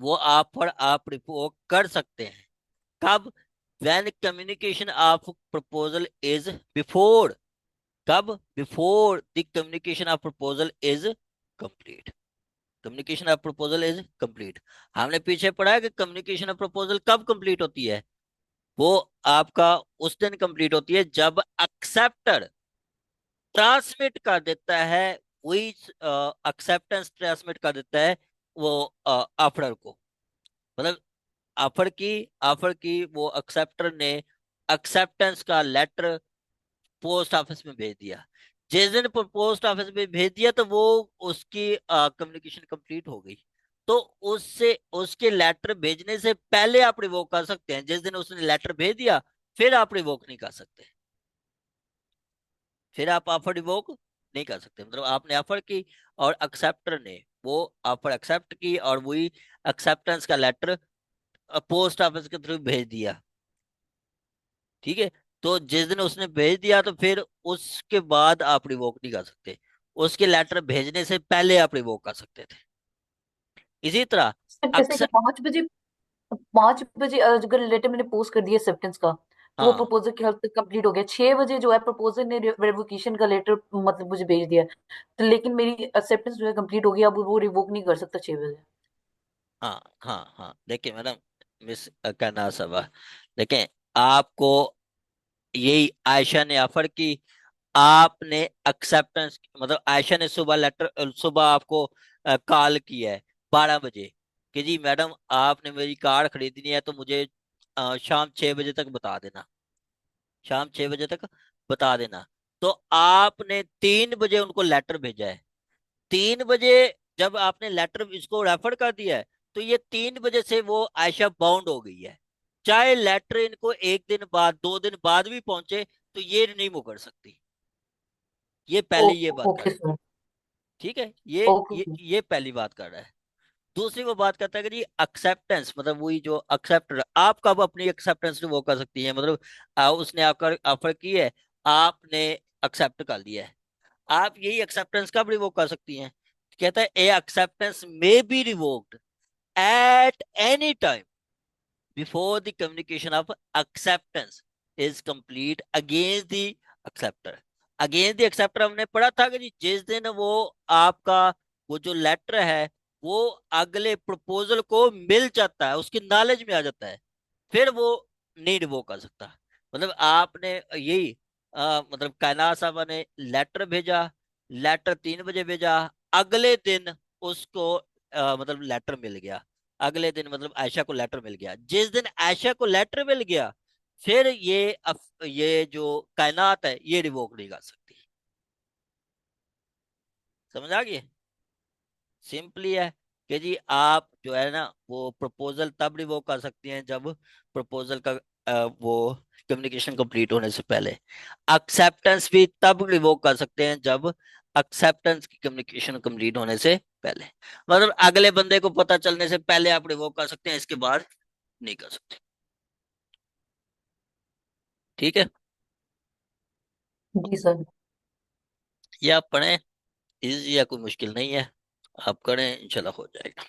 वो ऑफर आप रिवोक कर सकते हैं। कब? When communication of proposal is before, कब? Before the communication of proposal is complete. Communication of proposal is complete. हमने पीछे पढ़ा है कि कम्युनिकेशन ऑफ प्रपोजल कब कंप्लीट होती है? वो आपका उस दिन कंप्लीट होती है जब एक्सेप्टर ट्रांसमिट कर देता है, वही एक्सेप्टेंस ट्रांसमिट कर देता है वो ऑफर को। मतलब ऑफर की वो एक्सेप्टर ने एक्सेप्टेंस का लेटर पोस्ट ऑफिस में भेज दिया। जिस दिन पोस्ट ऑफिस में भेज दिया तो वो उसकी कम्युनिकेशन कंप्लीट हो गई। तो उससे उसके लेटर भेजने से पहले आप रिवोक कर सकते हैं। जिस दिन उसने लेटर भेज दिया फिर आप रिवोक नहीं कर सकते, फिर आप ऑफर रिवोक नहीं कर सकते। मतलब आपने ऑफर की और एक्सेप्टर ने वो ऑफर एक्सेप्ट की और वही एक्सेप्टेंस का लेटर पोस्ट ऑफिस के थ्रू भेज दिया। ठीक है। तो जिस दिन उसने भेज दिया तो फिर उसके बाद आप रिवोक नहीं कर सकते, उसके लेटर भेजने से पहले आप रिवोक कर सकते थे। इसी तरह जैसे कि अक्सर, 5 बजे, 5 बजे अगर लेटर मैंने पोस्ट कर दिया एक्सेप्टेंस का, तो वो हाँ प्रपोजल के हद तक कंप्लीट हो गया। 6 बजे जो है प्रपोजल ने रेवोकेशन का लेटर मतलब मुझे भेज दिया, तो लेकिन मेरी एक्सेप्टेंस जो है कंप्लीट हो गई, अब वो रिवोक नहीं कर सकता 6 बजे। हाँ हाँ हाँ, देखिए मैडम, मिस करना सब, देखें, आपको यही आयशा ने ऑफर की, आपने एक्सेप्टेंस, मतलब आयशा ने सुबह लेटर, सुबह आपको कॉल किया है 12 बजे कि जी मैडम आपने मेरी कार खरीदनी है तो मुझे शाम 6 बजे तक बता देना, शाम 6 बजे तक बता देना। तो आपने 3 बजे उनको लेटर भेजा है। 3 बजे जब आपने लेटर इसको रेफर कर दिया है तो ये 3 बजे से वो आयशा बाउंड हो गई है। चाहे लेटर इनको 1 दिन बाद 2 दिन बाद भी पहुंचे तो ये नहीं मूव कर सकती। ये पहले ये बात कर ओके रहा है। सर। ठीक है, ये ओके ये सर। ये पहली बात कर रहा है। दूसरी वो बात करता है कि जी एक्सेप्टेंस, मतलब वही जो एक्सेप्ट, आप कब अपनी एक्सेप्टेंस वो कर सकती है, मतलब उसने आपका ऑफर की है, आपने एक्सेप्ट कर लिया है, आप यही एक्सेप्टेंस कब रिवोक कर सकती हैं? कहता है a acceptance may be revoked at any time before the communication of acceptance is complete against the acceptor. Against the acceptor हमने पढ़ा था कि जी जिस दिन वो आपका वो जो लेटर है वो अगले प्रपोजल को मिल जाता है, उसकी नॉलेज में आ जाता है, फिर वो नहीं रिवोक कर सकता। मतलब आपने यही मतलब कायनात साहबा ने लेटर भेजा, लेटर 3 बजे भेजा, अगले दिन उसको मतलब लेटर मिल गया, अगले दिन मतलब आयशा को लेटर मिल गया, जिस दिन आयशा को लेटर मिल गया फिर ये जो कायनात है ये रिवोक नहीं कर सकती। समझ आ गई? सिंपली है कि जी आप जो है ना वो प्रपोजल तब रिवोक कर सकती हैं जब प्रपोजल का वो कम्युनिकेशन कंप्लीट होने से पहले। एक्सेप्टेंस भी तब रिवोक कर सकते हैं जब एक्सेप्टेंस की कम्युनिकेशन कंप्लीट होने से पहले। मतलब अगले बंदे को पता चलने से पहले आप रिवोक कर सकते हैं, इसके बाद नहीं कर सकते। ठीक है, जी सर। ये आप पढ़ें, इजी या कोई मुश्किल नहीं है, आप करें इंशाल्लाह हो जाएगा।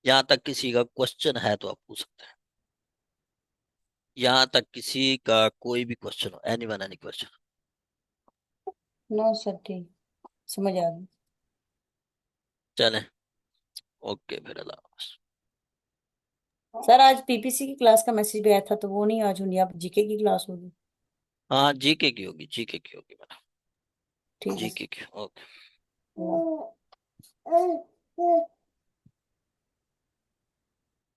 यहाँ तक किसी का क्वेश्चन है तो आप पूछ सकते हैं, यहाँ तक किसी का कोई भी क्वेश्चन हो, anyone any question. No sir, ठीक, समझ आ गई। चलें, ओके फिर अल्लाह हाफ़िज़। सर आज पीपीसी की क्लास का मैसेज भी आया था, तो वो नहीं आज होनी, अब जीके की क्लास होगी। हाँ जीके की होगी, जीके की होगी मैडम, ठीक है जीके की, ओके। सर।